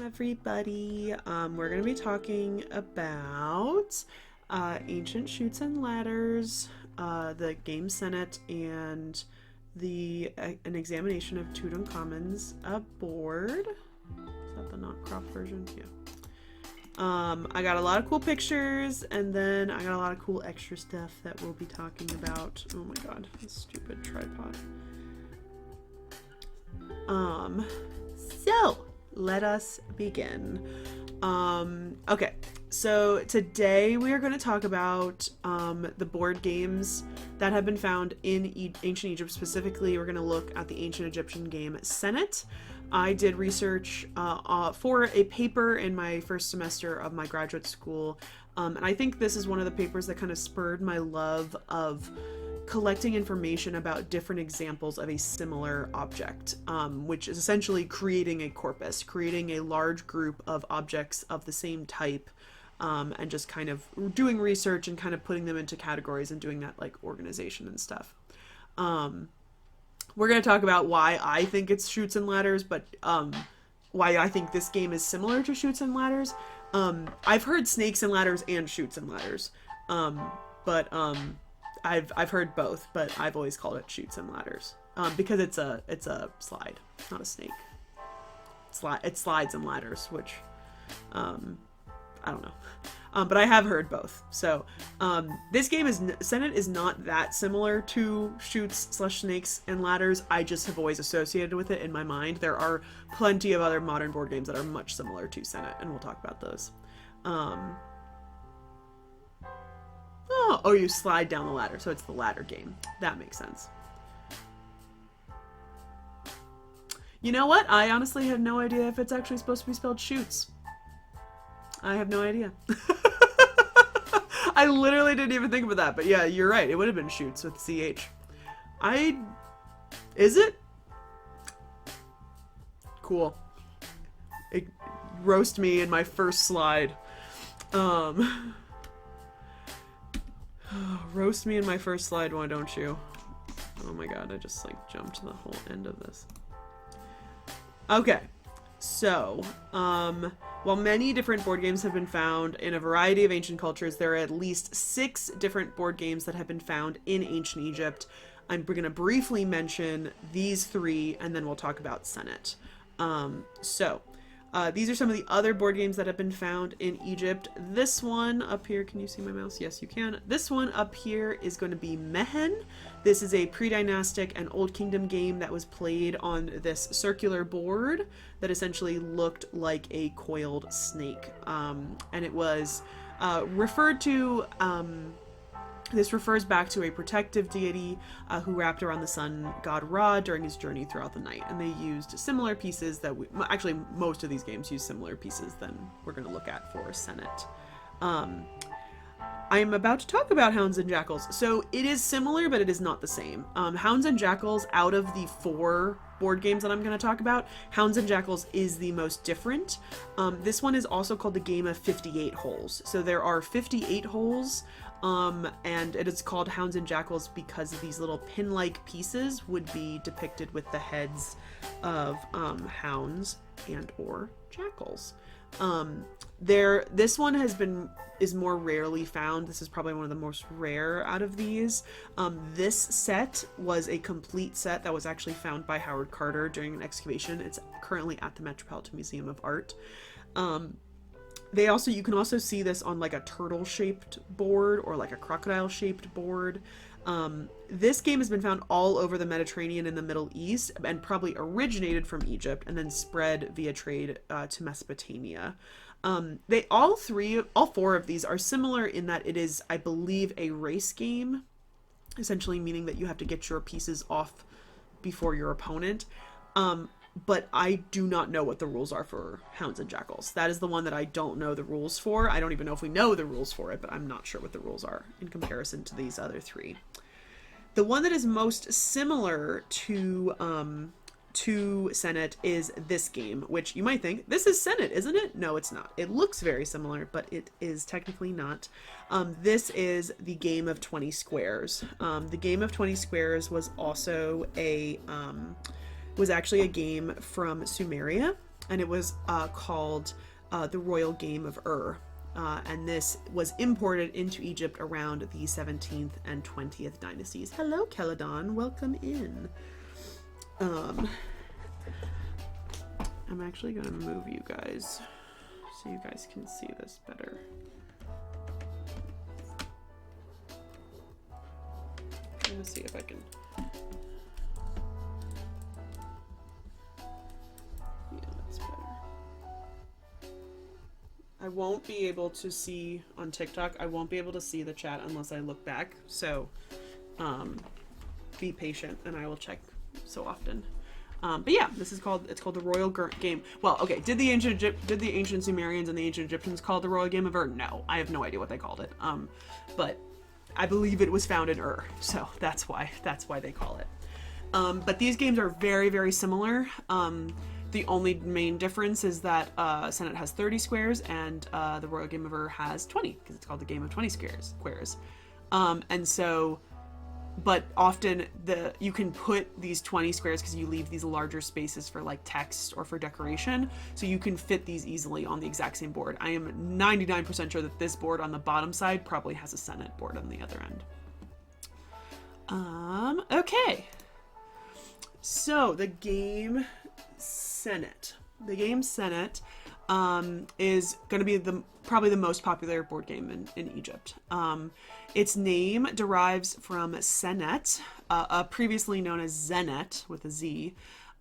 everybody. We're going to be talking about Ancient Chutes and Ladders, the game Senet, and an examination of Tutankhamun's board. Is that the not cropped version? Yeah. I got a lot of cool pictures, and then I got a lot of cool extra stuff that we'll be talking about. Oh my god, this stupid tripod. So let us begin. Okay, so today we are going to talk about the board games that have been found in ancient Egypt. Specifically, we're going to look at the ancient Egyptian game Senet. I did research for a paper in my first semester of my graduate school, and I think this is one of the papers that kind of spurred my love of collecting information about different examples of a similar object, which is essentially creating a corpus, creating a large group of objects of the same type, and just kind of doing research and kind of putting them into categories and doing that like organization and stuff. We're going to talk about why I think it's Chutes and Ladders, but why I think this game is similar to Chutes and Ladders. I've heard Snakes and Ladders and Chutes and Ladders, but I've heard both, but I've always called it Chutes and Ladders because it's a slide, not a snake. It slides and ladders, which I don't know, but I have heard both. So this game Senet is not that similar to Chutes/Snakes and Ladders. I just have always associated with it in my mind. There are plenty of other modern board games that are much similar to Senet, and we'll talk about those. Oh, you slide down the ladder, so it's the ladder game. That makes sense. You know what? I honestly had no idea if it's actually supposed to be spelled Chutes. I have no idea. I literally didn't even think about that, but yeah, you're right. It would have been Chutes with CH. Is it? Cool. It roast me in my first slide. Roast me in my first slide, why don't you? Oh my god, I just like jumped to the whole end of this. Okay, so, while many different board games have been found in a variety of ancient cultures, there are at least 6 different board games that have been found in ancient Egypt. We're going to briefly mention these 3, and then we'll talk about Senet. These are some of the other board games that have been found in Egypt. This one up here, can you see my mouse? Yes, you can. This one up here is going to be Mehen. This is a pre-dynastic and Old Kingdom game that was played on this circular board that essentially looked like a coiled snake. And it was referred to... This refers back to a protective deity who wrapped around the sun god Ra during his journey throughout the night. And they used similar pieces that actually, most of these games use similar pieces than we're going to look at for Senet. I'm about to talk about Hounds and Jackals. So it is similar, but it is not the same. Hounds and Jackals, out of the 4 board games that I'm going to talk about, Hounds and Jackals is the most different. This one is also called the game of 58 holes. So there are 58 holes. And it is called Hounds and Jackals because these little pin-like pieces would be depicted with the heads of hounds and or jackals. This one is more rarely found. This is probably one of the most rare out of these. This set was a complete set that was actually found by Howard Carter during an excavation. It's currently at the Metropolitan Museum of Art. You can also see this on like a turtle-shaped board or like a crocodile-shaped board. This game has been found all over the Mediterranean and the Middle East and probably originated from Egypt and then spread via trade to Mesopotamia. All 4 of these are similar in that it is, I believe, a race game, essentially meaning that you have to get your pieces off before your opponent. But I do not know what the rules are for Hounds and Jackals. That is the one that I don't know the rules for. I don't even know if we know the rules for it, but I'm not sure what the rules are in comparison to these other 3. The one that is most similar to Senet is this game, which you might think, this is Senet, isn't it? No, it's not. It looks very similar, but it is technically not. This is the game of 20 squares. The game of 20 squares was also was actually a game from Sumeria. and it was called the Royal Game of Ur. And this was imported into Egypt around the 17th and 20th dynasties. Hello, Celadon. Welcome in. I'm actually going to move you guys so you guys can see this better. I'm going to see if I can... Yeah, that's better. I won't be able to see on TikTok. I won't be able to see the chat unless I look back. So, be patient, and I will check so often. But yeah, it's called the Royal Game. Well, okay. Did the ancient Sumerians and the ancient Egyptians call it the Royal Game of Ur? No, I have no idea what they called it. But I believe it was found in Ur, so that's why they call it. But these games are very, very similar. The only main difference is that Senet has 30 squares and the Royal Game of Ur has 20, because it's called the Game of 20 squares. And so, but often you can put these 20 squares because you leave these larger spaces for like text or for decoration, so you can fit these easily on the exact same board. I am 99% sure that this board on the bottom side probably has a Senet board on the other end. Okay. So the game Senet. The game Senet is going to be probably the most popular board game in Egypt. Its name derives from Senet, previously known as Zenet with a Z,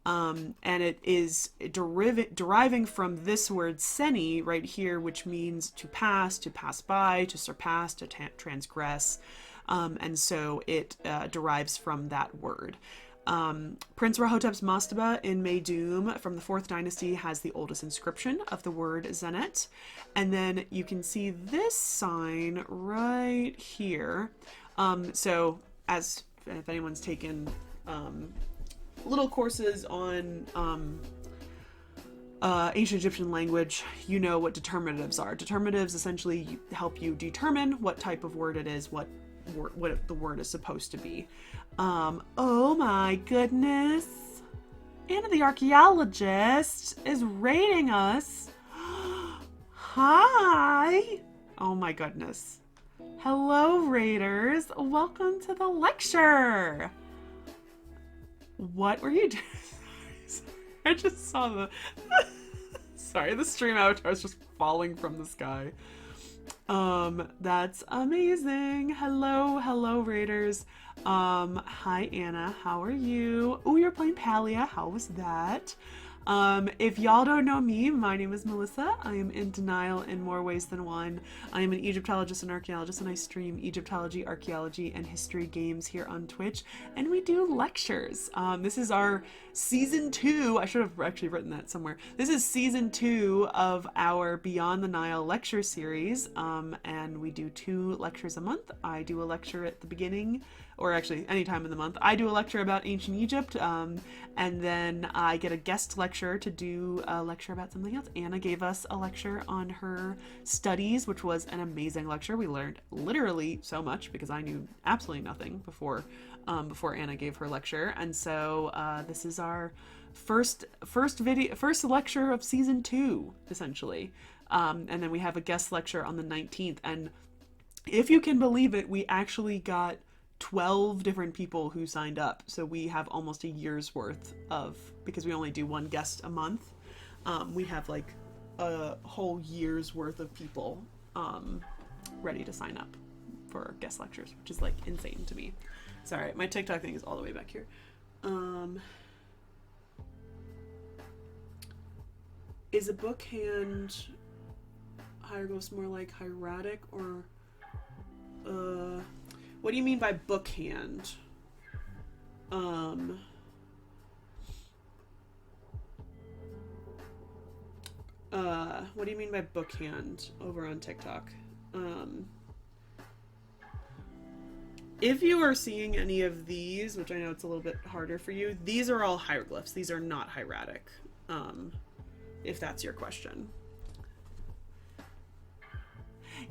and it is deriving from this word seni right here, which means to pass by, to surpass, to transgress, and so it derives from that word. Prince Rahotep's mastaba in Meidum from the 4th dynasty has the oldest inscription of the word Zenet. And then you can see this sign right here. So if anyone's taken little courses on ancient Egyptian language, you know what determinatives are. Determinatives essentially help you determine what type of word it is, what the word is supposed to be. Oh my goodness. Anna the archaeologist is rating us. Hi. Oh my goodness. Hello, raiders. Welcome to the lecture. What were you doing? I just saw the... Sorry, the stream avatar is just falling from the sky. That's amazing. Hello, raiders. Hi, Anna. How are you? Oh, you're playing Palia. How was that? If y'all don't know me, my name is Melissa. I am in denial in more ways than one. I am an Egyptologist and archaeologist, and I stream Egyptology, archaeology, and history games here on Twitch, and we do lectures. This is our season 2. I should have actually written that somewhere. This is season 2 of our Beyond the Nile lecture series, and we do 2 lectures a month. I do a lecture at the beginning, or actually any time in the month. I do a lecture about ancient Egypt, and then I get a guest lecturer to do a lecture about something else. Anna gave us a lecture on her studies, which was an amazing lecture. We learned literally so much because I knew absolutely nothing before Anna gave her lecture. And so this is our first lecture of season 2, essentially. And then we have a guest lecture on the 19th. And if you can believe it, we actually got 12 different people who signed up. So we have almost a year's worth of, because we only do one guest a month, we have like a whole year's worth of people ready to sign up for guest lectures, which is like insane to me. Sorry, my TikTok thing is all the way back here. Is a book hand hieroglyphs more like hieratic or what do you mean by book hand? What do you mean by book hand over on TikTok? If you are seeing any of these, which I know it's a little bit harder for you, these are all hieroglyphs. These are not hieratic, if that's your question.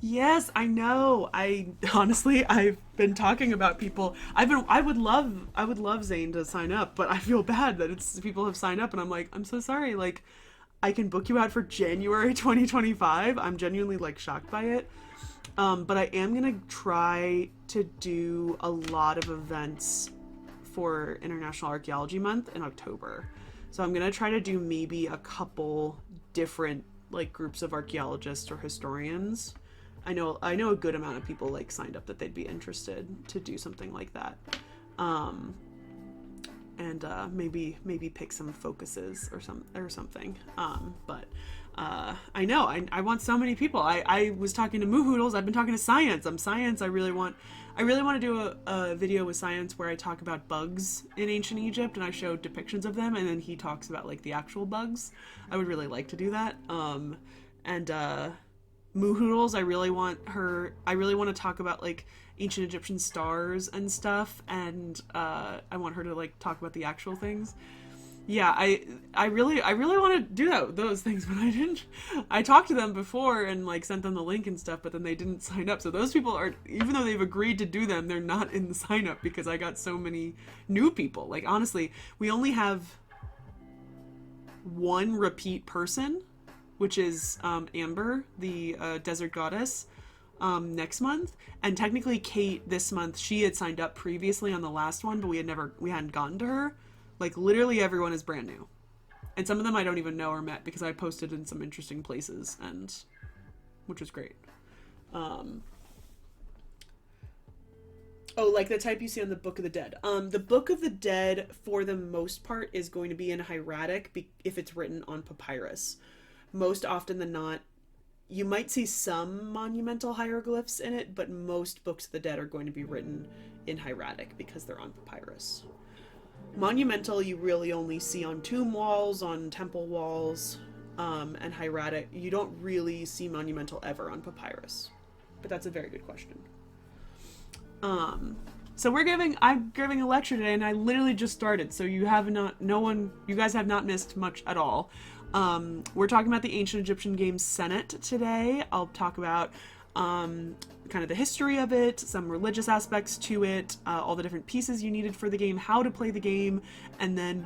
Yes, I know. I've been talking about people. I would love Zane to sign up, but I feel bad that people have signed up, and I'm like, I'm so sorry. Like, I can book you out for January 2025. I'm genuinely like shocked by it. But I am gonna try to do a lot of events for International Archaeology Month in October. So I'm gonna try to do maybe a couple different like groups of archaeologists or historians. I know a good amount of people like signed up that they'd be interested to do something like that. And maybe pick some focuses or something. But I know I want so many people. I was talking to Moohoodles. I've been talking to Science. Science. I really want to do a video with Science where I talk about bugs in ancient Egypt and I show depictions of them, and then he talks about like the actual bugs. I would really like to do that. And Moohoodles, I really want to talk about like ancient Egyptian stars and stuff, and I want her to like talk about the actual things. Yeah, I really want to do those things, but I didn't. I talked to them before and like sent them the link and stuff, but then they didn't sign up. So those people are, even though they've agreed to do them, they're not in the sign up because I got so many new people. Like honestly, we only have one repeat person, which is Amber, the desert goddess, next month. And technically Kate this month, she had signed up previously on the last one, but we hadn't gotten to her. Like literally everyone is brand new. And some of them I don't even know or met because I posted in some interesting places, and which was great. Oh, like the type you see on the Book of the Dead. The Book of the Dead, for the most part, is going to be in hieratic if it's written on papyrus. Most often than not, you might see some monumental hieroglyphs in it, but most Books of the Dead are going to be written in hieratic because they're on papyrus. Monumental you really only see on tomb walls, on temple walls, and hieratic. You don't really see monumental ever on papyrus. But that's a very good question. So I'm giving a lecture today, and I literally just started, so you guys have not missed much at all. We're talking about the ancient Egyptian game Senet today. I'll talk about kind of the history of it, some religious aspects to it, all the different pieces you needed for the game, how to play the game, and then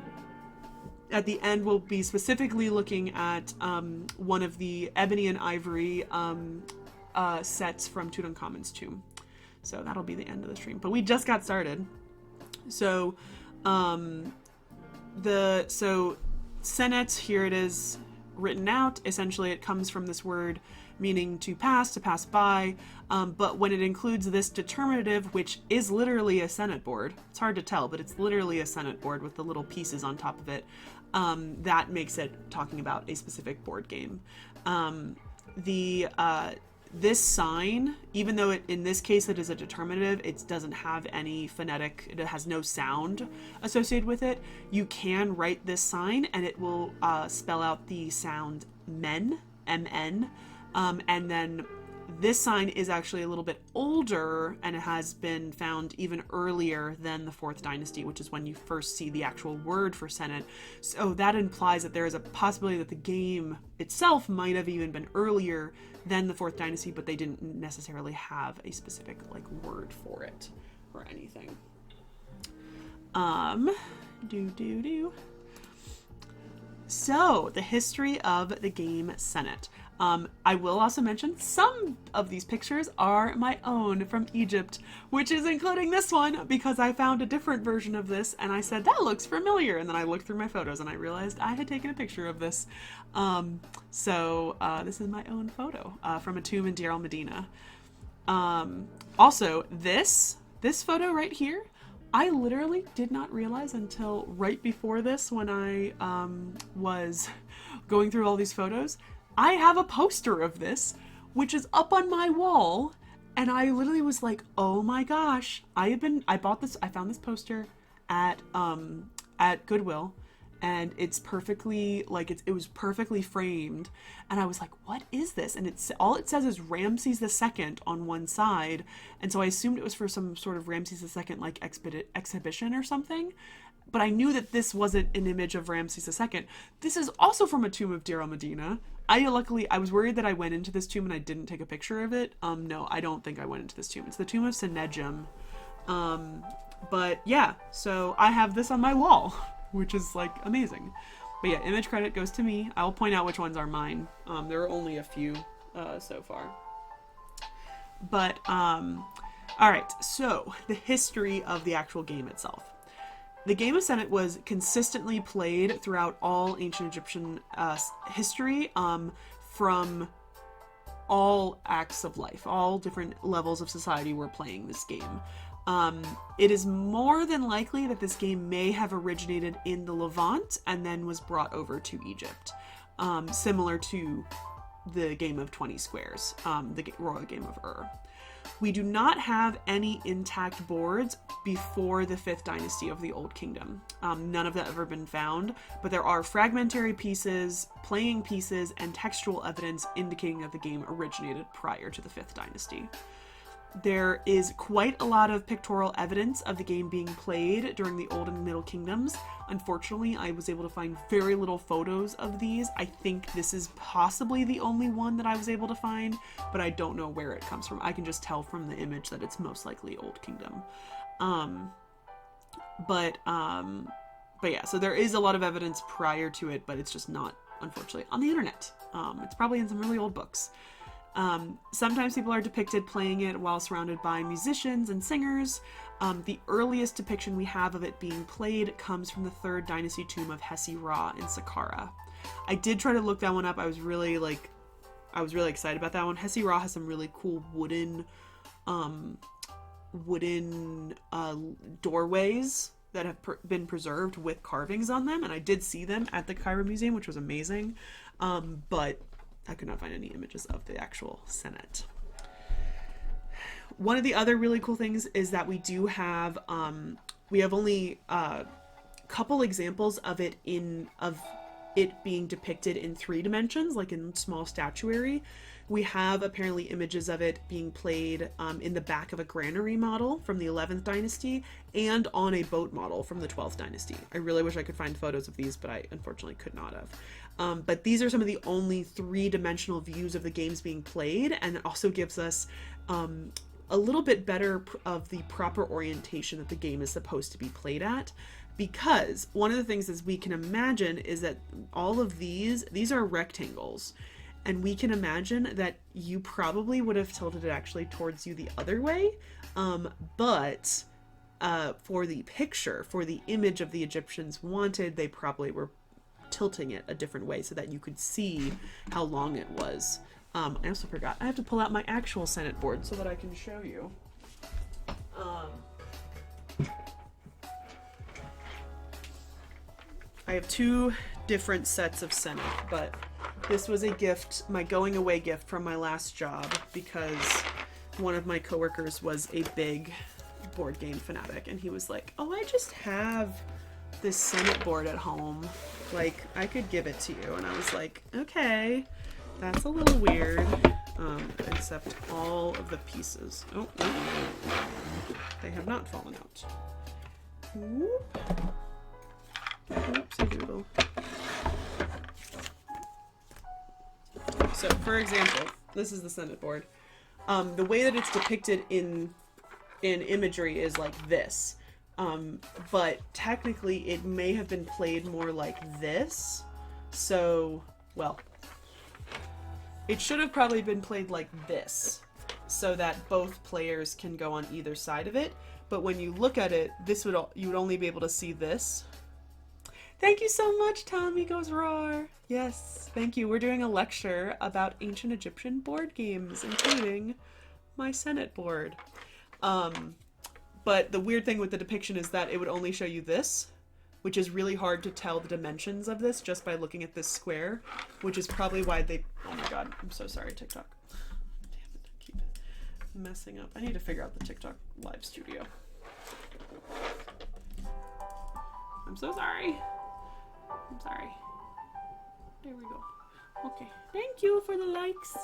at the end we'll be specifically looking at one of the ebony and ivory sets from Tutankhamun's tomb. So that'll be the end of the stream. But we just got started. So Senet, here it is written out. Essentially it comes from this word meaning to pass by, but when it includes this determinative, which is literally a Senet board, it's hard to tell, but it's literally a Senet board with the little pieces on top of it, that makes it talking about a specific board game. This sign, even though in this case it is a determinative, it doesn't have any phonetic, it has no sound associated with it. You can write this sign and it will spell out the sound men, M-N, and then this sign is actually a little bit older, and it has been found even earlier than the 4th dynasty, which is when you first see the actual word for Senet. So that implies that there is a possibility that the game itself might have even been earlier than the 4th dynasty, but they didn't necessarily have a specific like word for it or anything. So the history of the game Senet. I will also mention some of these pictures are my own from Egypt, which is including this one because I found a different version of this and I said, that looks familiar. And then I looked through my photos and I realized I had taken a picture of this. So this is my own photo from a tomb in Deir el-Medina. Also, this photo right here, I literally did not realize until right before this when I was going through all these photos. I have a poster of this, which is up on my wall, and I literally was like, oh my gosh, I found this poster at Goodwill, and it's perfectly, like, it was perfectly framed, and I was like, what is this? And all it says is Ramses II on one side, and so I assumed it was for some sort of Ramses II, like, exhibition or something, but I knew that this wasn't an image of Ramses II. This is also from a tomb of Deir el-Medina. I was worried that I went into this tomb and I didn't take a picture of it. No, I don't think I went into this tomb. It's the tomb of Senet. But yeah, so I have this on my wall, which is like amazing. But yeah, image credit goes to me. I'll point out which ones are mine. There are only a few so far. But, alright, so the history of the actual game itself. The game of Senet was consistently played throughout all ancient Egyptian history, from all acts of life. All different levels of society were playing this game. It is more than likely that this game may have originated in the Levant and then was brought over to Egypt, similar to the game of 20 squares, the royal game of Ur. We do not have any intact boards before the 5th dynasty of the Old Kingdom. None of that have ever been found, but there are fragmentary pieces, playing pieces, and textual evidence indicating that the game originated prior to the 5th dynasty. There is quite a lot of pictorial evidence of the game being played during the Old and Middle Kingdoms. Unfortunately, I was able to find very little photos of these. I think this is possibly the only one that I was able to find, but I don't know where it comes from. I can just tell from the image that it's most likely Old Kingdom. But yeah, so there is a lot of evidence prior to it, but it's just not, unfortunately, on the internet. It's probably in some really old books. Sometimes people are depicted playing it while surrounded by musicians and singers. The earliest depiction we have of it being played comes from the 3rd dynasty tomb of Hesi-Ra in Saqqara. I did try to look that one up. I was really excited about that one. Hesi-Ra has some really cool wooden doorways that have been preserved with carvings on them, and I did see them at the Cairo Museum, which was amazing. But I could not find any images of the actual Senet. One of the other really cool things is that we do have, we have only a couple examples of it being depicted in 3 dimensions, like in small statuary. We have apparently images of it being played in the back of a granary model from the 11th dynasty and on a boat model from the 12th dynasty. I really wish I could find photos of these, but I unfortunately could not have. But these are some of the only 3-dimensional views of the games being played, and it also gives us a little bit better of the proper orientation that the game is supposed to be played at. Because one of the things that we can imagine is that all of these are rectangles. And we can imagine that you probably would have tilted it actually towards you the other way. But for the picture, for the image of the Egyptians wanted, they probably were tilting it a different way so that you could see how long it was. I also forgot. I have to pull out my actual Senet board so that I can show you. I have 2 different sets of Senet, but this was a gift, my going away gift from my last job, because one of my coworkers was a big board game fanatic, and he was like, "Oh, I just have this Senet board at home. Like, I could give it to you." And I was like, okay, that's a little weird. Except all of the pieces. Oh, they have not fallen out. Whoop. Oopsie doodle. So, for example, this is the Senet board. The way that it's depicted in imagery is like this. But technically it may have been played more like this. So, well, it should have probably been played like this, so that both players can go on either side of it. But when you look at it, you would only be able to see this. Thank you so much, Tommy Goes Roar. Yes, thank you. We're doing a lecture about ancient Egyptian board games, including my Senet board. But the weird thing with the depiction is that it would only show you this, which is really hard to tell the dimensions of this just by looking at this square, which is probably why they... Oh my god, I'm so sorry, TikTok. Damn it, I keep messing up. I need to figure out the TikTok live studio. I'm so sorry. I'm sorry. There we go. Okay, thank you for the likes.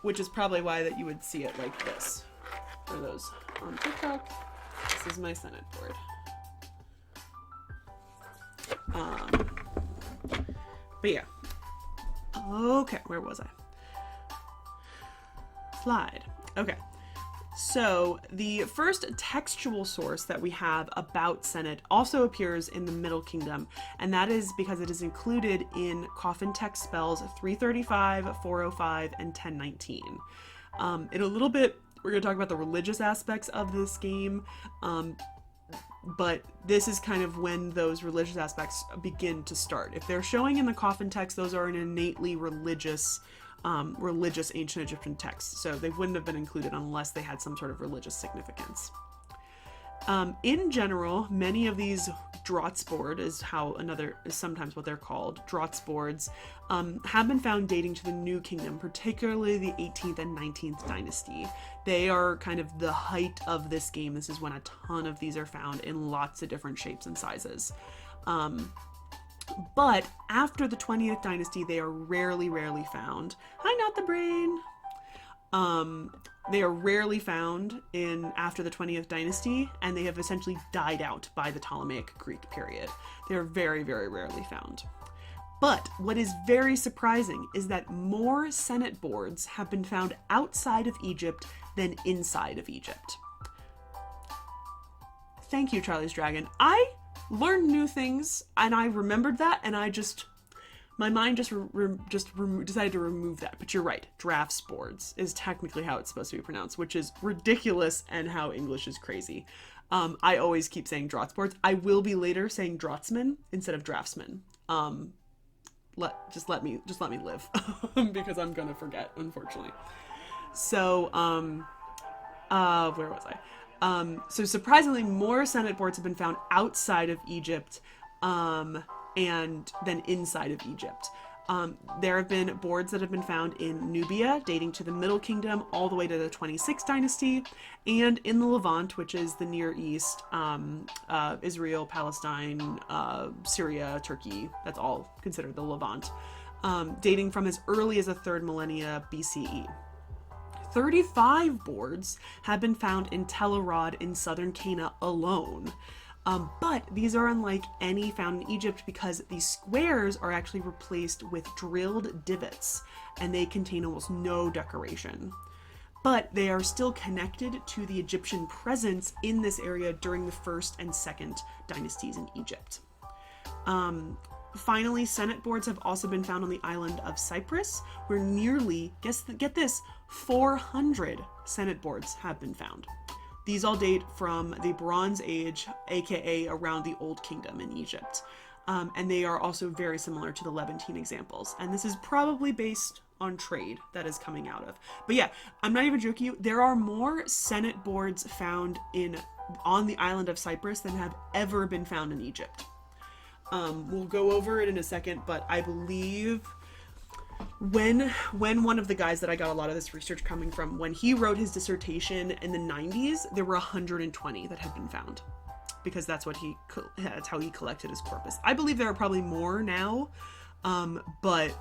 Which is probably why that you would see it like this. For those on TikTok, this is my Senet board. But yeah. Okay, where was I? Slide. Okay. So the first textual source that we have about Senet also appears in the Middle Kingdom, and that is because it is included in coffin text spells 335, 405, and 1019. In a little bit, we're going to talk about the religious aspects of this game, but this is kind of when those religious aspects begin to start. If they're showing in the coffin text, those are an innately religious ancient Egyptian texts, so they wouldn't have been included unless they had some sort of religious significance. In general, many of these draughts board is sometimes what they're called, draughts boards, have been found dating to the New Kingdom, particularly the 18th and 19th dynasty. They are kind of the height of this game. This is when a ton of these are found in lots of different shapes and sizes. But after the 20th dynasty, they are rarely found. Hi, not the brain. They are rarely found after the 20th dynasty, and they have essentially died out by the Ptolemaic Greek period. They are very rarely found. But what is very surprising is that more Senet boards have been found outside of Egypt than inside of Egypt. Thank you, Charlie's Dragon. I learned new things, and I remembered that, and my mind decided to remove that. But you're right, drafts boards is technically how it's supposed to be pronounced, which is ridiculous, and how English is crazy. I always keep saying draughts boards. I will be later saying draftsman instead of draftsman. Just let me live because I'm gonna forget, unfortunately. So where was I? So surprisingly, more Senet boards have been found outside of Egypt and than inside of Egypt. There have been boards that have been found in Nubia, dating to the Middle Kingdom, all the way to the 26th dynasty, and in the Levant, which is the Near East, Israel, Palestine, Syria, Turkey, that's all considered the Levant, dating from as early as the 3rd millennia BCE. 35 boards have been found in Tel Arad in southern Cana alone. But these are unlike any found in Egypt because these squares are actually replaced with drilled divots, and they contain almost no decoration. But they are still connected to the Egyptian presence in this area during the 1st and 2nd dynasties in Egypt. Finally, Senet boards have also been found on the island of Cyprus, where nearly, get this, 400 Senet boards have been found. These all date from the Bronze Age, aka around the Old Kingdom in Egypt. And they are also very similar to the Levantine examples. And this is probably based on trade that is coming out of. But yeah, I'm not even joking you, there are more Senet boards found on the island of Cyprus than have ever been found in Egypt. We'll go over it in a second, but I believe when one of the guys that I got a lot of this research coming from, when he wrote his dissertation in the 90s, there were 120 that had been found, because that's how he collected his corpus. I believe there are probably more now, but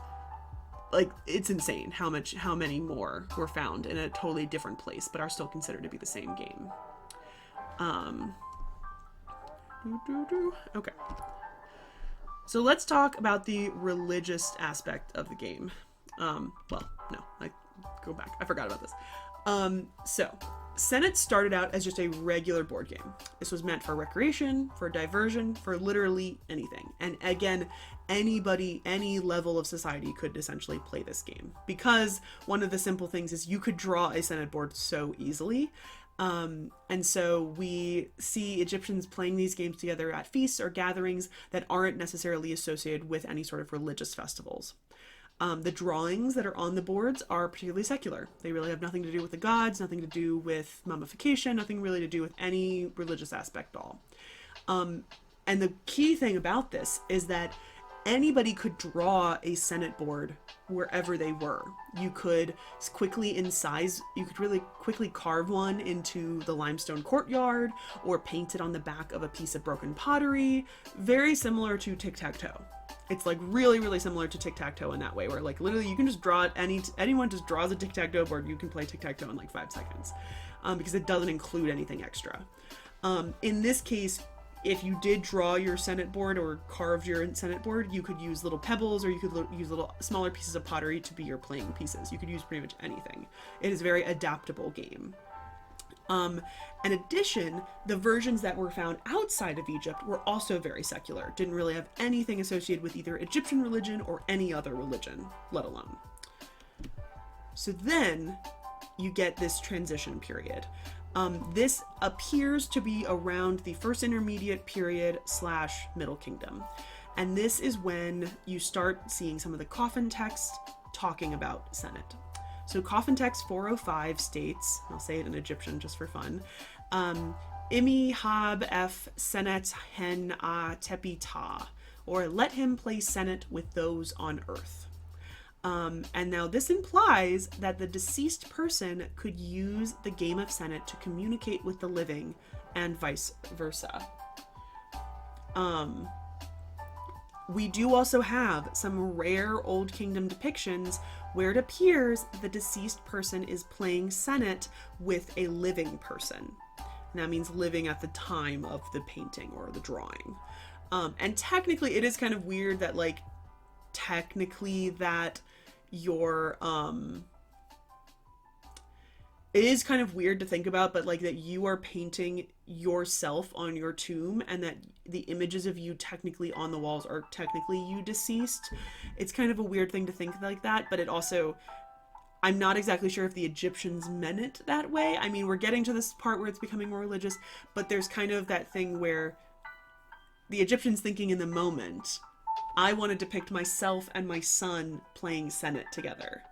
like, it's insane how many more were found in a totally different place, but are still considered to be the same game. Okay. So let's talk about the religious aspect of the game. Well, no, I go back. I forgot about this. So Senet started out as just a regular board game. This was meant for recreation, for diversion, for literally anything. And again, anybody, any level of society could essentially play this game, because one of the simple things is you could draw a Senet board so easily. And so we see Egyptians playing these games together at feasts or gatherings that aren't necessarily associated with any sort of religious festivals. The drawings that are on the boards are particularly secular. They really have nothing to do with the gods, nothing to do with mummification, nothing really to do with any religious aspect at all. And the key thing about this is that anybody could draw a Senet board wherever they were. You could really quickly carve one into the limestone courtyard, or paint it on the back of a piece of broken pottery. Very similar to tic-tac-toe. It's like really similar to tic-tac-toe in that way, where like literally you can just draw it, anyone just draws a tic-tac-toe board, you can play tic-tac-toe in like 5 seconds, because it doesn't include anything extra. In this case, if you did draw your Senet board or carved your Senet board, you could use little pebbles, or you could use little smaller pieces of pottery to be your playing pieces. You could use pretty much anything. It is a very adaptable game. In addition, the versions that were found outside of Egypt were also very secular, didn't really have anything associated with either Egyptian religion or any other religion, let alone. So then you get this transition period. This appears to be around the First Intermediate Period / Middle Kingdom. And this is when you start seeing some of the coffin texts talking about Senet. So coffin text 405 states, I'll say it in Egyptian just for fun, Imi hab f Senet hen a tepi ta, or let him play Senet with those on earth. And now this implies that the deceased person could use the game of Senet to communicate with the living and vice versa. We do also have some rare Old Kingdom depictions where it appears the deceased person is playing Senet with a living person. And that means living at the time of the painting or the drawing. And technically it is kind of weird that it is kind of weird to think about, but that you are painting yourself on your tomb and that the images of you technically on the walls are technically you deceased. It's kind of a weird thing to think like that, but it also, I'm not exactly sure if the Egyptians meant it that way. I mean, we're getting to this part where it's becoming more religious, but there's kind of that thing where the Egyptians thinking in the moment, I want to depict myself and my son playing Senet together.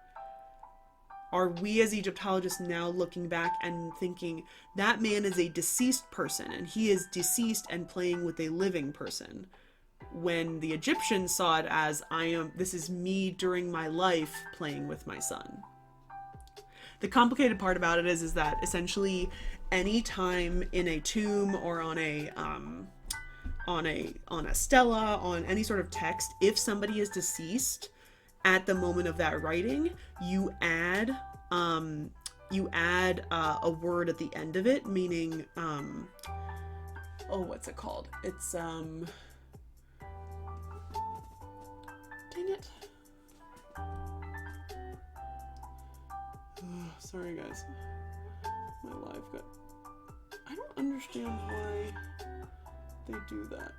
Are we as Egyptologists now looking back and thinking that man is a deceased person and he is deceased and playing with a living person, when the Egyptians saw it as this is me during my life playing with my son? The complicated part about it is that essentially any time in a tomb or on a stela, on any sort of text, if somebody is deceased at the moment of that writing, you add a word at the end of it, meaning what's it called? It's dang it. Sorry guys. My live got, I don't understand why they do that.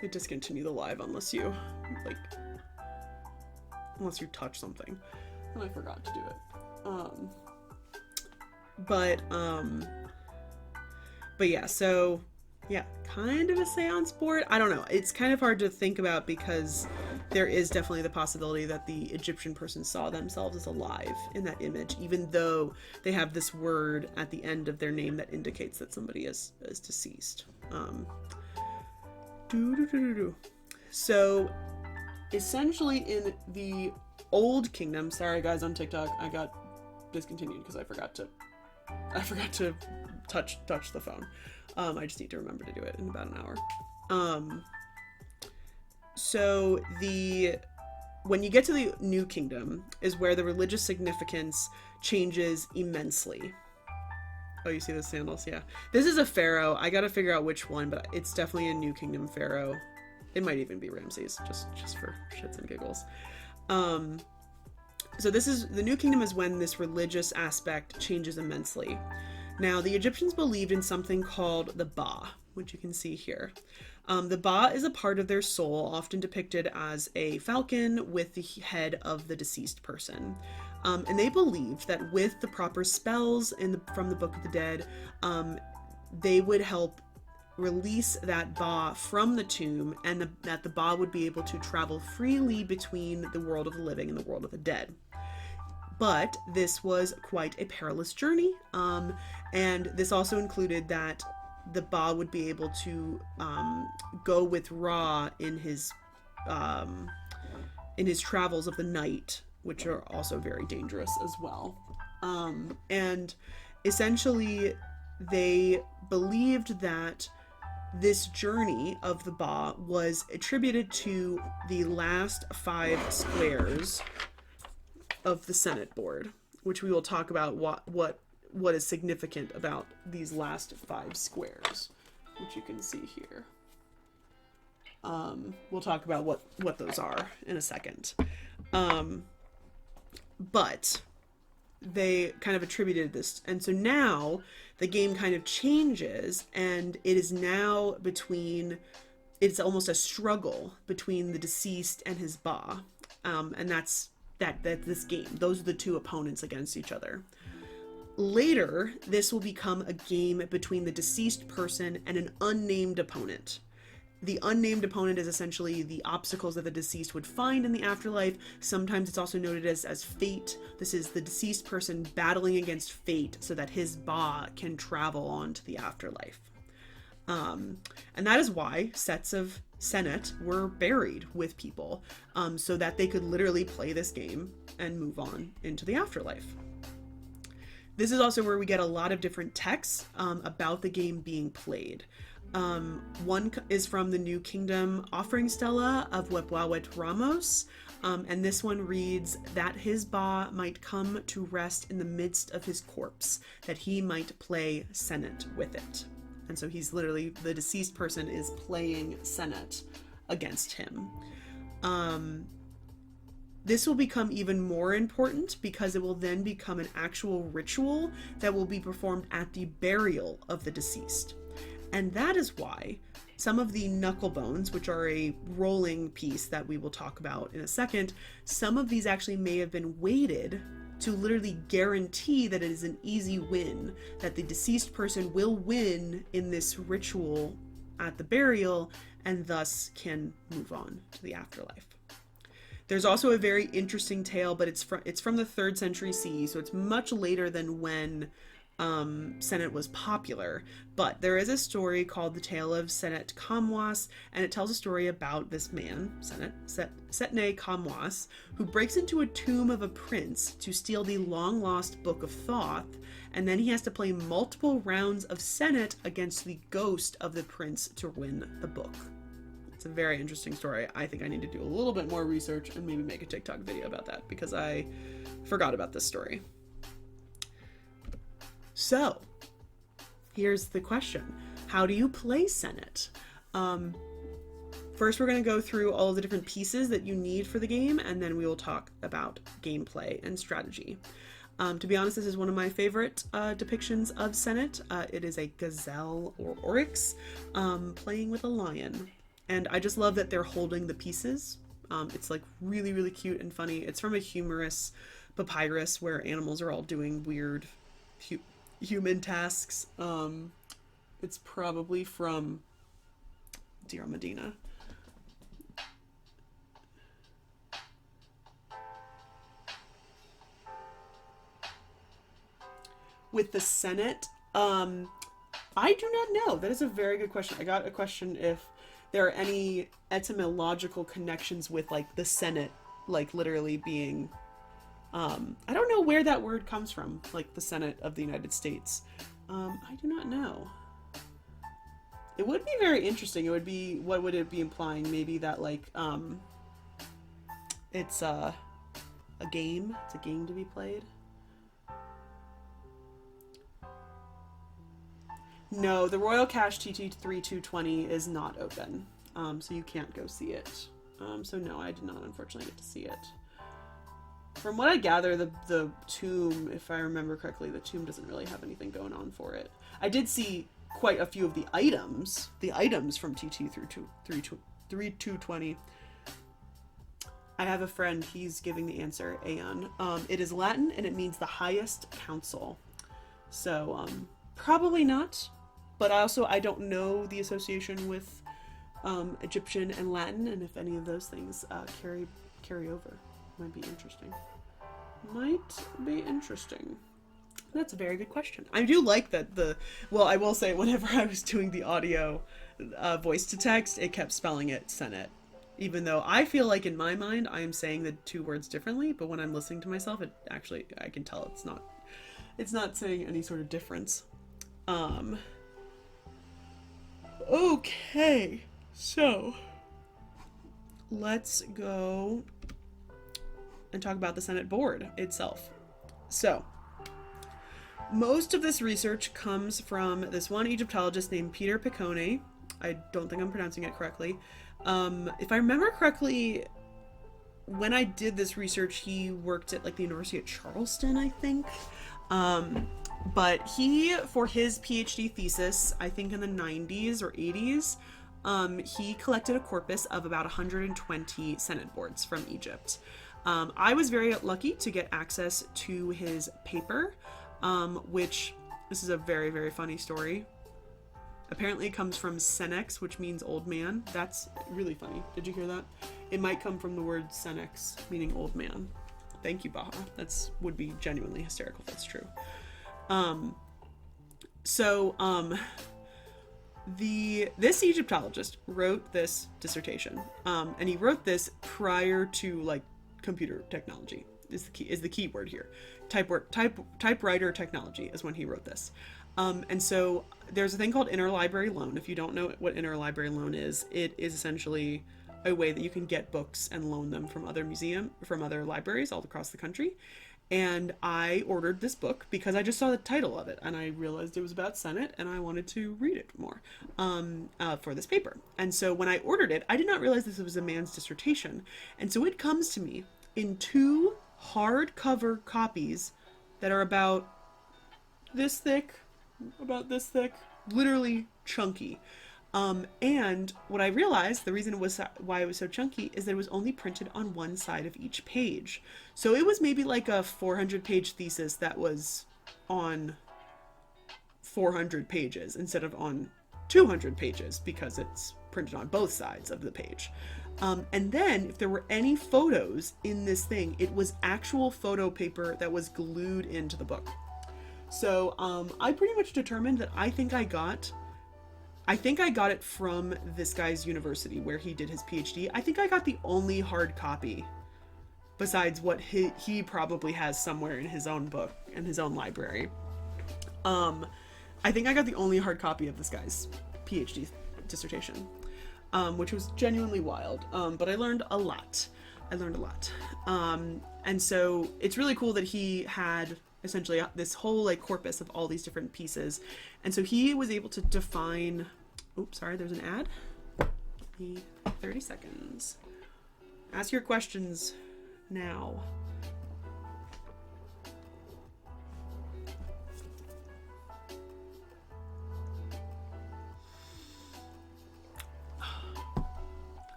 They discontinue the live unless you touch something, and I forgot to do it. But yeah, so yeah, kind of a seance board. I don't know. It's kind of hard to think about because there is definitely the possibility that the Egyptian person saw themselves as alive in that image, even though they have this word at the end of their name that indicates that somebody is deceased. So essentially in the Old Kingdom, sorry guys on TikTok, I got discontinued because I forgot to touch the phone. I just need to remember to do it in about an hour. So when you get to the New Kingdom is where the religious significance changes immensely. Oh, you see the sandals? Yeah. This is a pharaoh. I gotta figure out which one, but it's definitely a New Kingdom pharaoh. It might even be Ramses, just for shits and giggles. So the New Kingdom is when this religious aspect changes immensely. Now, the Egyptians believed in something called the Ba, which you can see here. The Ba is a part of their soul, often depicted as a falcon with the head of the deceased person. And they believed that with the proper spells from the Book of the Dead, they would help release that Ba from the tomb, and that the Ba would be able to travel freely between the world of the living and the world of the dead. But this was quite a perilous journey, and this also included that the Ba would be able to go with Ra in his travels of the night, which are also very dangerous as well. And essentially, they believed that this journey of the Ba was attributed to the last 5 squares of the Senet board, which we will talk about what is significant about these last 5 squares, which you can see here. We'll talk about what those are in a second. But they kind of attributed this. And so now the game kind of changes, and it is now between, it's almost a struggle between the deceased and his Ba. And that's this game. Those are the two opponents against each other. Later, this will become a game between the deceased person and an unnamed opponent. The unnamed opponent is essentially the obstacles that the deceased would find in the afterlife. Sometimes it's also noted as fate. This is the deceased person battling against fate so that his Ba can travel on to the afterlife. And that is why sets of Senet were buried with people, so that they could literally play this game and move on into the afterlife. This is also where we get a lot of different texts about the game being played. One is from the New Kingdom Offering Stela of Wepwawet Ramos, and this one reads that his Ba might come to rest in the midst of his corpse, that he might play Senet with it. And so he's literally, the deceased person is playing Senet against him. This will become even more important because it will then become an actual ritual that will be performed at the burial of the deceased. And that is why some of the knuckle bones, which are a rolling piece that we will talk about in a second, some of these actually may have been weighted to literally guarantee that it is an easy win, that the deceased person will win in this ritual at the burial and thus can move on to the afterlife. There's also a very interesting tale, but it's from the 3rd century CE, so it's much later than when Senet was popular. But there is a story called the Tale of Senet Kamwas, and it tells a story about this man, Setne Kamwas, who breaks into a tomb of a prince to steal the long-lost Book of Thoth, and then he has to play multiple rounds of Senet against the ghost of the prince to win the book. It's a very interesting story. I think I need to do a little bit more research and maybe make a TikTok video about that because I forgot about this story. So, here's the question. How do you play Senet? First, we're going to go through all of the different pieces that you need for the game, and then we will talk about gameplay and strategy. To be honest, this is one of my favorite depictions of Senet. It is a gazelle or oryx playing with a lion. And I just love that they're holding the pieces. It's like really, really cute and funny. It's from a humorous papyrus where animals are all doing weird human tasks. It's probably from Deir Medina. With the Senet, I do not know. That is a very good question. I got a question if there are any etymological connections with like the Senet, like literally being, I don't know where that word comes from, like the Senate of the United States. I do not know. It would be very interesting. It would be, what would it be implying? Maybe that like, it's a game. It's a game to be played. No, the Royal Cache TT3220 is not open, so you can't go see it. So no, I did not unfortunately get to see it. From what I gather, the tomb, if I remember correctly, the tomb doesn't really have anything going on for it. I did see quite a few of the items from TT3220. I have a friend, he's giving the answer, Aeon. It is Latin and it means the highest council. So, probably not. But also, I don't know the association with Egyptian and Latin, and if any of those things carry over. Might be interesting. That's a very good question. I do like that well, I will say, whenever I was doing the audio voice to text, it kept spelling it Senet. Even though I feel like in my mind, I am saying the two words differently, but when I'm listening to myself, it actually, I can tell it's not saying any sort of difference. Okay, so let's go and talk about the Senet board itself. So, most of this research comes from this one Egyptologist named Peter Piccone. I don't think I'm pronouncing it correctly. If I remember correctly, when I did this research, he worked at like the University of Charleston, I think. But he, for his PhD thesis, I think in the 90s or 80s, he collected a corpus of about 120 Senet boards from Egypt. I was very lucky to get access to his paper, which, this is a very, very funny story. Apparently it comes from Senex, which means old man. That's really funny. Did you hear that? It might come from the word Senex, meaning old man. Thank you, Baha. That's would be genuinely hysterical if that's true. This Egyptologist wrote this dissertation, and he wrote this prior to like computer technology is the key word here. Typewriter technology is when he wrote this. And so there's a thing called interlibrary loan. If you don't know what interlibrary loan is, it is essentially a way that you can get books and loan them from other libraries all across the country. And I ordered this book because I just saw the title of it and I realized it was about Senet and I wanted to read it more for this paper. And so when I ordered it, I did not realize this was a man's dissertation. And so it comes to me in 2 hardcover copies that are about this thick, literally chunky. And what I realized, the reason why it was so chunky is that it was only printed on one side of each page. So it was maybe like a 400-page thesis that was on 400 pages instead of on 200 pages because it's printed on both sides of the page. And then if there were any photos in this thing, it was actual photo paper that was glued into the book. So I pretty much determined that I think I got it from this guy's university where he did his PhD. I think I got the only hard copy besides what he probably has somewhere in his own book, in his own library. I think I got the only hard copy of this guy's PhD dissertation, which was genuinely wild. But I learned a lot. And so it's really cool that he had essentially this whole like corpus of all these different pieces. And so he was able to define, oops, sorry, there's an ad. Give me 30 seconds. Ask your questions now.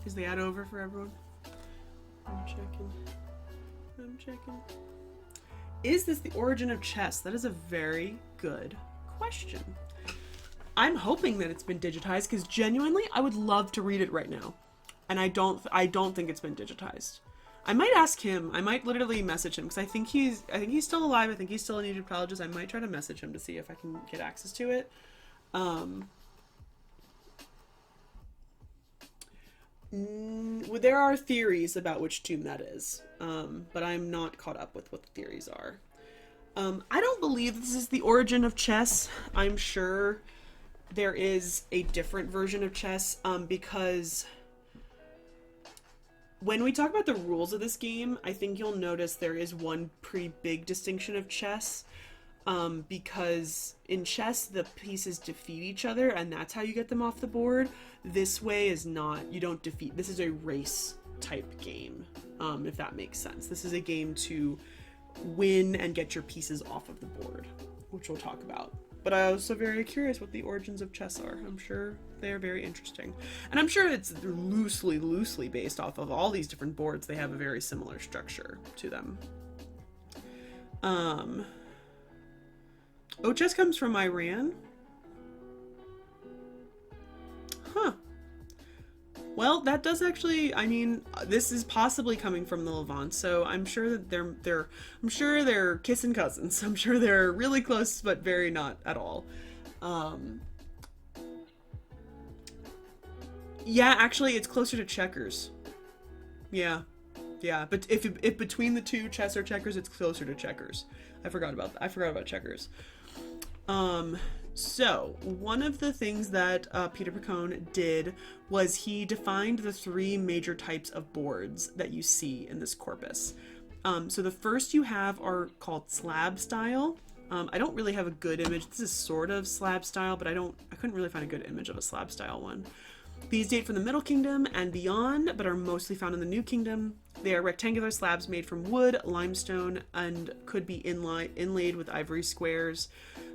Is the ad over for everyone? I'm checking. Is this the origin of chess? That is a very good question. I'm hoping that it's been digitized because genuinely I would love to read it right now. And I don't think it's been digitized. I might ask him. I might literally message him because I think he's still alive. I think he's still an Egyptologist. I might try to message him to see if I can get access to it. There are theories about which tomb that is, but I'm not caught up with what the theories are. I don't believe this is the origin of chess. I'm sure there is a different version of chess, because when we talk about the rules of this game, I think you'll notice there is one pretty big distinction of chess. Because in chess, the pieces defeat each other, and that's how you get them off the board. This way is not. You don't defeat. This is a race type game, if that makes sense. This is a game to win and get your pieces off of the board, which we'll talk about. But I'm also very curious what the origins of chess are. I'm sure they are very interesting. And I'm sure it's loosely based off of all these different boards. They have a very similar structure to them. Oh, chess comes from Iran? Huh. Well, that does actually, I mean, this is possibly coming from the Levant, so I'm sure that they're kissing cousins. I'm sure they're really close, but very not at all. Yeah, actually, it's closer to checkers. Yeah, but if between the two, chess or checkers, it's closer to checkers. I forgot about checkers. So, one of the things that Peter Picone did was he defined the three major types of boards that you see in this corpus. So the first you have are called slab style. I don't really have a good image. This is sort of slab style, but I couldn't really find a good image of a slab style one. These date from the Middle Kingdom and beyond, but are mostly found in the New Kingdom. They are rectangular slabs made from wood, limestone, and could be inlaid with ivory squares.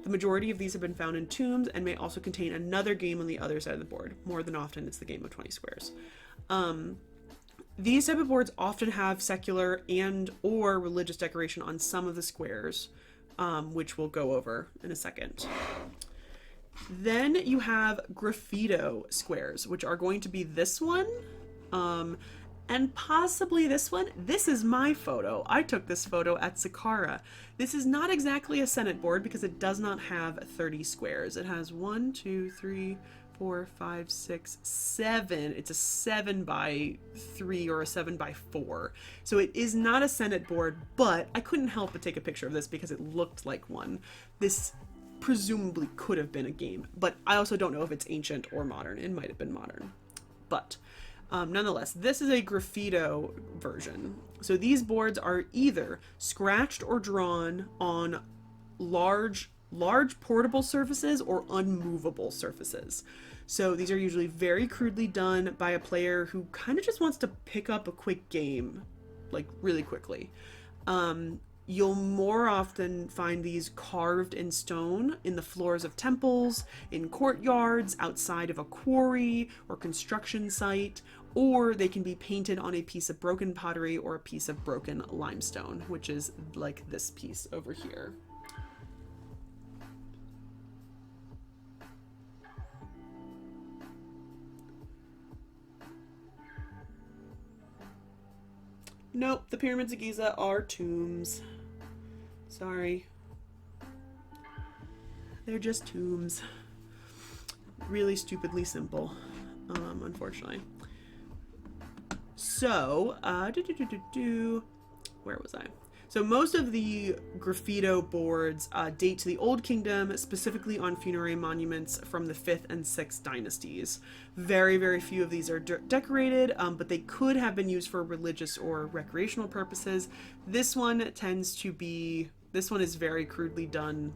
The majority of these have been found in tombs and may also contain another game on the other side of the board. More than often, it's the game of 20 squares. These type of boards often have secular and or religious decoration on some of the squares, which we'll go over in a second. Then you have graffito squares, which are going to be this one, and possibly this one. This is my photo. I took this photo at Saqqara. This is not exactly a Senet board because it does not have 30 squares. It has 1, 2, 3, 4, 5, 6, 7. It's a 7 by 3 or a 7 by 4. So it is not a Senet board, but I couldn't help but take a picture of this because it looked like one. This presumably could have been a game, but I also don't know if it's ancient or modern. It might have been modern. But nonetheless, this is a graffito version. So these boards are either scratched or drawn on large portable surfaces or unmovable surfaces. So these are usually very crudely done by a player who kind of just wants to pick up a quick game, like really quickly. You'll more often find these carved in stone in the floors of temples, in courtyards, outside of a quarry or construction site, or they can be painted on a piece of broken pottery or a piece of broken limestone, which is like this piece over here. Nope, the pyramids of Giza are tombs. Sorry. They're just tombs. Really stupidly simple, unfortunately. So, where was I? So most of the graffito boards date to the Old Kingdom, specifically on funerary monuments from the 5th and 6th dynasties. Very, very few of these are decorated, but they could have been used for religious or recreational purposes. This one is very crudely done.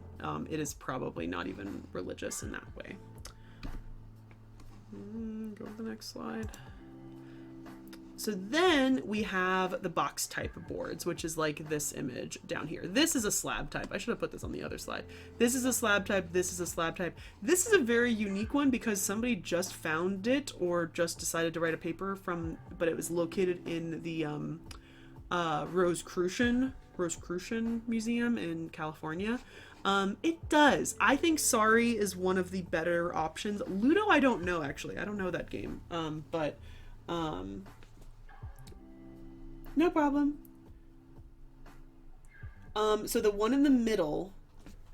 It is probably not even religious in that way. Go to the next slide. So then we have the box type of boards, which is like this image down here. This is a slab type. I should have put this on the other slide. This is a slab type. This is a slab type. This is a very unique one because somebody just found it or just decided to write a paper but it was located in the Rosicrucian Museum in California. It does. I think Sorry is one of the better options. Ludo, I don't know, actually. I don't know that game. No problem. So the one in the middle,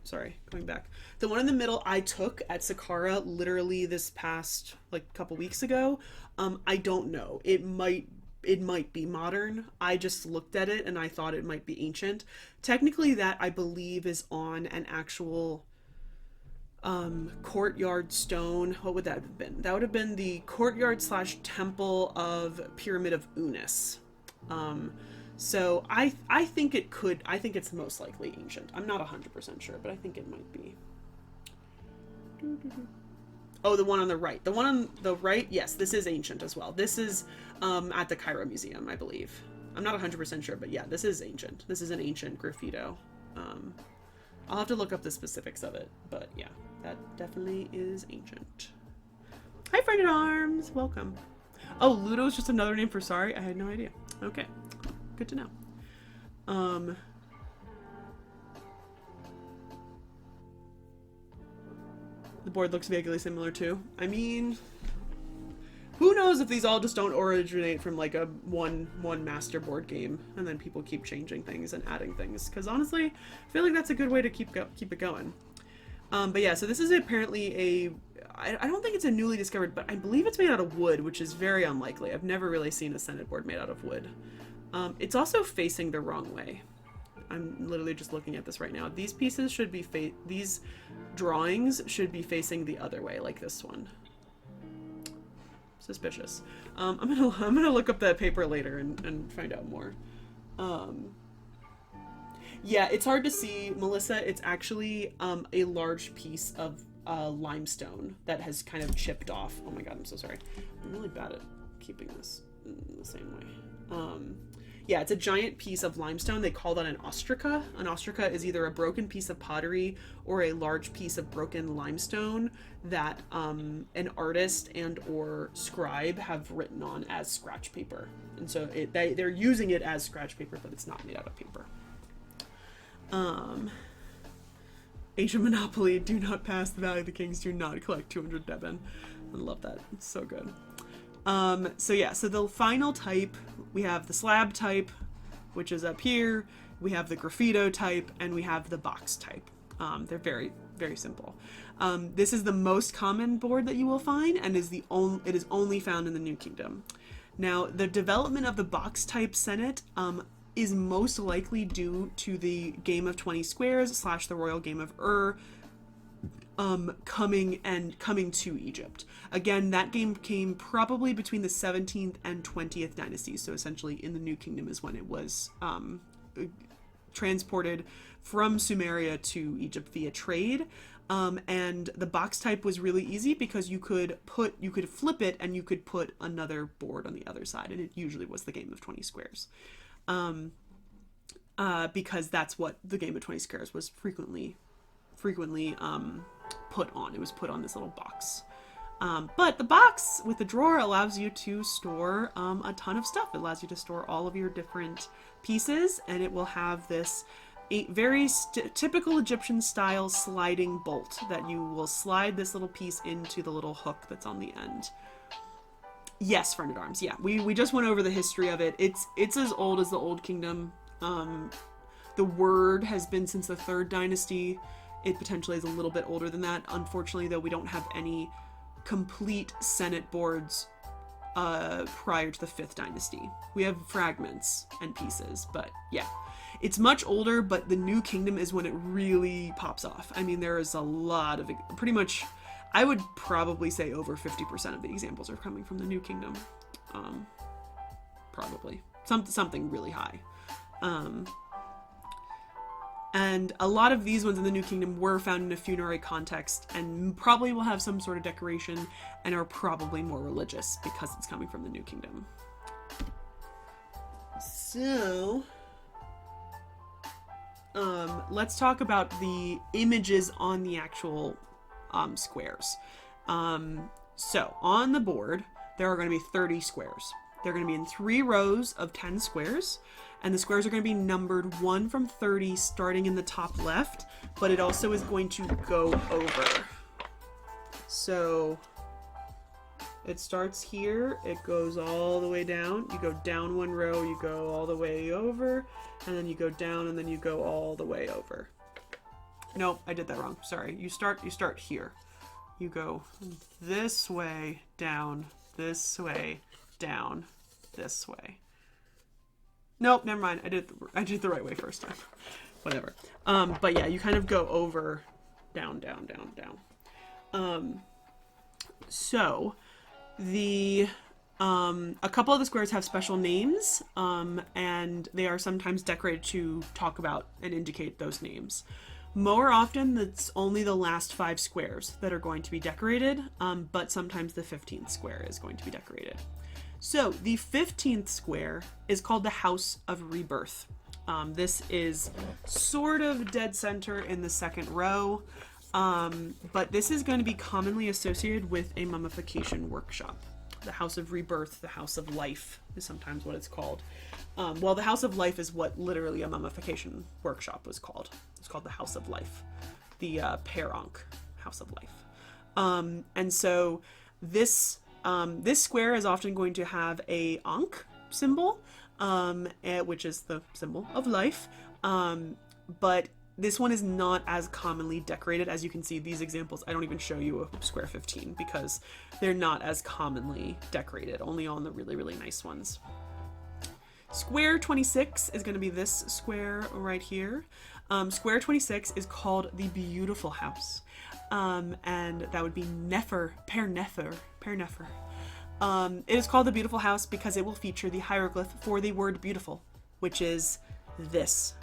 going back. The one in the middle I took at Saqqara literally this past couple weeks ago. I don't know. It might be modern. I just looked at it and I thought it might be ancient. Technically that I believe is on an actual courtyard stone. What would that have been? That would have been the courtyard / temple of Pyramid of Unis. So I think it could, I think it's most likely ancient. I'm not 100% sure, but I think it might be. Oh, the one on the right. The one on the right, yes, this is ancient as well. This is at the Cairo Museum, I believe. I'm not 100% sure, but yeah, this is ancient. This is an ancient graffito. I'll have to look up the specifics of it, but yeah, that definitely is ancient. Hi, Friend at Arms! Welcome. Oh, Ludo is just another name for Sorry? I had no idea. Okay, good to know. The board looks vaguely similar too. I mean, who knows if these all just don't originate from like a one master board game and then people keep changing things and adding things, because honestly I feel like that's a good way to keep it going. But yeah, so this is apparently I don't think it's a newly discovered, but I believe it's made out of wood, which is very unlikely. I've never really seen a Senet board made out of wood. It's also facing the wrong way. I'm literally just looking at this right now. These pieces should be these drawings should be facing the other way, like this one. Suspicious. I'm gonna look up that paper later and find out more. Yeah, it's hard to see, Melissa. It's actually a large piece of limestone that has kind of chipped off. Oh my god, I'm so sorry. I'm really bad at keeping this in the same way. Yeah, it's a giant piece of limestone. They call that an ostraca. An ostraca is either a broken piece of pottery or a large piece of broken limestone that an artist and or scribe have written on as scratch paper. And so they're using it as scratch paper, but it's not made out of paper. Asia Monopoly, do not pass the Valley of the Kings, do not collect 200 Deben. I love that. It's so good. So yeah, so the final type, we have the slab type, which is up here. We have the graffito type, and we have the box type. They're very, very simple. This is the most common board that you will find, and it is only found in the New Kingdom. Now, the development of the box type Senet is most likely due to the Game of 20 Squares / the Royal Game of Ur coming to Egypt. Again, that game came probably between the 17th and 20th dynasties, so essentially in the New Kingdom is when it was transported from Sumeria to Egypt via trade. And the box type was really easy because you could flip it and you could put another board on the other side, and it usually was the Game of 20 Squares. Because that's what the Game of 20 Squares was frequently put on. It was put on this little box. But the box with the drawer allows you to store a ton of stuff. It allows you to store all of your different pieces, and it will have this very typical Egyptian style sliding bolt that you will slide this little piece into the little hook that's on the end. Yes, Friend at Arms. Yeah, we just went over the history of it. It's as old as the Old Kingdom. The word has been since the 3rd dynasty. It potentially is a little bit older than that. Unfortunately, though, we don't have any complete Senet boards prior to the 5th dynasty. We have fragments and pieces, but yeah. It's much older, but the New Kingdom is when it really pops off. I mean, there is a lot of, pretty much, I would probably say over 50% of the examples are coming from the New Kingdom. Probably. Something really high. And a lot of these ones in the New Kingdom were found in a funerary context and probably will have some sort of decoration and are probably more religious because it's coming from the New Kingdom. So, let's talk about the images on the actual squares. So, on the board, there are going to be 30 squares. They're going to be in 3 rows of 10 squares. And the squares are going to be numbered 1 from 30 starting in the top left, but it also is going to go over. So it starts here, it goes all the way down. You go down 1 row, you go all the way over, and then you go down and then you go all the way over. No, I did that wrong. Sorry. You start here. You go this way, down, this way, down, this way. Nope, never mind. I did the right way first time. Whatever. But yeah, you kind of go over, down, down, down, down. So the a couple of the squares have special names, and they are sometimes decorated to talk about and indicate those names. More often, it's only the last 5 squares that are going to be decorated, but sometimes the 15th square is going to be decorated. So the 15th square is called the House of Rebirth. This is sort of dead center in the 2nd row, but this is going to be commonly associated with a mummification workshop. The House of Rebirth, the House of Life is sometimes what it's called. Well, the House of Life is what literally a mummification workshop was called. It's called the House of Life, the Peronk House of Life. And so this square is often going to have a Ankh symbol, which is the symbol of life. But this one is not as commonly decorated. As you can see, these examples, I don't even show you a square 15 because they're not as commonly decorated, only on the really, really nice ones. Square 26 is going to be this square right here. Square 26 is called the Beautiful House. And that would be Nefer, Per Nefer. It is called the Beautiful House because it will feature the hieroglyph for the word beautiful, which is this,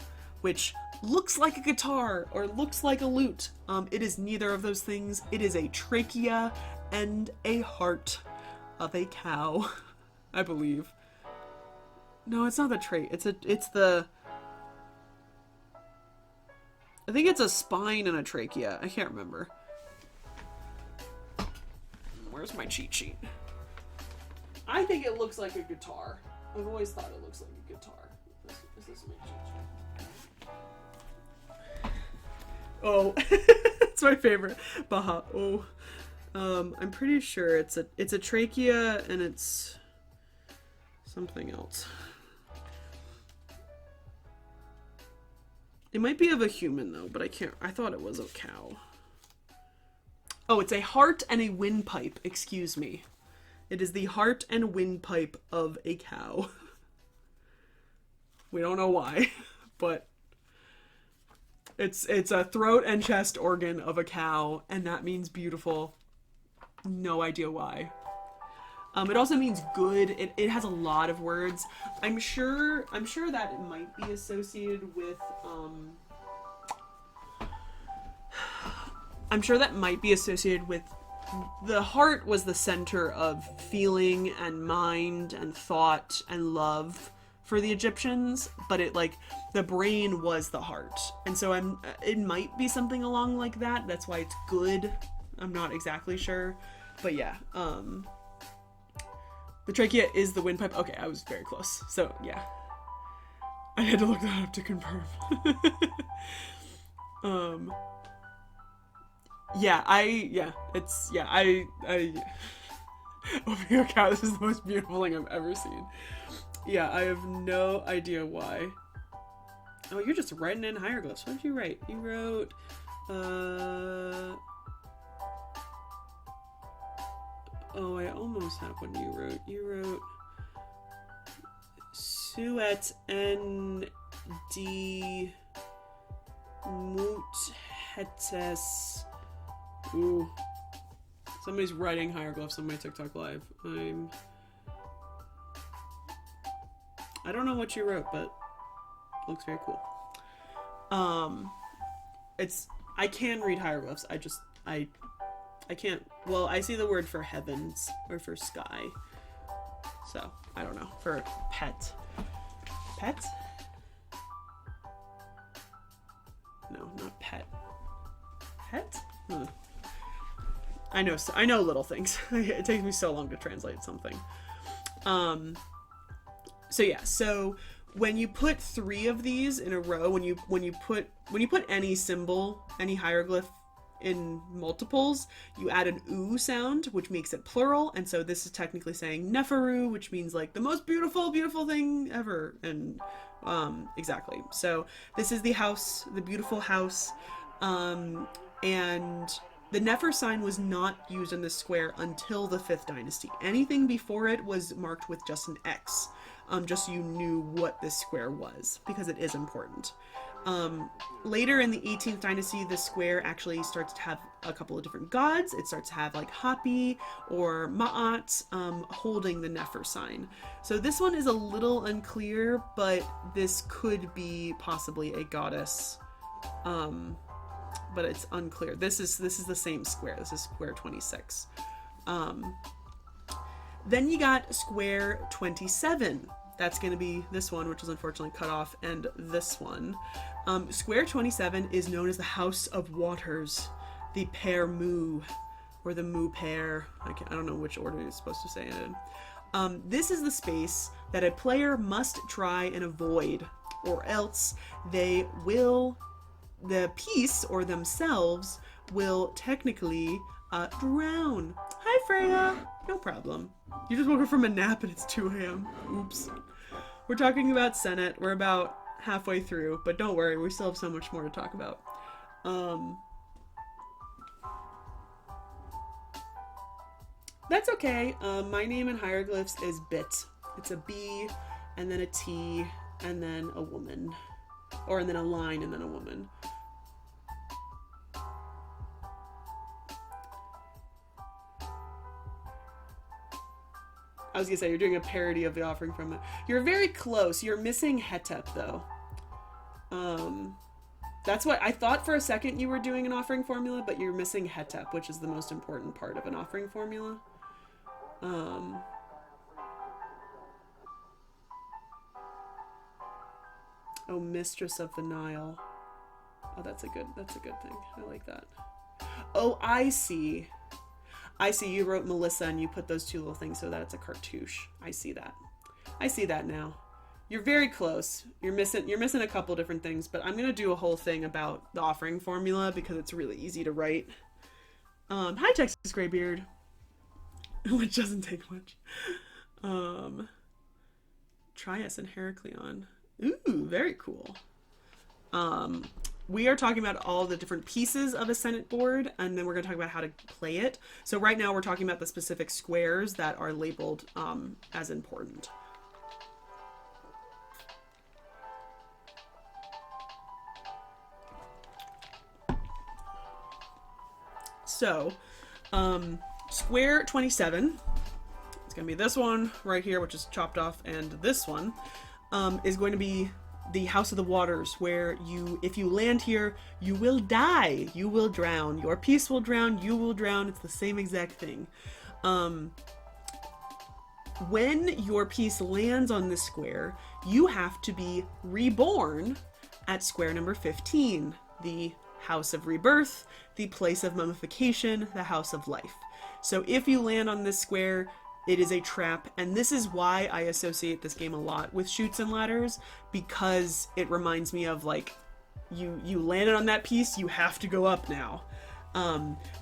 which looks like a guitar or looks like a lute. It is neither of those things. It is a trachea and a heart of a cow, I believe. No, it's not the I think it's a spine and a trachea. I can't remember. Where's my cheat sheet? I think it looks like a guitar. I've always thought it looks like a guitar. Is this my cheat sheet? Oh, it's my favorite. Baha. Oh, I'm pretty sure it's a trachea and it's something else. It might be of a human though, but I thought it was a cow. Oh, it's a heart and a windpipe, excuse me. It is the heart and windpipe of a cow. We don't know why, but it's a throat and chest organ of a cow, and that means beautiful. No idea why. It also means good. It has a lot of words. I'm sure that it might be associated with the heart was the center of feeling and mind and thought and love for the Egyptians, but the brain was the heart. And so it might be something along like that. That's why it's good. I'm not exactly sure. But yeah, the trachea is the windpipe. Okay, I was very close. So yeah, I had to look that up to confirm. Oh my god, this is the most beautiful thing I've ever seen. Yeah, I have no idea why. Oh, you're just writing in hieroglyphs. What did you write? You wrote, oh, I almost have what you wrote. You wrote Suet N D Mut Hetes. Ooh. Somebody's writing hieroglyphs on my TikTok live. I don't know what you wrote, but it looks very cool. I can read hieroglyphs. I can't. Well, I see the word for heavens or for sky. So, I don't know. For pet. Pet? No, not pet. Pet? I know little things. It takes me so long to translate something. So yeah, so when you put 3 of these in a row, when you put any symbol, any hieroglyph in multiples, you add an oo sound, which makes it plural, and so this is technically saying Neferu, which means like the most beautiful thing ever. And exactly. So this is the house, the beautiful house, and the Nefer sign was not used in this square until the 5th dynasty. Anything before it was marked with just an X, just so you knew what this square was, because it is important. Later in the 18th dynasty, the square actually starts to have a couple of different gods. It starts to have like Hapi or Ma'at holding the Nefer sign. So this one is a little unclear, but this could be possibly a goddess. But it's unclear. This is the same square. This is square 26. Then you got square 27. That's going to be this one, which is unfortunately cut off, and this one. Square 27 is known as the House of Waters, the Père Mu, or the Mu Père. I don't know which order you're supposed to say it in. This is the space that a player must try and avoid, or else the piece or themselves will technically drown. Hi, Freya. No problem. You just woke up from a nap and it's 2 a.m. Oops. We're talking about Senet. We're about halfway through, but don't worry, we still have so much more to talk about. That's okay. My name in hieroglyphs is Bit. It's a B, and then a T, and then a woman. Or and then a line, and then a woman. I was gonna say, you're doing a parody of the offering from it. You're very close. You're missing Hetep, though. That's what I thought for a second you were doing an offering formula, but you're missing Hetep, which is the most important part of an offering formula. Oh, Mistress of the Nile. Oh, that's a good thing. I like that. Oh, I see. I see, you wrote Melissa and you put those two little things so that it's a cartouche. I see that. I see that now. You're very close. You're missing a couple different things, but I'm going to do a whole thing about the offering formula because it's really easy to write. Hi, Texas Graybeard. Which doesn't take much. Trias and Heracleon. Ooh, very cool. We are talking about all the different pieces of a Senet board, and then we're going to talk about how to play it. So right now we're talking about the specific squares that are labeled as important. So, square 27, it's going to be this one right here, which is chopped off, and this one is going to be the House of the Waters, where if you land here, you will die. You will drown. Your piece will drown. You will drown. It's the same exact thing. When your piece lands on this square, you have to be reborn at square number 15, the House of Rebirth, the place of mummification, the House of Life. So if you land on this square, it is a trap, and this is why I associate this game a lot with Chutes and Ladders, because it reminds me of, like, you landed on that piece, you have to go up now.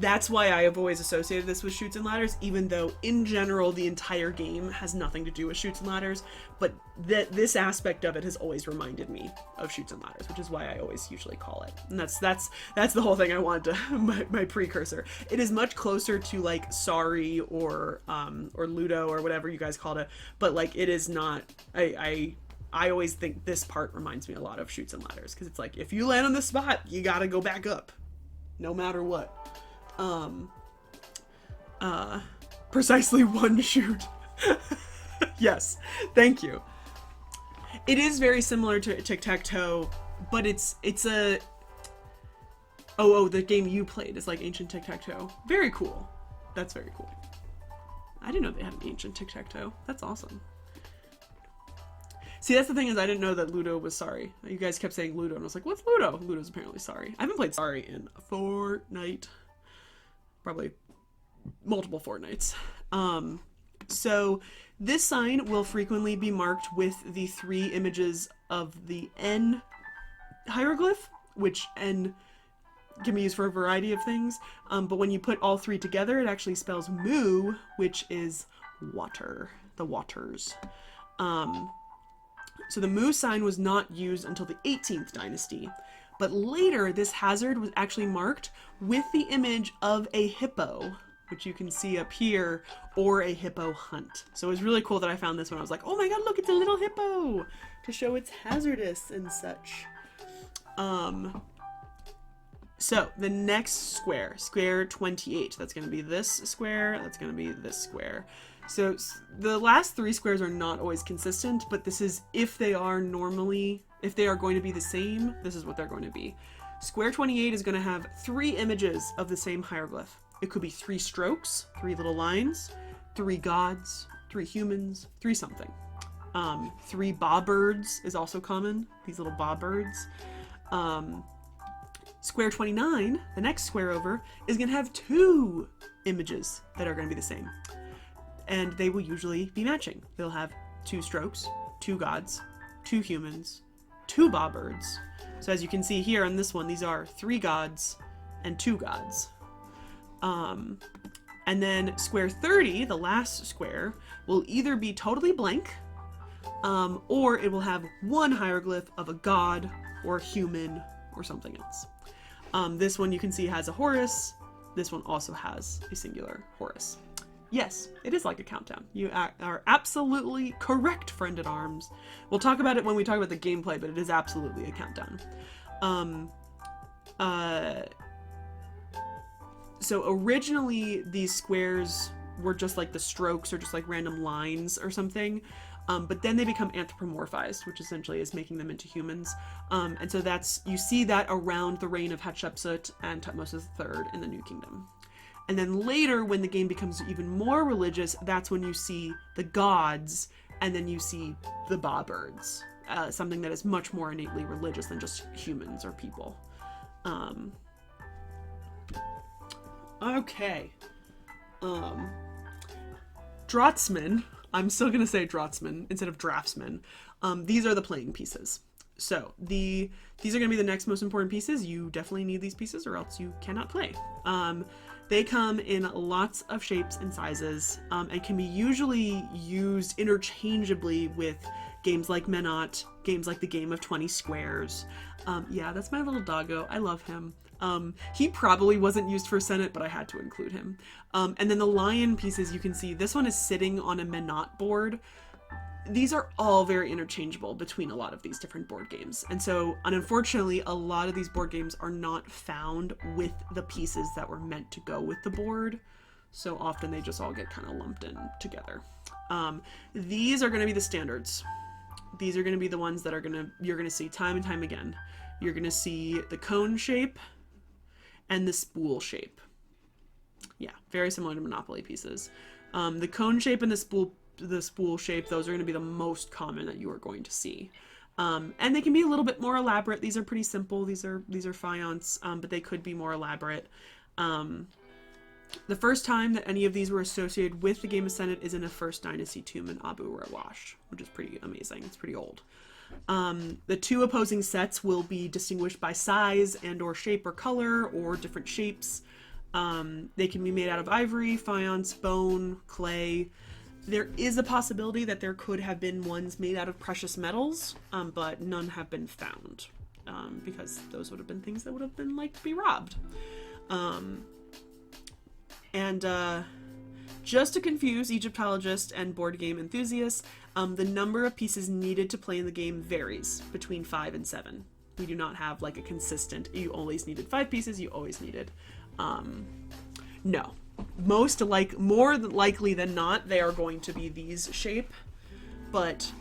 That's why I have always associated this with Chutes and Ladders, even though in general the entire game has nothing to do with Chutes and Ladders, but this aspect of it has always reminded me of Chutes and Ladders, which is why I always usually call it. And that's the whole thing I wanted to my precursor. It is much closer to like Sorry or Ludo or whatever you guys called it, but like it is not. I always think this part reminds me a lot of Chutes and Ladders, because it's like if you land on this spot, you gotta go back up. No matter what. Precisely one shoot. Yes, thank you. It is very similar to Tic-Tac-Toe, but it's a... Oh, the game you played is like Ancient Tic-Tac-Toe. Very cool. That's very cool. I didn't know they had an Ancient Tic-Tac-Toe. That's awesome. See, that's the thing, is I didn't know that Ludo was Sorry. You guys kept saying Ludo, and I was like, what's Ludo? Ludo's apparently Sorry. I haven't played Sorry in a fortnight. Probably multiple fortnights. So this sign will frequently be marked with the 3 images of the N hieroglyph, which N can be used for a variety of things. But when you put all 3 together, it actually spells Mu, which is water. The waters. So the Mu sign was not used until the 18th dynasty, but later this hazard was actually marked with the image of a hippo, which you can see up here, or a hippo hunt. So it was really cool that I found this one. I was like, oh my god, look, it's a little hippo, to show it's hazardous and such. So the next square, square 28, that's going to be this square, that's going to be this square. So the last 3 squares are not always consistent, but this is if they are going to be the same, this is what they're going to be. Square 28 is going to have 3 images of the same hieroglyph. It could be 3 strokes, 3 little lines, 3 gods, 3 humans, 3 something. 3 bawbirds is also common, these little bawbirds. Square 29, the next square over, is going to have 2 images that are going to be the same. And they will usually be matching. They'll have 2 strokes, 2 gods, 2 humans, 2 bawbirds. So as you can see here on this one, these are 3 gods and 2 gods. And then square 30, the last square, will either be totally blank, or it will have 1 hieroglyph of a god or a human or something else. This one you can see has a Horus. This one also has a singular Horus. Yes, it is like a countdown. You are absolutely correct, friend at arms. We'll talk about it when we talk about the gameplay, but it is absolutely a countdown. So originally these squares were just like the strokes or just like random lines or something. But then they become anthropomorphized, which essentially is making them into humans. And so you see that around the reign of Hatshepsut and Tutmosis III in the New Kingdom. And then later, when the game becomes even more religious, that's when you see the gods, and then you see the Ba birds, something that is much more innately religious than just humans or people. Okay. Draftsmen. I'm still going to say draftsman instead of draftsman. These are the playing pieces. So these are going to be the next most important pieces. You definitely need these pieces or else you cannot play. They come in lots of shapes and sizes and can be usually used interchangeably with games like Menot, games like the Game of 20 Squares. Yeah, that's my little doggo. I love him. He probably wasn't used for Senet, but I had to include him. And then the lion pieces, you can see this one is sitting on a Menot board. These are all very interchangeable between a lot of these different board games. And so, unfortunately, a lot of these board games are not found with the pieces that were meant to go with the board. So often they just all get kind of lumped in together. These are going to be the standards. These are going to be the ones that you're going to see time and time again. You're going to see the cone shape and the spool shape. Yeah, very similar to Monopoly pieces. The cone shape and the spool shape, those are going to be the most common that you are going to see. And they can be a little bit more elaborate. These are pretty simple. These are faience, but they could be more elaborate. The first time that any of these were associated with the Game of Senet is in a First Dynasty tomb in Abu Rawash, which is pretty amazing. It's pretty old. The two opposing sets will be distinguished by size and or shape or color or different shapes. They can be made out of ivory, faience, bone, clay. There is a possibility that there could have been ones made out of precious metals, but none have been found because those would have been things that would have been like to be robbed. Just to confuse Egyptologists and board game enthusiasts, the number of pieces needed to play in the game varies between 5 and 7. We do not have like a consistent, you always needed 5 pieces, you always needed, no. More likely than not, they are going to be these shape, but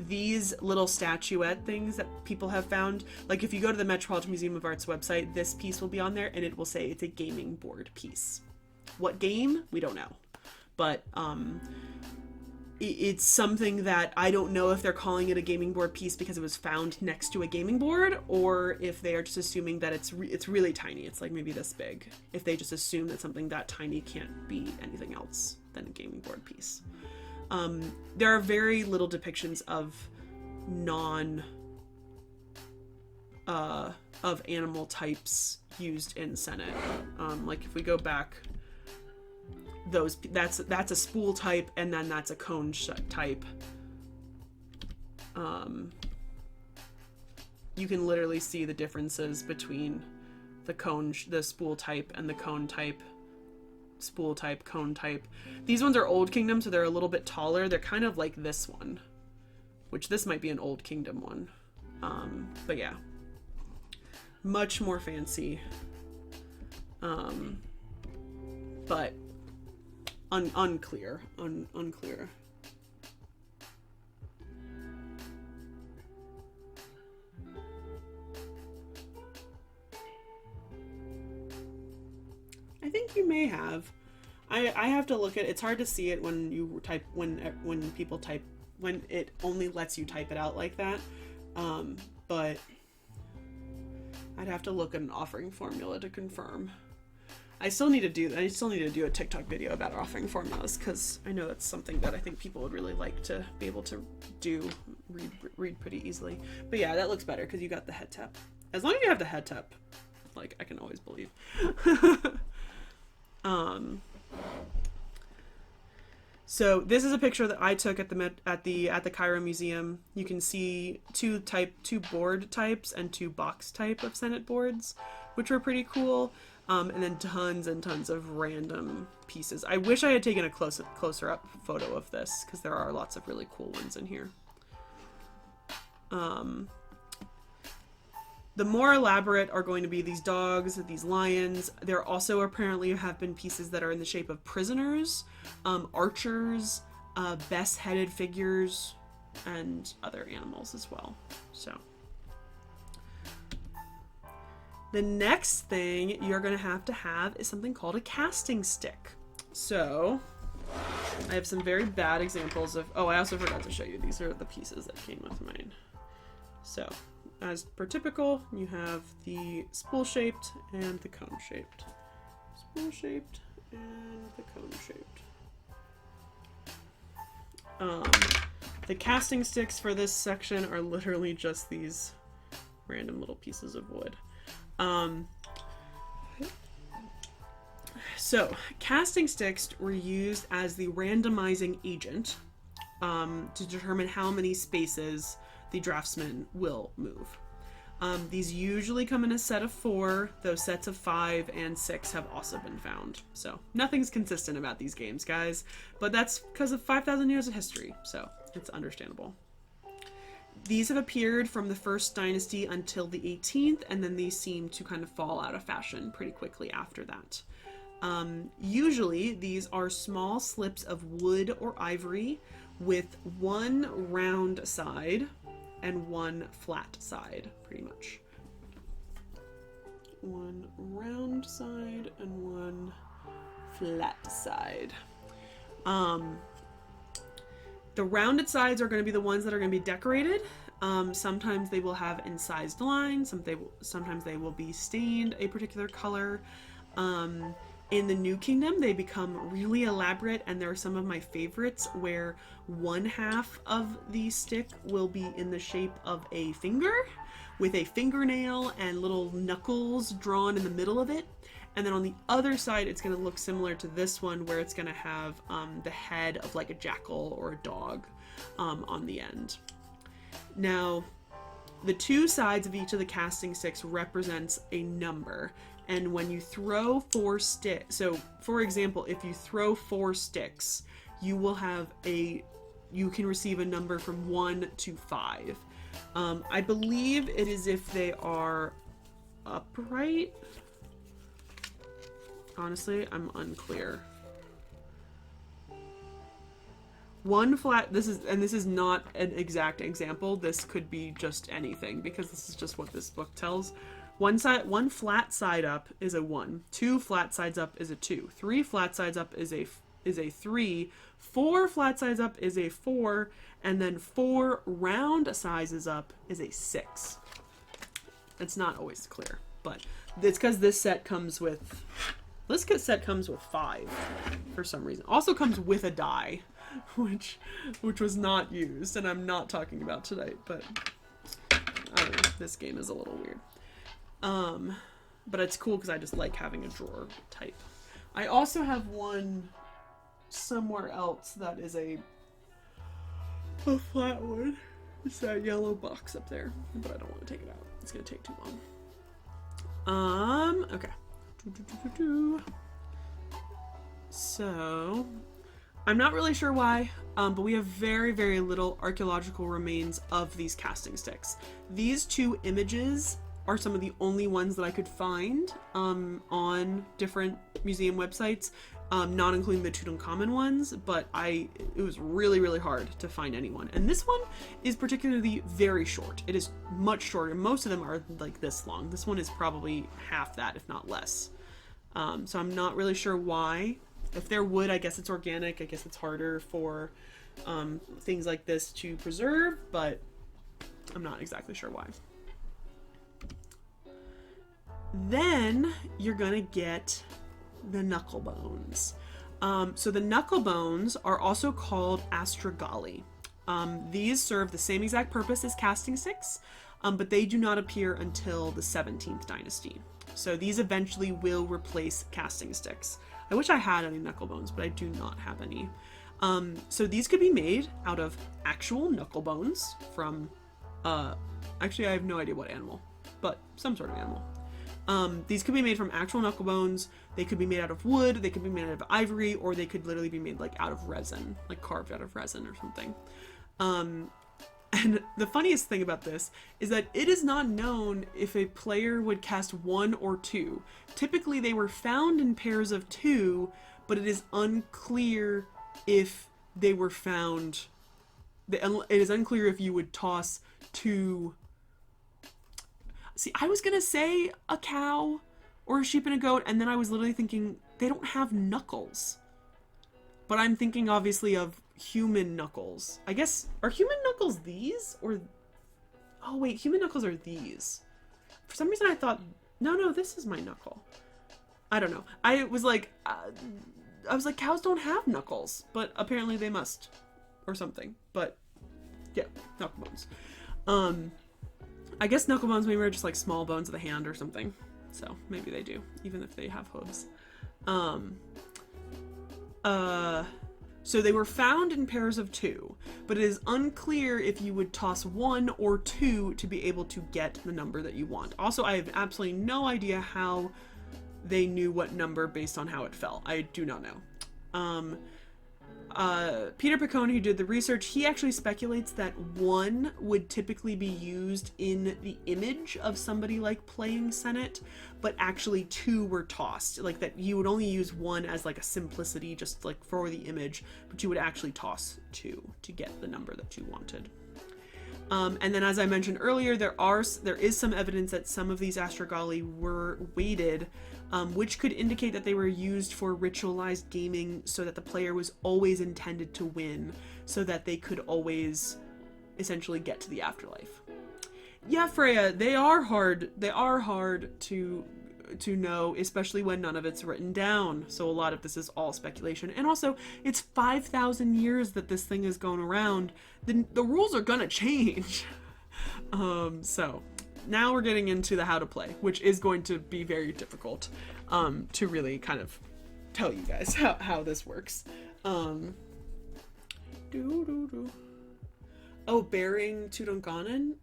these little statuette things that people have found, like if you go to the Metropolitan Museum of Art's website, this piece will be on there and it will say it's a gaming board piece. What game? We don't know. But it's something that I don't know if they're calling it a gaming board piece because it was found next to a gaming board, or if they are just assuming that it's really tiny. It's like maybe this big. If they just assume that something that tiny can't be anything else than a gaming board piece. There are very little depictions of of animal types used in Senet. Like if we go back, that's a spool type, and then that's a cone type. You can literally see the differences between the spool type and the cone type. Spool type, cone type. These ones are Old Kingdom, so they're a little bit taller. They're kind of like this one, which this might be an Old Kingdom one. But yeah, much more fancy. But unclear. I think you may have. I have to look at it. It's hard to see it when you type, when people type, when it only lets you type it out like that. But I'd have to look at an offering formula to confirm. I still need to do a TikTok video about offering formulas, because I know that's something that I think people would really like to be able to read pretty easily. But yeah, that looks better because you got the head tap. As long as you have the head tap, like, I can always believe. So this is a picture that I took at the Cairo Museum. You can see two board types and two box type of Senet boards, which were pretty cool. And then tons and tons of random pieces. I wish I had taken a closer up photo of this, because there are lots of really cool ones in here. The more elaborate are going to be these dogs, these lions. There also apparently have been pieces that are in the shape of prisoners, archers, best-headed figures, and other animals as well. So the next thing you're going to have is something called a casting stick. So I have some very bad examples of, oh, I also forgot to show you. These are the pieces that came with mine. So as per typical, you have the spool-shaped and the cone-shaped. Spool-shaped and the cone-shaped. The casting sticks for this section are literally just these random little pieces of wood. So casting sticks were used as the randomizing agent to determine how many spaces the draftsman will move. These usually come in a set of 4, though sets of 5 and 6 have also been found. So nothing's consistent about these games, guys, but that's because of 5,000 years of history, so it's understandable. These have appeared from the 1st dynasty until the 18th, and then these seem to kind of fall out of fashion pretty quickly after that. Usually these are small slips of wood or ivory with one round side and one flat side, pretty much. One round side and one flat side. The rounded sides are going to be the ones that are going to be decorated. Sometimes they will have incised lines. Sometimes they will be stained a particular color. In the New Kingdom, they become really elaborate, and there are some of my favorites where one half of the stick will be in the shape of a finger with a fingernail and little knuckles drawn in the middle of it. And then on the other side, it's going to look similar to this one, where it's going to have the head of like a jackal or a dog on the end. Now, the 2 sides of each of the casting sticks represents a number. And when you throw 4 sticks, so for example, if you throw 4 sticks, you can receive a number from 1 to 5. I believe it is if they are upright. Honestly, I'm unclear. One flat, this is not an exact example. This could be just anything, because this is just what this book tells. One flat side up is a 1. 2 flat sides up is a 2. 3 flat sides up is a 3. 4 flat sides up is a 4, and then 4 round sizes up is a 6. It's not always clear, but it's because this set comes with 5 for some reason. Also comes with a die, which was not used, and I'm not talking about tonight, but I don't know, this game is a little weird. But it's cool because I just like having a drawer type. I also have one somewhere else that is a flat one. It's that yellow box up there, but I don't want to take it out. It's gonna take too long. Okay. So, I'm not really sure why, but we have very, very little archaeological remains of these casting sticks. These 2 images are some of the only ones that I could find on different museum websites, not including the Tutankhamun ones, but it was really, really hard to find anyone. And this one is particularly very short. It is much shorter. Most of them are like this long. This one is probably half that, if not less. So I'm not really sure why. If they're wood, I guess it's organic. I guess it's harder for things like this to preserve, but I'm not exactly sure why. Then you're gonna get the knuckle bones. So the knuckle bones are also called astragali. These serve the same exact purpose as casting sticks, but they do not appear until the 17th dynasty. So these eventually will replace casting sticks. I wish I had any knuckle bones, but I do not have any. So these could be made out of actual knuckle bones from, actually I have no idea what animal, but some sort of animal. These could be made from actual knuckle bones. They could be made out of wood. They could be made out of ivory, or they could literally be made like out of resin, like carved out of resin or something. And the funniest thing about this is that it is not known if a player would cast 1 or 2. Typically, they were found in pairs of 2, but it is unclear if they were found. It is unclear if you would toss 2. See, I was gonna say a cow or a sheep and a goat, and then I was literally thinking they don't have knuckles. But I'm thinking obviously of human knuckles. I guess, are human knuckles these? Or, oh wait, human knuckles are these. For some reason I thought, no, this is my knuckle. I don't know. I was like, cows don't have knuckles, but apparently they must, or something. But yeah, knuckle bones. I guess knuckle bones maybe are just like small bones of the hand or something. So maybe they do, even if they have hooves. So they were found in pairs of 2, but it is unclear if you would toss 1 or 2 to be able to get the number that you want. Also, I have absolutely no idea how they knew what number based on how it fell. I do not know. Peter Piccone, who did the research, he actually speculates that 1 would typically be used in the image of somebody like playing Senet, but actually 2 were tossed. Like that you would only use 1 as like a simplicity, just like for the image, but you would actually toss 2 to get the number that you wanted. And then, as I mentioned earlier, there is some evidence that some of these astrogali were weighted, which could indicate that they were used for ritualized gaming, so that the player was always intended to win, so that they could always essentially get to the afterlife. Yeah, Freya, they are hard. They are hard to know, especially when none of it's written down. So a lot of this is all speculation. And also, it's 5,000 years that this thing is going around. The rules are gonna change. So now we're getting into the how to play, which is going to be very difficult to really kind of tell you guys how this works. Oh, bearing Tutankhamun?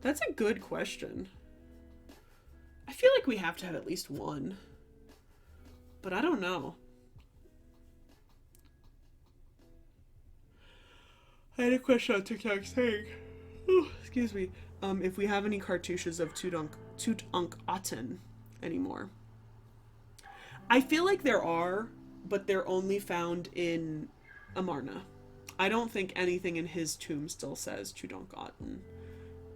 That's a good question. I feel like we have to have at least 1, but I don't know. I had a question on TikTok saying, excuse me, if we have any cartouches of Tutankhamun anymore. I feel like there are, but they're only found in Amarna. I don't think anything in his tomb still says Tutankhamun.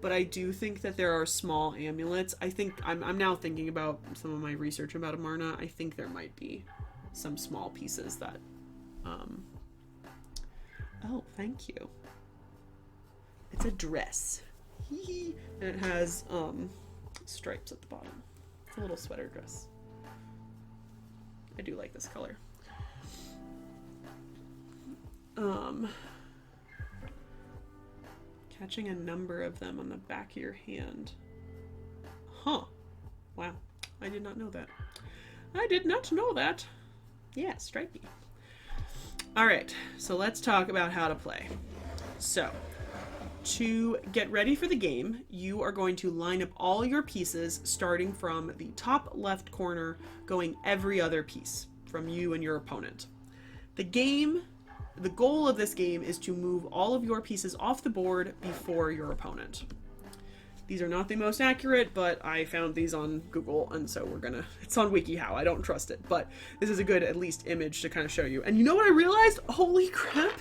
But I do think that there are small amulets. I think, I'm now thinking about some of my research about Amarna. I think there might be some small pieces that, oh, thank you. It's a dress. And it has, stripes at the bottom. It's a little sweater dress. I do like this color. Catching a number of them on the back of your hand. Huh. Wow. I did not know that. I did not know that. Yeah, stripey. Alright, so let's talk about how to play. So, to get ready for the game, you are going to line up all your pieces starting from the top left corner, going every other piece from you and your opponent. The goal of this game is to move all of your pieces off the board before your opponent. These are not the most accurate, but I found these on Google, and so it's on WikiHow. I don't trust it, but this is a good, at least, image to kind of show you. And you know what I realized? Holy crap!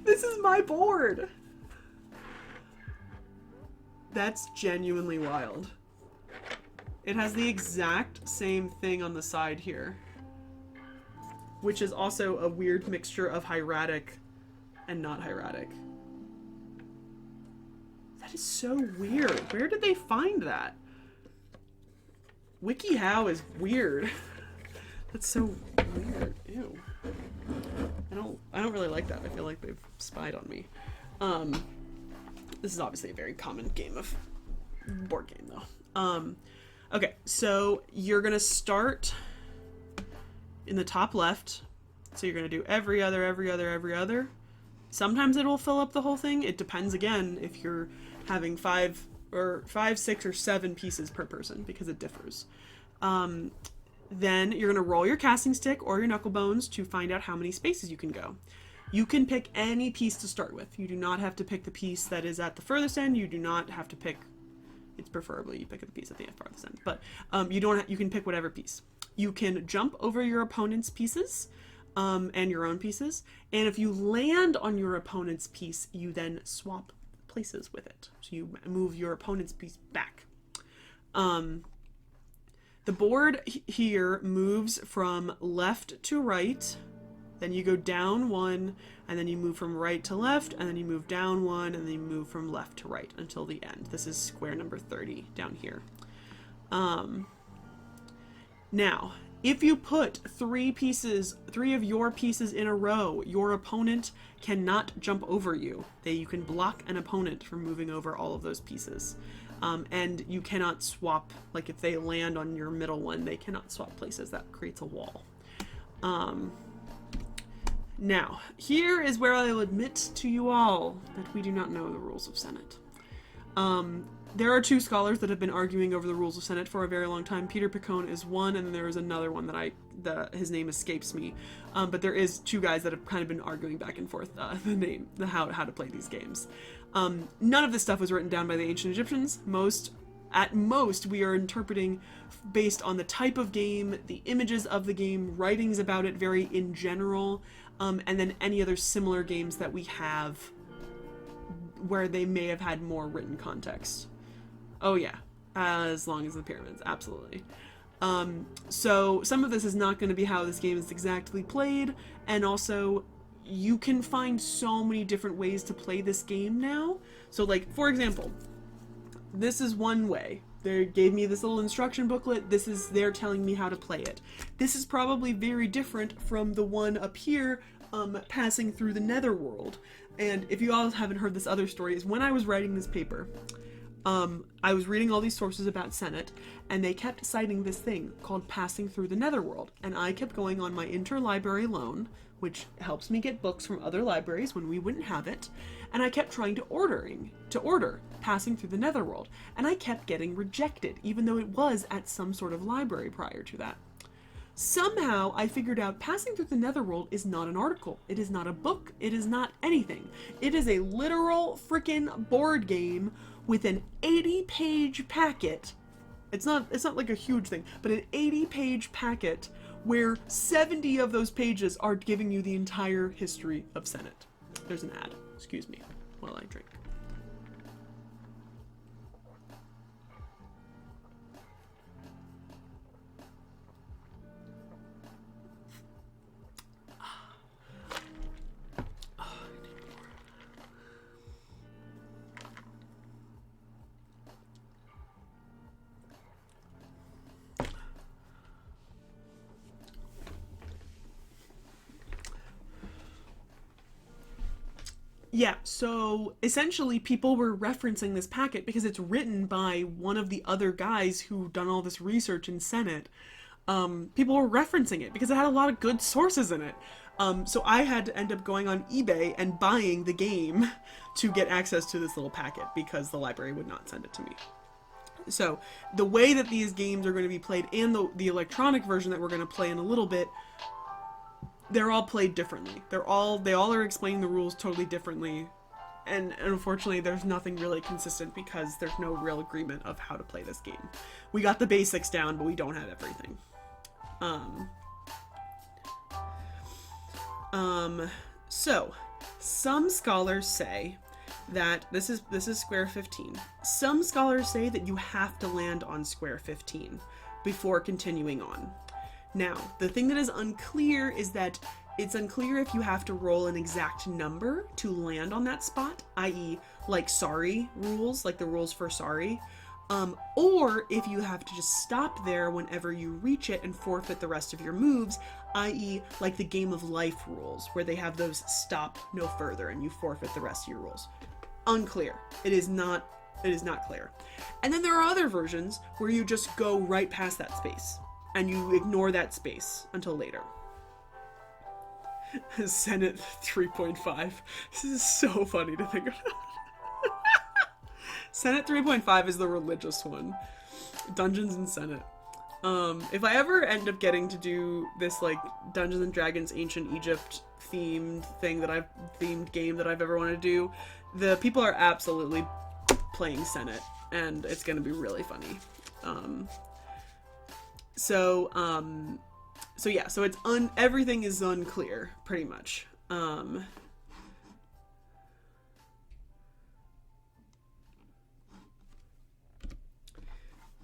This is my board! That's genuinely wild. It has the exact same thing on the side here, which is also a weird mixture of hieratic and not hieratic. That is so weird. Where did they find that? WikiHow is weird. That's so weird. Ew. I don't really like that. I feel like they've spied on me. This is obviously a very common board game though. Okay, so you're gonna start in the top left. So you're going to do every other. Sometimes it will fill up the whole thing. It depends, again, if you're having 5 or 5, 6, or 7 pieces per person because it differs. Then you're going to roll your casting stick or your knuckle bones to find out how many spaces you can go. You can pick any piece to start with. You do not have to pick the piece that is at the furthest end. You do not have to pick, it's preferably you pick the piece at the farthest end, but you can pick whatever piece. You can jump over your opponent's pieces and your own pieces. And if you land on your opponent's piece, you then swap places with it. So you move your opponent's piece back. The board here moves from left to right, then you go down 1, and then you move from right to left, and then you move down 1, and then you move from left to right until the end. This is square number 30 down here. Now, if you put 3 of your pieces in a row, your opponent cannot jump over you. You can block an opponent from moving over all of those pieces. And you cannot swap, like if they land on your middle one, they cannot swap places. That creates a wall. Now, here is where I will admit to you all that we do not know the rules of Senet. There are 2 scholars that have been arguing over the rules of Senet for a very long time. Peter Picone is one, and there is another one that his name escapes me. But there is 2 guys that have kind of been arguing back and forth how to play these games. None of this stuff was written down by the ancient Egyptians. At most, we are interpreting based on the type of game, the images of the game, writings about it very in general, and then any other similar games that we have where they may have had more written context. Oh yeah, as long as the pyramids, absolutely. So some of this is not going to be how this game is exactly played, and also you can find so many different ways to play this game now. So like, for example, this is one way. They gave me this little instruction booklet. They're telling me how to play it. This is probably very different from the one up here, passing through the netherworld. And if you all haven't heard this other story, is when I was writing this paper, I was reading all these sources about Senet, and they kept citing this thing called passing through the netherworld. And I kept going on my interlibrary loan, which helps me get books from other libraries when we wouldn't have it, and I kept trying to order passing through the netherworld, and I kept getting rejected, even though it was at some sort of library prior to that. Somehow I figured out passing through the netherworld is not an article, it is not a book, it is not anything. It is a literal frickin' board game with an 80-page packet. It's not like a huge thing, but an 80-page packet where 70 of those pages are giving you the entire history of Senet. There's an ad. Excuse me while I drink. Yeah, so essentially people were referencing this packet because it's written by one of the other guys who done all this research in Senet. People were referencing it because it had a lot of good sources in it. So I had to end up going on eBay and buying the game to get access to this little packet because the library would not send it to me. So the way that these games are going to be played and the electronic version that we're going to play in a little bit, they're all played differently. They all are explaining the rules totally differently, and unfortunately there's nothing really consistent because there's no real agreement of how to play this game. We got the basics down, but we don't have everything. So some scholars say that this is square 15. Some scholars say that you have to land on square 15 before continuing on. Now, the thing that is unclear is that it's unclear if you have to roll an exact number to land on that spot, i.e. like sorry rules, like the rules for sorry, or if you have to just stop there whenever you reach it and forfeit the rest of your moves, i.e. like the game of life rules, where they have those stop no further and you forfeit the rest of your rules. Unclear. It is not clear. And then there are other versions where you just go right past that space and you ignore that space until later. Senet 3.5. This is so funny to think about. Senet 3.5 is the religious one. Dungeons and Senet. If I ever end up getting to do this like Dungeons and Dragons Ancient Egypt themed game that I've ever wanted to do, the people are absolutely playing Senet, and it's gonna be really funny. So it's everything is unclear pretty much.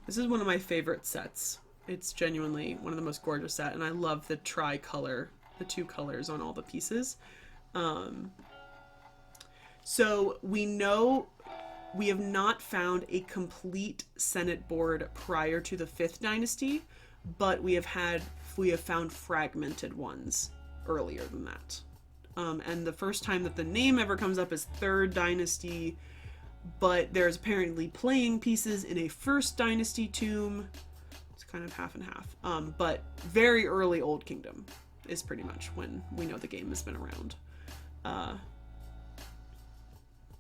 This is one of my favorite sets. It's genuinely one of the most gorgeous set, and I love the tri-color, the two colors on all the pieces. So we know we have not found a complete Senet board prior to the 5th dynasty, but we have found fragmented ones earlier than that. And the first time that the name ever comes up is 3rd dynasty, but there's apparently playing pieces in a 1st dynasty tomb. It's kind of half and half. But very early Old Kingdom is pretty much when we know the game has been around. But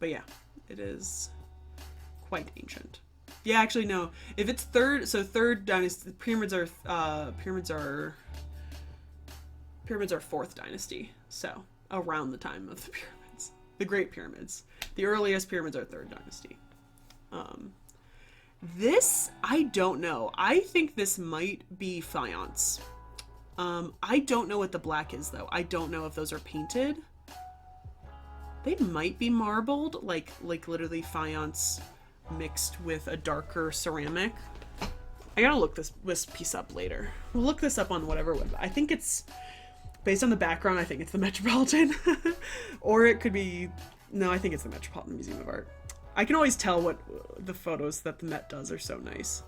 yeah, it is quite ancient. Yeah, actually no. If it's 3rd dynasty, pyramids are 4th dynasty. So around the time of the pyramids, the Great Pyramids. The earliest pyramids are 3rd dynasty. This, I don't know. I think this might be faience. I don't know what the black is, though. I don't know if those are painted. They might be marbled, like literally faience mixed with a darker ceramic. I gotta look this piece up later. We'll look this up on whatever website. I think it's, based on the background, I think it's the Metropolitan. Or it could be, no, I think it's the Metropolitan Museum of Art. I can always tell what the photos that the Met does are so nice.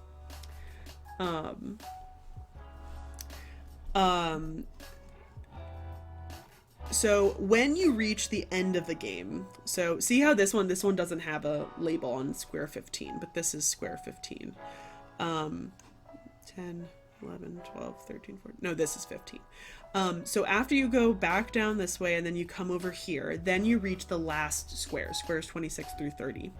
So when you reach the end of the game, so see how this one doesn't have a label on square 15, but this is square 15. 10, 11, 12, 13, 14, no, this is 15. So after you go back down this way and then you come over here, then you reach the last squares 26 through 30.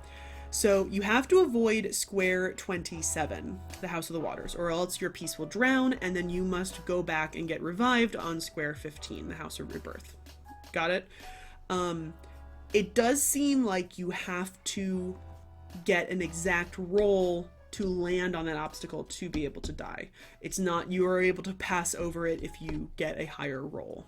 So you have to avoid square 27, the House of the Waters, or else your piece will drown, and then you must go back and get revived on square 15, the House of Rebirth. Got it? It does seem like you have to get an exact roll to land on that obstacle to be able to die. It's not you are able to pass over it if you get a higher roll.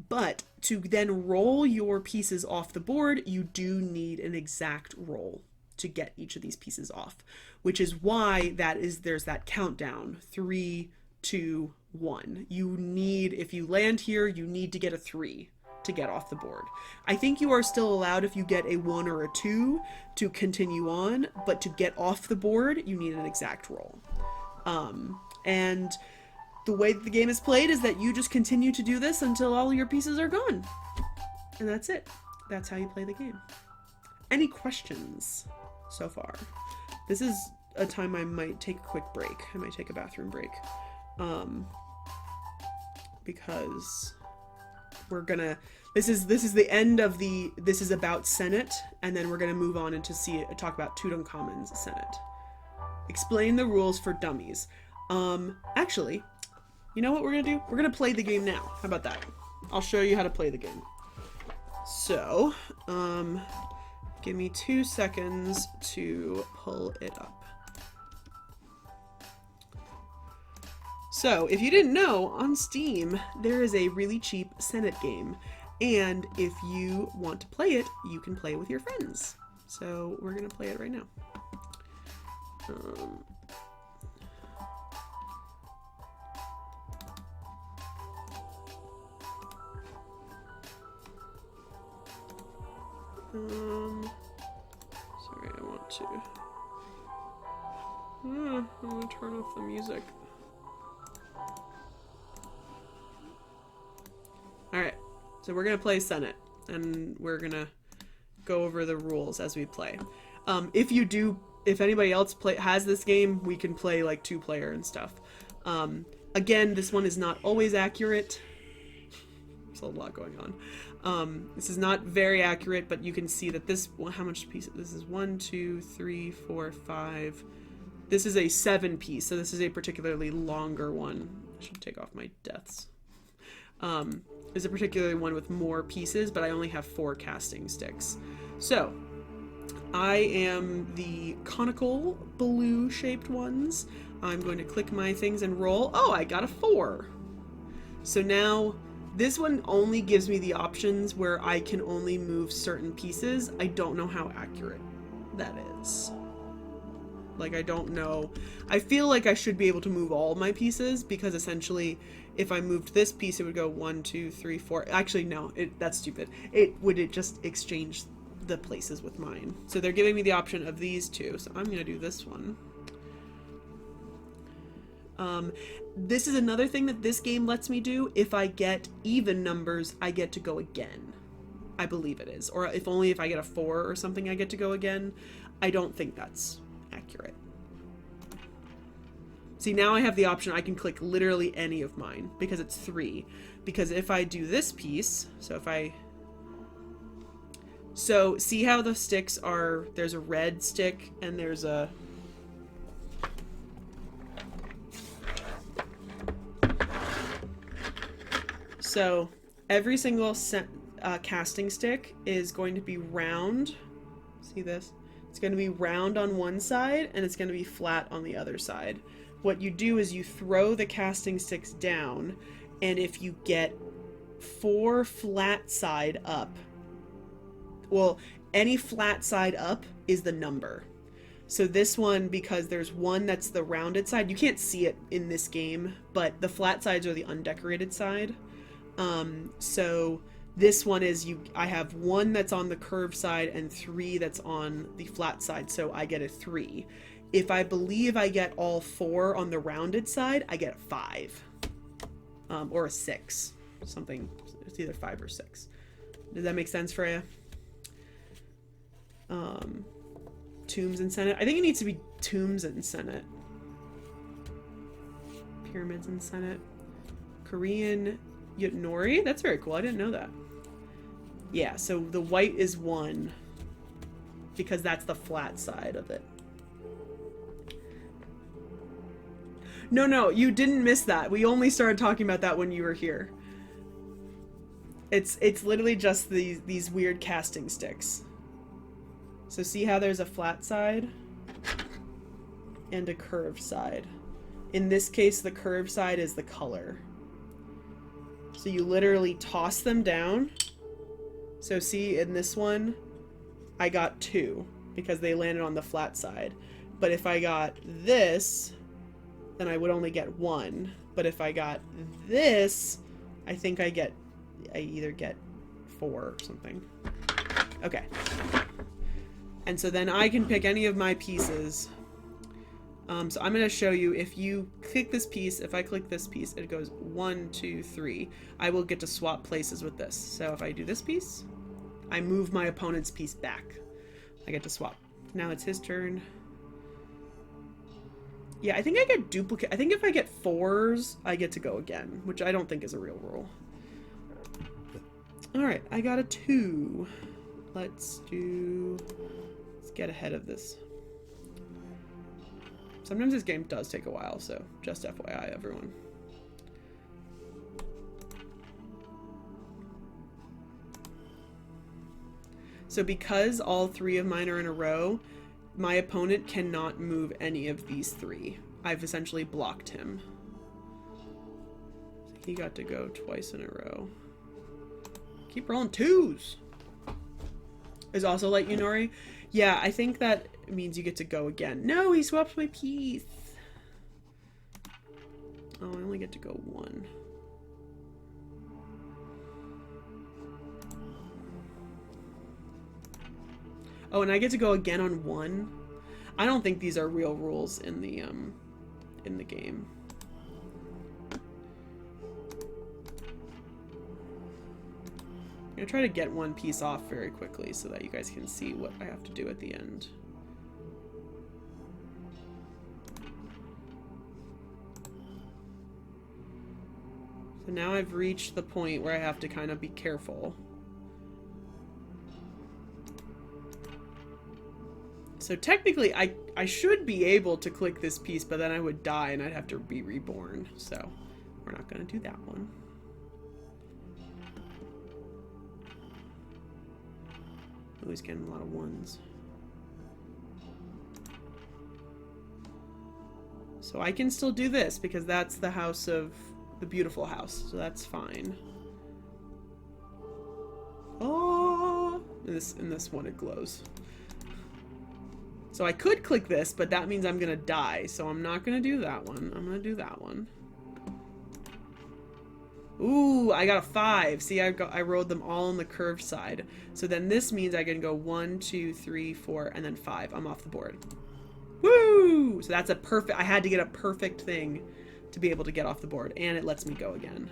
But to then roll your pieces off the board, you do need an exact roll to get each of these pieces off, which is why there's that countdown, 3, 2, 1. You need, if you land here, you need to get a 3 to get off the board. I think you are still allowed if you get a 1 or a 2 to continue on, but to get off the board, you need an exact roll. And the way that the game is played is that you just continue to do this until all your pieces are gone. And that's it. That's how you play the game. Any questions so far? This is a time I might take a quick break. I might take a bathroom break. Because we're gonna, this is the end of this is about Senet, and then we're gonna move on into talk about Tutankhamun's Senet. Explain the rules for dummies. Actually, you know what we're gonna do? We're gonna play the game now. How about that? I'll show you how to play the game. So, give me 2 seconds to pull it up. So, if you didn't know, on Steam, there is a really cheap Senet game. And if you want to play it, you can play it with your friends. So, we're gonna play it right now. Sorry, I want to turn off the music. Alright, so we're gonna play Senet, and we're gonna go over the rules as we play. If anybody else has this game, we can play like 2-player and stuff. Again, this one is not always accurate. There's a lot going on. This is not very accurate, but you can see that this, well, how much pieces? This is 1, 2, 3, 4, 5. This is a 7 piece, so this is a particularly longer one. I should take off my deaths. Is a particularly one with more pieces, but I only have 4 casting sticks. So I am the conical blue shaped ones. I'm going to click my things and roll. Oh, I got a 4. So now this one only gives me the options where I can only move certain pieces. I don't know how accurate that is. Like, I don't know. I feel like I should be able to move all my pieces, because essentially if I moved this piece, it would go 1, 2, 3, 4. Actually, no, that's stupid. It just exchange the places with mine. So they're giving me the option of these two. So I'm going to do this one. This is another thing that this game lets me do. If I get even numbers, I get to go again. I believe it is. Or if only if I get a 4 or something, I get to go again. I don't think that's accurate. See, now I have the option. I can click literally any of mine because it's 3. Because if I do this piece, so see how the sticks are, there's a red stick and there's a so every single casting stick is going to be round. See this? It's going to be round on one side and it's going to be flat on the other side. What you do is you throw the casting sticks down, and if you get 4 flat side up, well, any flat side up is the number. So this one, because there's one that's the rounded side, you can't see it in this game, but the flat sides are the undecorated side. So this one is I have 1 that's on the curved side and 3 that's on the flat side, so I get a 3. If I believe I get all 4 on the rounded side, I get a 5. Or a 6. Something. It's either 5 or 6. Does that make sense for you? Tombs and Senet. I think it needs to be Tombs and Senet. Pyramids and Senet. Korean Yutnori? That's very cool. I didn't know that. Yeah, so the white is 1. Because that's the flat side of it. No, you didn't miss that. We only started talking about that when you were here. It's literally just these weird casting sticks. So see how there's a flat side and a curved side. In this case, the curved side is the color. So you literally toss them down. So see, in this one, I got 2 because they landed on the flat side. But if I got this, then I would only get 1. But if I got this, I think I either get 4 or something. Okay. And so then I can pick any of my pieces. So I'm going to show you, if you click this piece, if I click this piece, it goes 1, 2, 3. I will get to swap places with this. So if I do this piece, I move my opponent's piece back. I get to swap. Now it's his turn. Yeah, I think I get duplicate. I think if I get 4s, I get to go again, which I don't think is a real rule. Alright, I got a 2. Let's get ahead of this. Sometimes this game does take a while, so just FYI, everyone. So because all 3 of mine are in a row, my opponent cannot move any of these 3. I've essentially blocked him. He got to go twice in a row. Keep rolling 2s. Is also like Yunori. Yeah, I think that means you get to go again. No, he swapped my piece. Oh, I only get to go 1. Oh, and I get to go again on 1. I don't think these are real rules in the game. I'm gonna try to get 1 piece off very quickly so that you guys can see what I have to do at the end. But now I've reached the point where I have to kind of be careful. So technically, I should be able to click this piece, but then I would die and I'd have to be reborn. So we're not going to do that one. Oh, he's getting a lot of ones. So I can still do this because that's the house of the beautiful house. So that's fine. Oh, in this one it glows. So I could click this, but that means I'm gonna die. So I'm not gonna do that one. I'm gonna do that one. Ooh, I got a 5. See, I rolled them all on the curved side. So then this means I can go 1, 2, 3, 4, and then 5. I'm off the board. Woo! So that's a perfect, I had to get a perfect thing to be able to get off the board, and it lets me go again.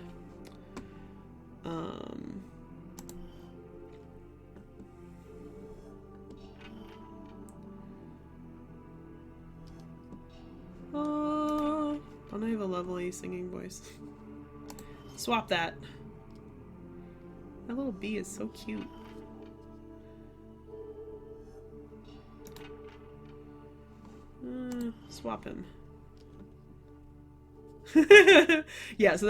Don't I have a lovely singing voice? Swap that. That little bee is so cute. Swap him. Yeah, so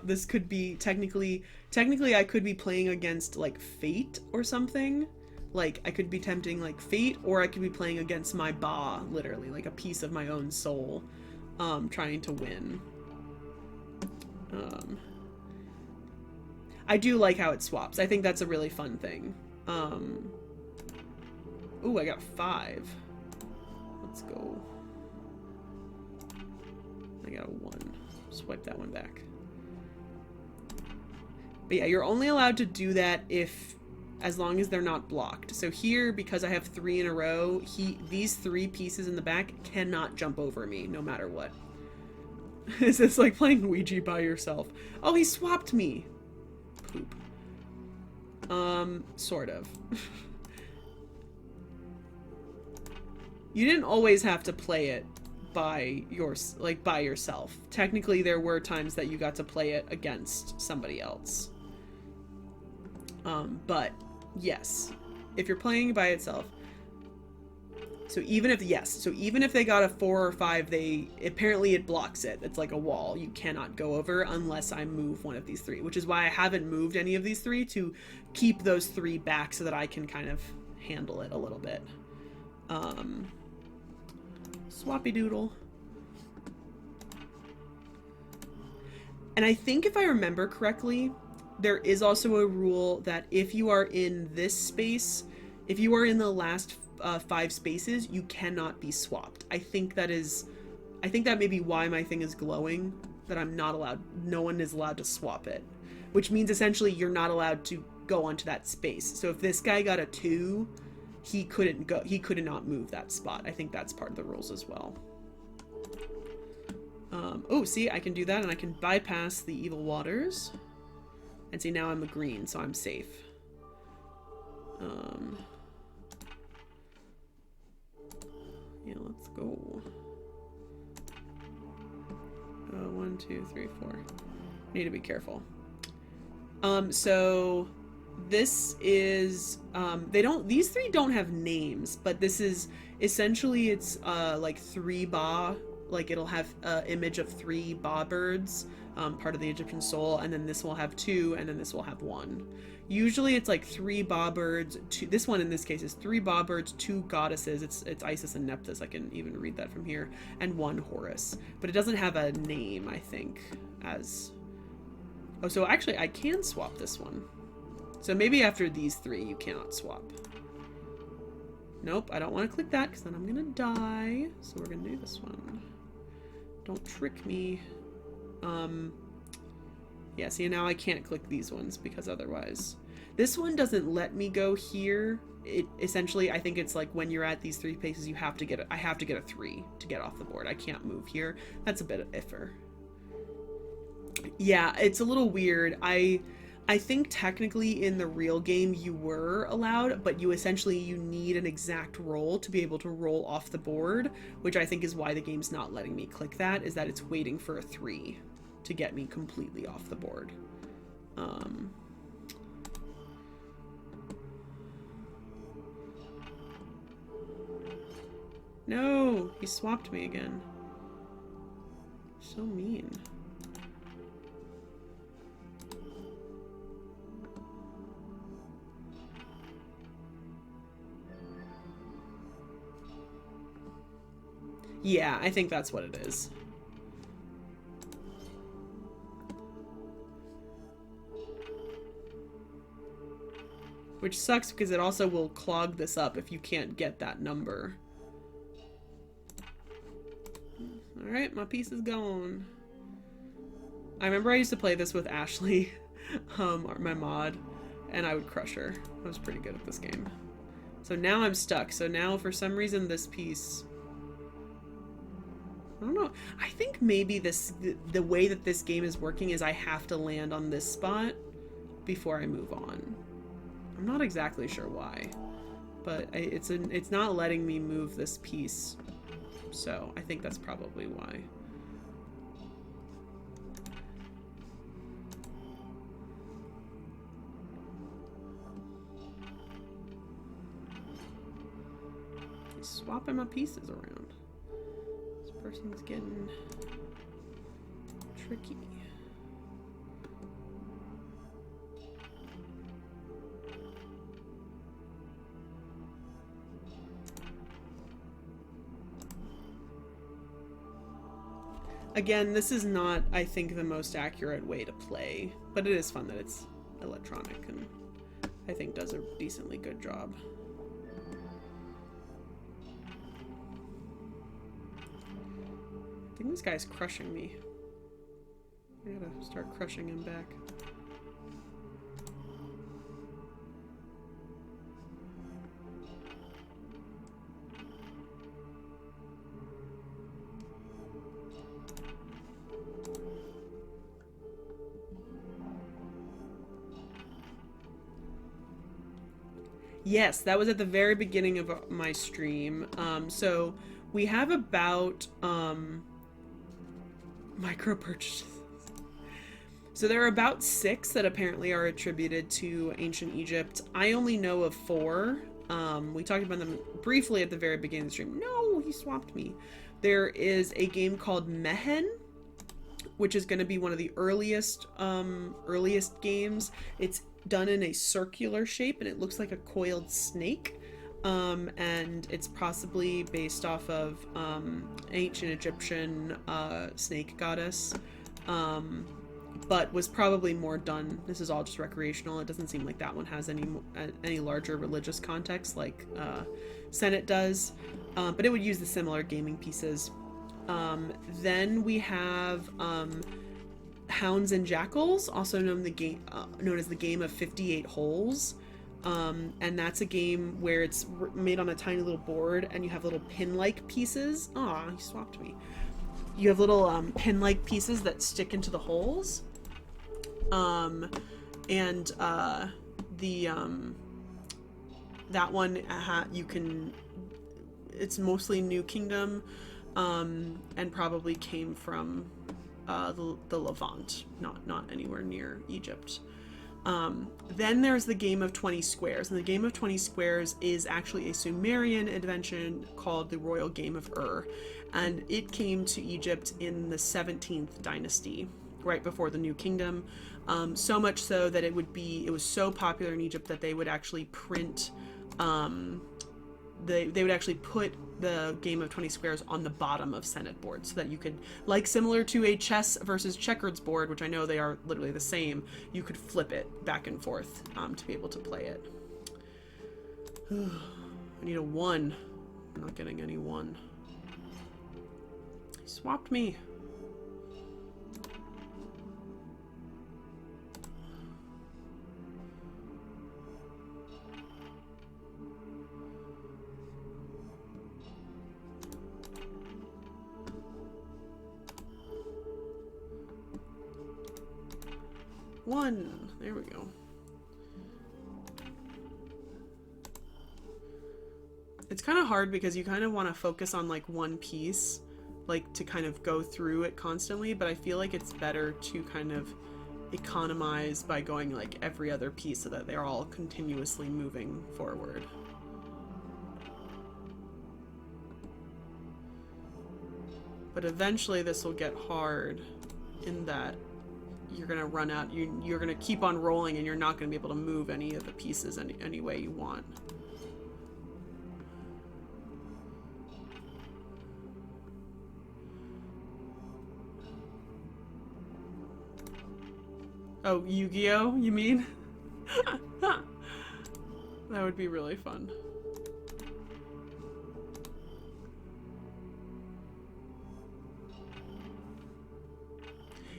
this could be technically I could be playing against like fate or something. Like I could be tempting like fate, or I could be playing against my ba, literally, like a piece of my own soul, trying to win. I do like how it swaps. I think that's a really fun thing. Ooh, I got a 5. Let's go. I got a 1. Swipe that one back. But yeah, you're only allowed to do that as long as they're not blocked. So here, because I have 3 in a row, these 3 pieces in the back cannot jump over me, no matter what. Is this like playing Ouija by yourself? Oh, he swapped me. Poop. Sort of. You didn't always have to play it by yourself. Technically, there were times that you got to play it against somebody else. But yes, if you're playing by itself, so even if they got a 4 or 5, apparently it blocks it. It's like a wall. You cannot go over unless I move one of these 3, which is why I haven't moved any of these 3 to keep those 3 back so that I can kind of handle it a little bit. Swappy doodle. And I think if I remember correctly, there is also a rule that if you are in this space, if you are in the last 5 spaces, you cannot be swapped. I think that may be why my thing is glowing, that I'm not allowed, no one is allowed to swap it, which means essentially you're not allowed to go onto that space. So if this guy got a 2, he could not move that spot. I think that's part of the rules as well. Oh, see, I can do that, and I can bypass the evil waters. And see, now I'm a green, so I'm safe. Yeah, let's go. 1, 2, 3, 4. Need to be careful. So this is, these 3 don't have names, but this is, essentially it's, like 3 ba, like it'll have an image of 3 ba birds, part of the Egyptian soul, and then this will have 2, and then this will have 1. Usually it's like 3 ba birds, this one in this case is 3 ba birds, 2 goddesses, it's Isis and Nephthys, I can even read that from here, and 1 Horus. But it doesn't have a name, I think, as... Oh, so actually I can swap this one. So maybe after these 3 you cannot swap. Nope, I don't want to click that because then I'm gonna die. So we're gonna do this one. Don't trick me. Yeah, see, now I can't click these ones because otherwise... This one doesn't let me go here. It essentially, I think it's like when you're at these 3 places, you have to get I have to get a 3 to get off the board. I can't move here. That's a bit of iffer. Yeah, it's a little weird. I think technically in the real game you were allowed, but you need an exact roll to be able to roll off the board, which I think is why the game's not letting me click that, is that it's waiting for a 3. to get me completely off the board. No, he swapped me again. So mean. Yeah, I think that's what it is. Which sucks because it also will clog this up if you can't get that number. Alright, my piece is gone. I remember I used to play this with Ashley, my mod, and I would crush her. I was pretty good at this game. So now I'm stuck. So now for some reason this piece... I don't know. I think maybe the way that this game is working is I have to land on this spot before I move on. I'm not exactly sure why, but it's not letting me move this piece. So I think that's probably why. He's swapping my pieces around. This person's getting tricky. Again, this is not, I think, the most accurate way to play, but it is fun that it's electronic and I think does a decently good job. I think this guy's crushing me. I gotta start crushing him back. Yes, that was at the very beginning of my stream. So we have about micro purchases. So there are about 6 that apparently are attributed to ancient Egypt. I only know of 4. We talked about them briefly at the very beginning of the stream. No, he swapped me. There is a game called Mehen, which is going to be one of the earliest games. It's done in a circular shape and it looks like a coiled snake, and it's possibly based off of ancient Egyptian snake goddess, but was probably more done. This is all just recreational. It doesn't seem like that one has any larger religious context like Senet does, but it would use the similar gaming pieces. Then we have Hounds and Jackals, also known as the game of 58 holes, and that's a game where it's made on a tiny little board and you have little pin-like pieces. Aw, he swapped me. You have little pin-like pieces that stick into the holes, that one you can. It's mostly New Kingdom, and probably came from the Levant, not anywhere near Egypt. Then there's the game of 20 squares, and the game of 20 squares is actually a Sumerian invention called the Royal Game of Ur, and it came to Egypt in the 17th dynasty, right before the New Kingdom. So much so that it was so popular in Egypt that they would actually print, they would actually put the game of 20 squares on the bottom of Senet boards so that you could, like similar to a chess versus checkers board, which I know they are literally the same, you could flip it back and forth to be able to play it. I need a 1. I'm not getting any 1. He swapped me. One. There we go. It's kind of hard because you kind of want to focus on like one piece. like to kind of go through it constantly, but I feel like it's better to kind of economize by going like every other piece so that they're all continuously moving forward. But eventually this will get hard in that you're gonna run out, you're gonna keep on rolling and you're not gonna be able to move any of the pieces any way you want. Oh, Yu-Gi-Oh, you mean? That would be really fun.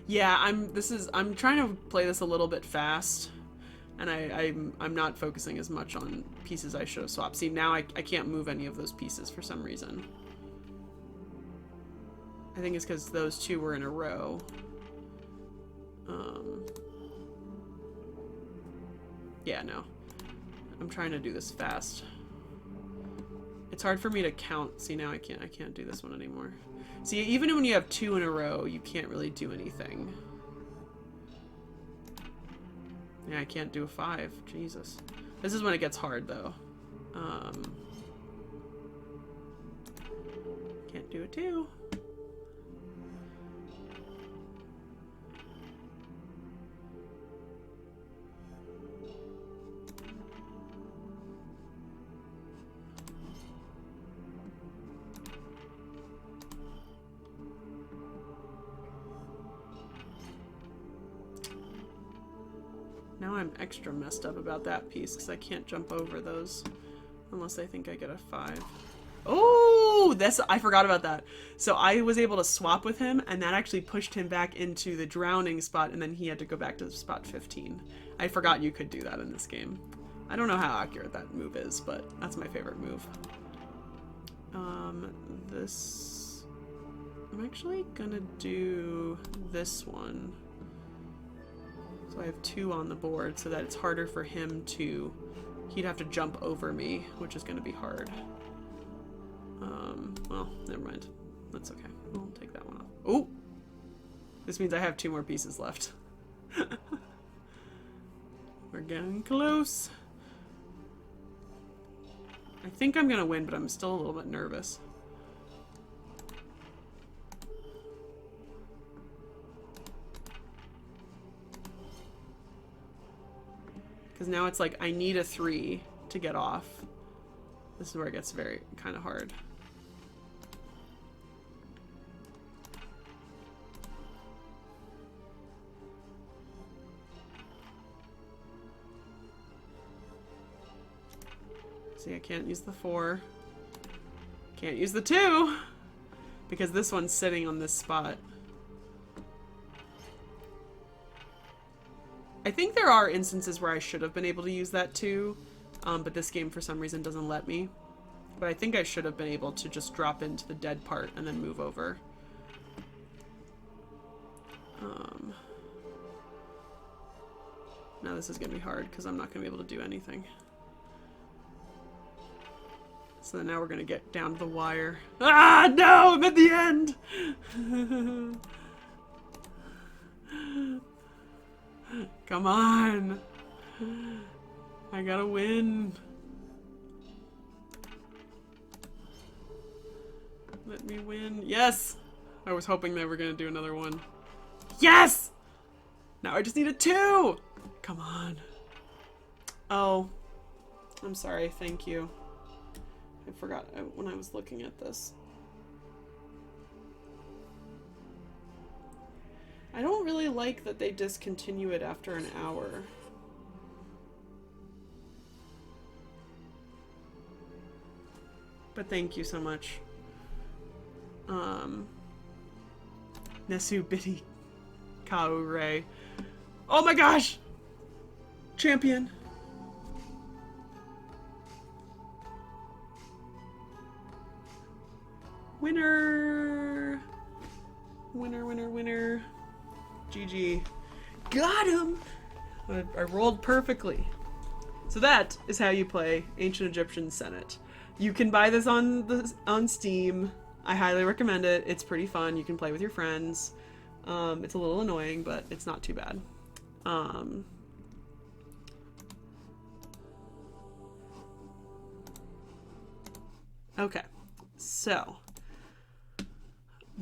Yeah, I'm trying to play this a little bit fast, and I'm not focusing as much on pieces I should have swapped. See, now I can't move any of those pieces for some reason. I think it's because those two were in a row. Yeah, no. I'm trying to do this fast. It's hard for me to count. See, now I can't do this one anymore. See, even when you have two in a row, you can't really do anything. Yeah, I can't do a 5. Jesus. This is when it gets hard, though. Can't do a 2. Now I'm extra messed up about that piece because I can't jump over those unless I think I get a 5. Oh, I forgot about that. So I was able to swap with him, and that actually pushed him back into the drowning spot, and then he had to go back to spot 15. I forgot you could do that in this game. I don't know how accurate that move is, but that's my favorite move. I'm actually gonna do this one. So I have 2 on the board so that it's harder for him to... He'd have to jump over me, which is going to be hard. Well, never mind. That's okay. We'll take that one off. Oh! This means I have 2 more pieces left. We're getting close. I think I'm going to win, but I'm still a little bit nervous. Because now it's like I need a 3 to get off. This is where it gets very kind of hard. See, I can't use the 4. Can't use the 2! Because this one's sitting on this spot. I think there are instances where I should have been able to use that too, but this game for some reason doesn't let me. But I think I should have been able to just drop into the dead part and then move over. Now this is going to be hard because I'm not going to be able to do anything. So now we're going to get down to the wire. Ah, no! I'm at the end! Come on! I gotta win. Let me win. Yes! I was hoping they were gonna do another one. Yes! Now I just need a 2! Come on. Oh. I'm sorry. Thank you. I forgot when I was looking at this. I don't really like that they discontinue it after an hour. But thank you so much. Nesu Biddy Kaure. Oh my gosh! Champion! Winner! Winner, winner, winner. GG. Got him! I rolled perfectly. So that is how you play Ancient Egyptian Senet. You can buy this on Steam. I highly recommend it. It's pretty fun. You can play with your friends. It's a little annoying, but it's not too bad. Okay, so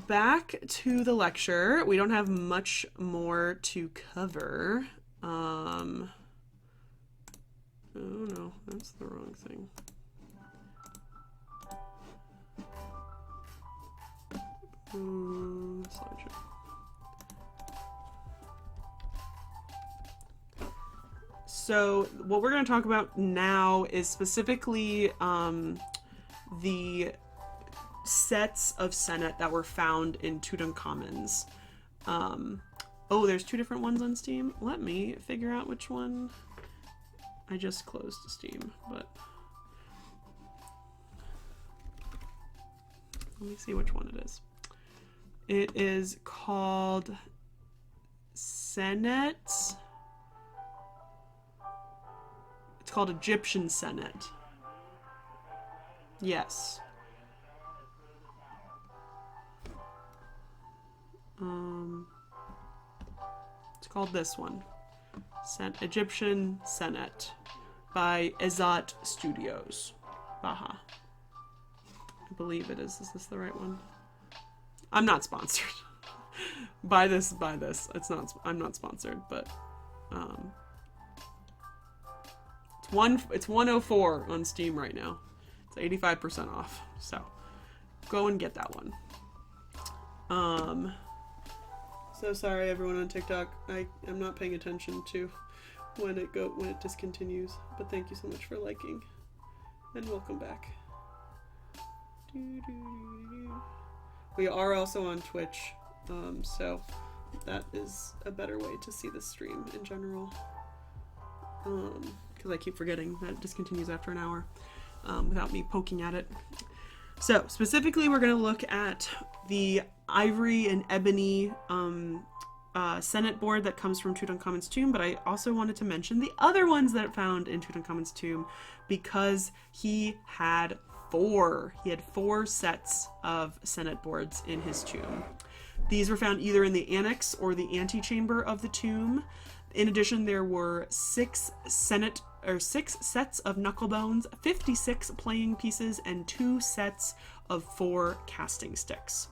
back to the lecture. We don't have much more to cover. Oh no, that's the wrong thing. Slideshow. So what we're going to talk about now is specifically the sets of Senet that were found in Tutankhamun's. Oh, there's 2 different ones on Steam. Let me figure out which one. I just closed Steam, but let me see which one it is. It is called Senet. It's called Egyptian Senet. Yes. It's called this one. Egyptian Senet by Ezat Studios. Baha. I believe it is. Is this the right one? I'm not sponsored. Buy this. It's not. I'm not sponsored, but it's 104 on Steam right now. It's 85% off. So go and get that one. So sorry everyone on TikTok. I am not paying attention to when it discontinues. But thank you so much for liking, and welcome back. We are also on Twitch, so that is a better way to see the stream in general. Because I keep forgetting that it discontinues after an hour without me poking at it. So specifically, we're going to look at the ivory and ebony Senet board that comes from Tutankhamun's tomb, but I also wanted to mention the other ones that found in Tutankhamun's tomb because he had 4 sets of Senet boards in his tomb. These were found either in the annex or the antechamber of the tomb. In addition, there were 6 sets of knuckle bones, 56 playing pieces, and 2 sets of 4 casting sticks.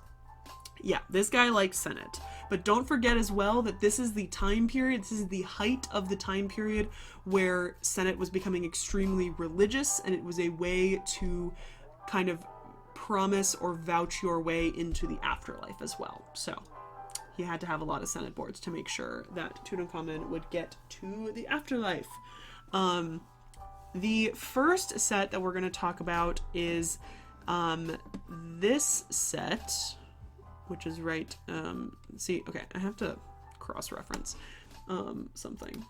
Yeah, this guy likes Senet. But don't forget as well that this is the time period, this is the height of the time period where Senet was becoming extremely religious, and it was a way to kind of promise or vouch your way into the afterlife as well. So he had to have a lot of Senet boards to make sure that Tutankhamun would get to the afterlife. The first set that we're going to talk about is this set, which is right. See, okay, I have to cross-reference something.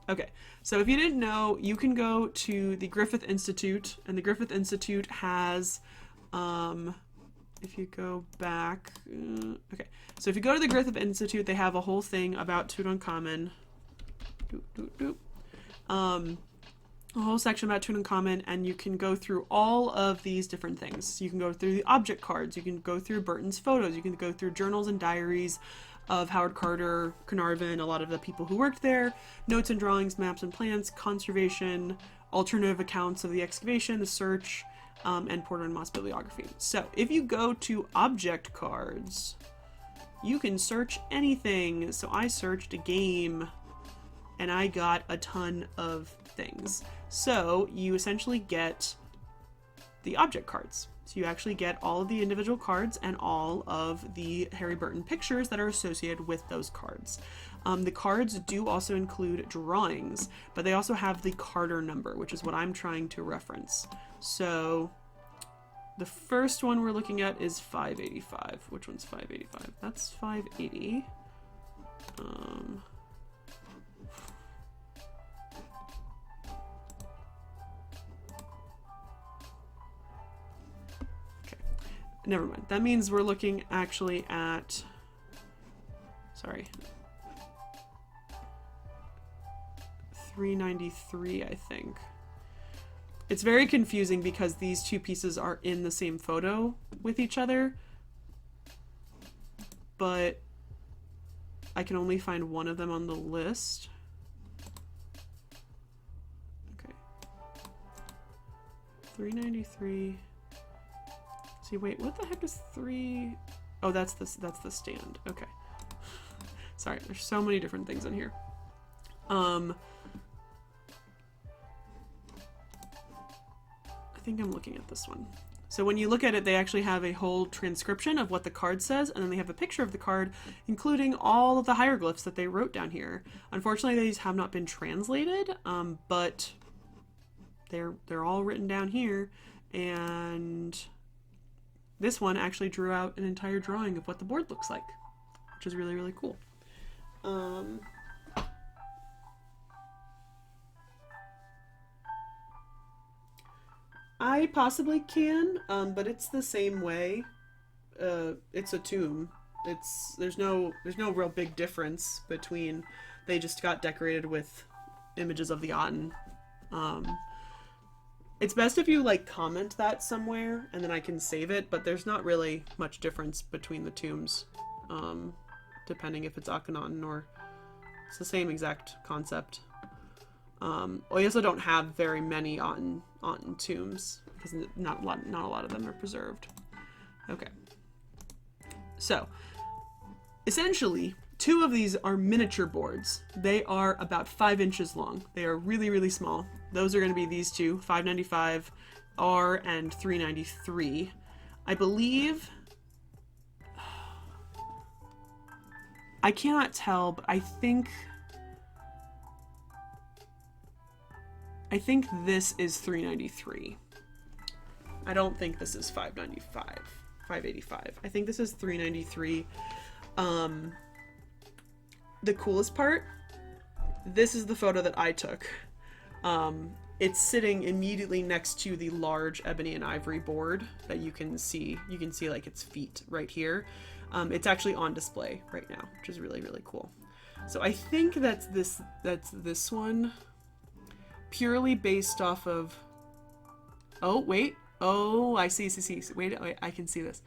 Okay, so if you didn't know, you can go to the Griffith Institute, and the Griffith Institute has, if you go back, okay, so if you go to the Griffith Institute, they have a whole thing about Tutankhamun. A whole section about Tutankhamun, and you can go through all of these different things. You can go through the object cards, you can go through Burton's photos, you can go through journals and diaries of Howard Carter, Carnarvon, a lot of the people who worked there, notes and drawings, maps and plans, conservation, alternative accounts of the excavation, the search, and Porter and Moss bibliography. So if you go to object cards, you can search anything. So I searched a game, and I got a ton of things. So you essentially get the object cards. So you actually get all of the individual cards and all of the Harry Burton pictures that are associated with those cards. The cards do also include drawings, but they also have the Carter number, which is what I'm trying to reference. So the first one we're looking at is 585. Which one's 585? That's 580. Never mind. That means we're looking actually at, sorry, 393, I think. It's very confusing because these two pieces are in the same photo with each other, but I can only find one of them on the list. Okay. 393. See, wait, what the heck is 3? Oh, that's the stand. Okay. Sorry, there's so many different things in here. I think I'm looking at this one. So when you look at it, they actually have a whole transcription of what the card says, and then they have a picture of the card, including all of the hieroglyphs that they wrote down here. Unfortunately, these have not been translated, but they're all written down here, and this one actually drew out an entire drawing of what the board looks like, which is really, really cool. I possibly can, but it's the same way. It's a tomb. There's no real big difference between. They just got decorated with images of the Aten. It's best if you like comment that somewhere and then I can save it, but there's not really much difference between the tombs, depending if it's Akhenaten or it's the same exact concept. We also don't have very many Aten tombs because not a lot of them are preserved. Okay. So, essentially, 2 of these are miniature boards. They are about 5 inches long. They are really, really small. Those are going to be these 2, 595R and 393. I believe... I cannot tell, but I think this is 393. I don't think this is 585. I think this is 393. The coolest part, this is the photo that I took. It's sitting immediately next to the large ebony and ivory board that you can see. You can see like its feet right here. It's actually on display right now, which is really, really cool. So I think that's this one, purely based off of. Oh wait. Oh, I see. Wait, I can see this.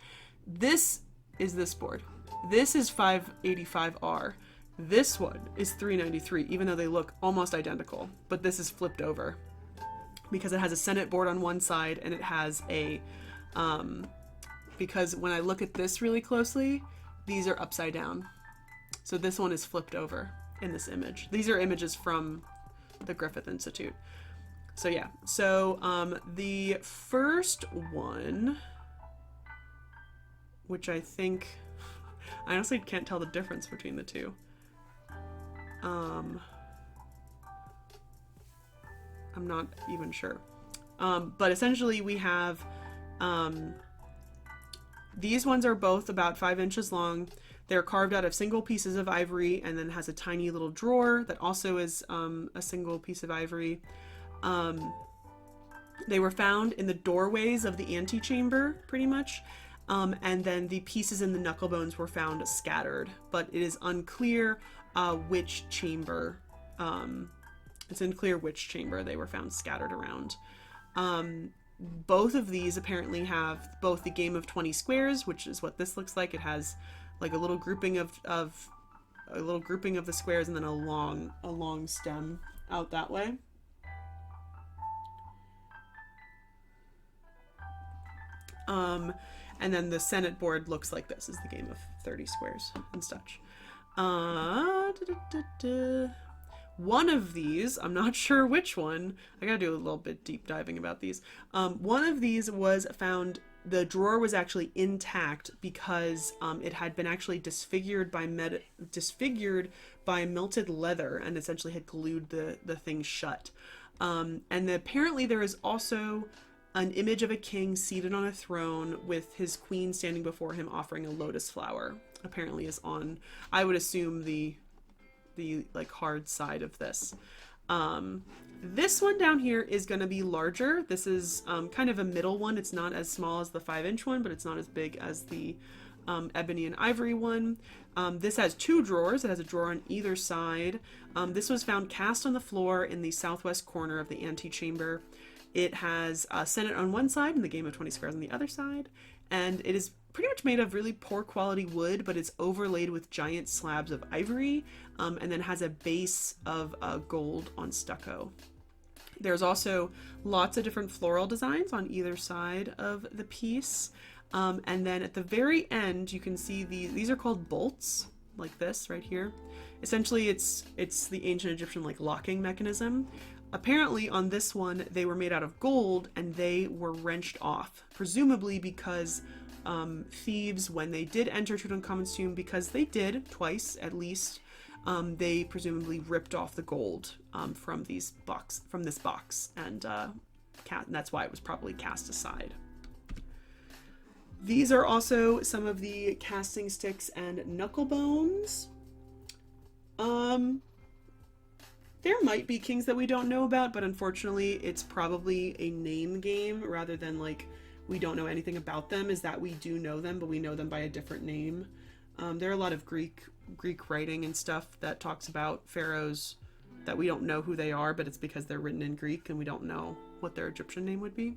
This is this board. This is 585R. This one is 393, even though they look almost identical. But this is flipped over because it has a Senet board on one side and it has a... because when I look at this really closely, these are upside down. So this one is flipped over in this image. These are images from the Griffith Institute. So yeah, so the first one, which I think, I honestly can't tell the difference between the two. I'm not even sure. But essentially we have, these ones are both about 5 inches long. They're carved out of single pieces of ivory and then has a tiny little drawer that also is a single piece of ivory. They were found in the doorways of the antechamber, pretty much. And then the pieces in the knuckle bones were found scattered, but it is unclear which chamber. It's unclear which chamber they were found scattered around. Both of these apparently have both the game of 20 squares, which is what this looks like. It has like a little grouping of the squares and then a long stem out that way. And then the Senet board looks like this, is the game of 30 squares and such. One of these, I'm not sure which one, I gotta do a little bit deep diving about these. One of these was found, the drawer was actually intact because it had been actually disfigured by melted leather and essentially had glued the thing shut. And apparently there is also an image of a king seated on a throne with his queen standing before him offering a lotus flower. Apparently is on, I would assume, the like hard side of this. This one down here is going to be larger. This is kind of a middle one. It's not as small as the 5-inch one, but it's not as big as the ebony and ivory one. This has 2 drawers. It has a drawer on either side. This was found cast on the floor in the southwest corner of the antechamber. It has a Senet on one side and the Game of 20 Squares on the other side. And it is pretty much made of really poor quality wood, but it's overlaid with giant slabs of ivory, and then has a base of gold on stucco. There's also lots of different floral designs on either side of the piece. And then at the very end, you can see these are called bolts, like this right here. Essentially, it's the ancient Egyptian like locking mechanism. Apparently on this one, they were made out of gold and they were wrenched off, presumably because thieves, when they did enter Tutankhamun's tomb, because they did twice at least, they presumably ripped off the gold from this box, and that's why it was probably cast aside. These are also some of the casting sticks and knuckle bones. There might be kings that we don't know about, but unfortunately it's probably a name game rather than like we don't know anything about them, is that we do know them, but we know them by a different name. There are a lot of Greek writing and stuff that talks about pharaohs that we don't know who they are, but it's because they're written in Greek and we don't know what their Egyptian name would be.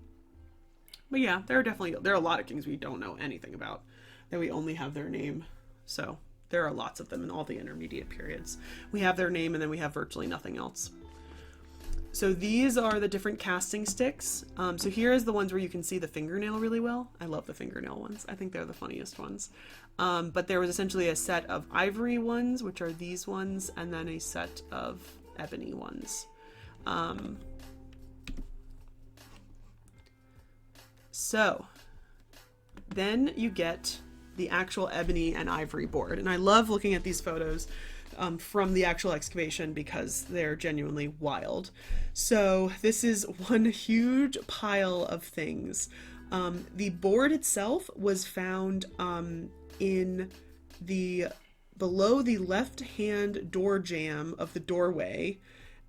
But yeah, there are a lot of kings we don't know anything about, that we only have their name. So there are lots of them in all the intermediate periods. We have their name and then we have virtually nothing else. So these are the different casting sticks. So here is the ones where you can see the fingernail really well. I love the fingernail ones. I think they're the funniest ones. But there was essentially a set of ivory ones, which are these ones, and then a set of ebony ones. So then you get the actual ebony and ivory board. And I love looking at these photos from the actual excavation because they're genuinely wild. So this is one huge pile of things. The board itself was found in below the left-hand door jamb of the doorway,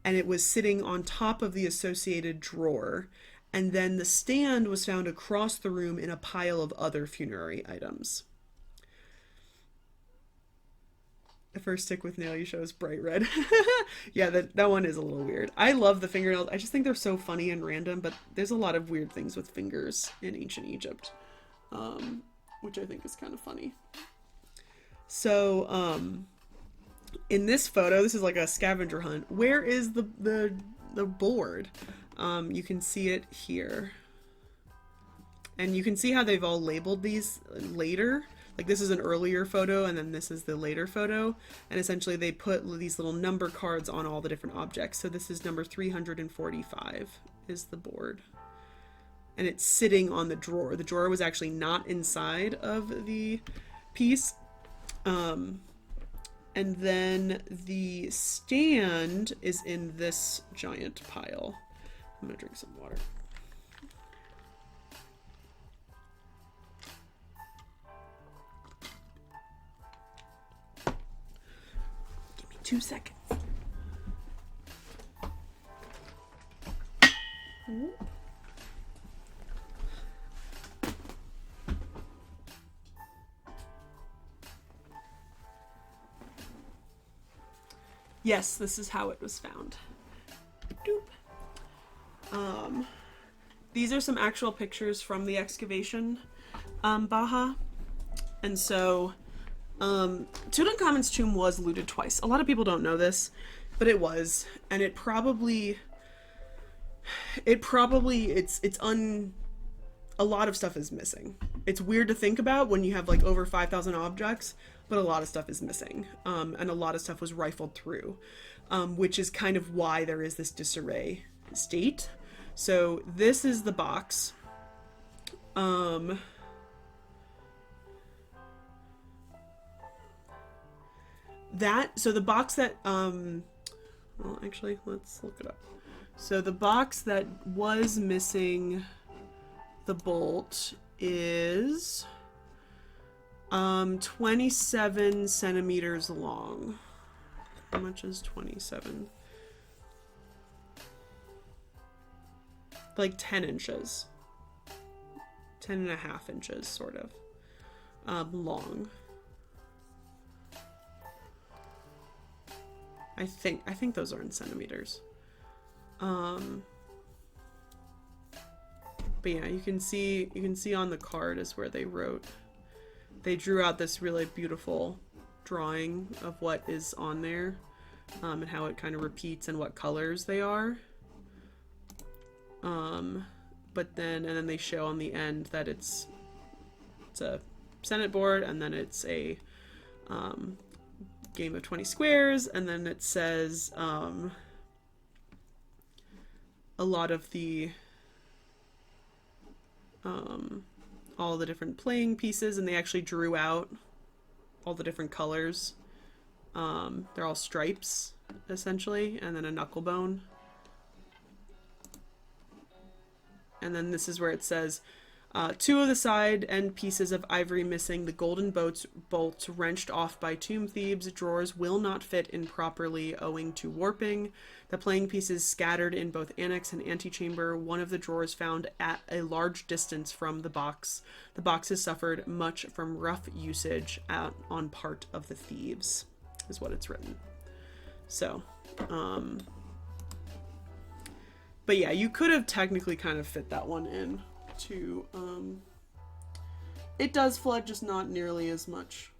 and it was sitting on top of the associated drawer. And then the stand was found across the room in a pile of other funerary items. The first stick with nail you show is bright red. Yeah, that one is a little weird. I love the fingernails. I just think they're so funny and random, but there's a lot of weird things with fingers in ancient Egypt, which I think is kind of funny. So, in this photo, this is like a scavenger hunt. Where is the board? You can see it here. And you can see how they've all labeled these later. Like this is an earlier photo and then this is the later photo. And essentially they put these little number cards on all the different objects. So this is number 345 is the board. And it's sitting on the drawer. The drawer was actually not inside of the piece. And then the stand is in this giant pile. I'm gonna drink some water. Give me 2 seconds. Yes, this is how it was found. Doop. These are some actual pictures from the excavation, Baha. And so, Tutankhamun's tomb was looted twice. A lot of people don't know this, but it was. And a lot of stuff is missing. It's weird to think about when you have like over 5,000 objects, but a lot of stuff is missing. And a lot of stuff was rifled through, which is kind of why there is this disarray state. So this is the box. So the box that, well, actually, let's look it up. So the box that was missing the bolt is 27 centimeters long. How much is 27? Like 10 inches. 10 and a half inches, sort of. Long. I think those are in centimeters. But yeah, you can see on the card is where they drew out this really beautiful drawing of what is on there, and how it kind of repeats and what colors they are. But then they show on the end that it's a Senet board, and then it's a game of 20 squares, and then it says a lot of the all the different playing pieces, and they actually drew out all the different colors. They're all stripes essentially, and then a knuckle bone. And then this is where it says, 2 of the side end pieces of ivory missing, the golden bolts wrenched off by tomb thieves, drawers will not fit in properly owing to warping. The playing pieces scattered in both annex and antechamber, one of the drawers found at a large distance from the box. The box has suffered much from rough usage on part of the thieves, is what it's written. So, but yeah, you could have technically kind of fit that one in to, it does flood, just not nearly as much.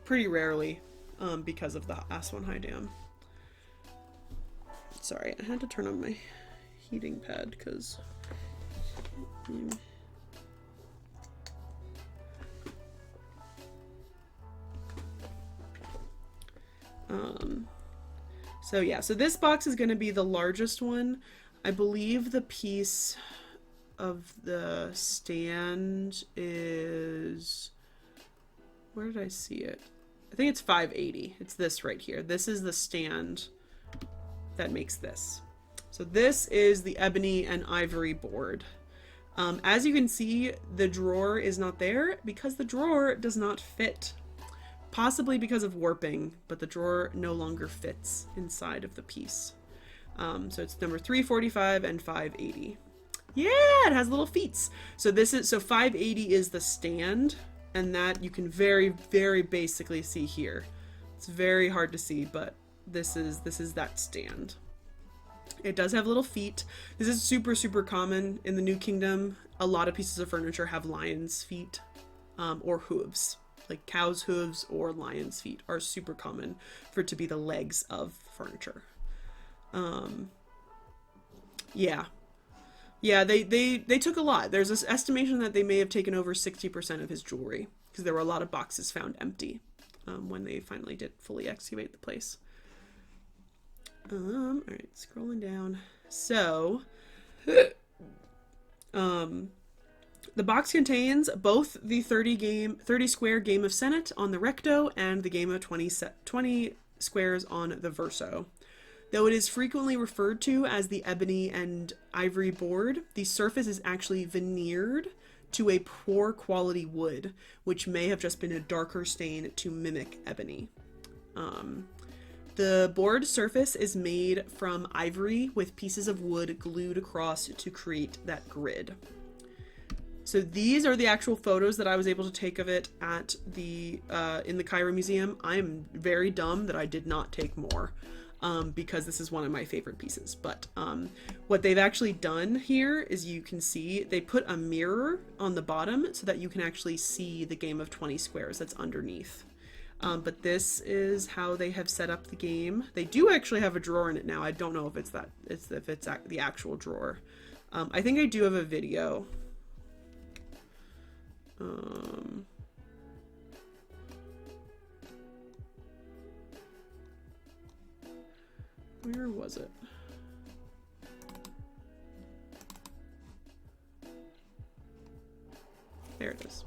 Pretty rarely, because of the Aswan High Dam. Sorry, I had to turn on my heating pad because so yeah, so this box is going to be the largest one. I believe the piece of the stand is, where did I see it? I think it's 580. It's this right here. This is the stand that makes this. So this is the ebony and ivory board. As you can see, the drawer is not there because the drawer does not fit. Possibly because of warping, but the drawer no longer fits inside of the piece. So it's number 345 and 580. Yeah, it has little feet. So 580 is the stand, and that you can very, very basically see here. It's very hard to see, but this is that stand. It does have little feet. This is super, super common in the New Kingdom. A lot of pieces of furniture have lion's feet, or hooves. Like cow's hooves or lion's feet are super common for it to be the legs of furniture. Yeah, they took a lot. There's this estimation that they may have taken over 60% of his jewelry because there were a lot of boxes found empty when they finally did fully excavate the place. All right, scrolling down. So, the box contains both the 30 square game of Senet on the recto and the game of 20 squares on the verso. Though it is frequently referred to as the ebony and ivory board, the surface is actually veneered to a poor quality wood, which may have just been a darker stain to mimic ebony. The board surface is made from ivory with pieces of wood glued across to create that grid. So these are the actual photos that I was able to take of it at the in the Cairo Museum. I am very dumb that I did not take more, because this is one of my favorite pieces. But what they've actually done here is, you can see they put a mirror on the bottom so that you can actually see the game of 20 squares that's underneath. But this is how they have set up the game. They do actually have a drawer in it now. I don't know if it's the actual drawer. I think I do have a video. Where was it? There it is.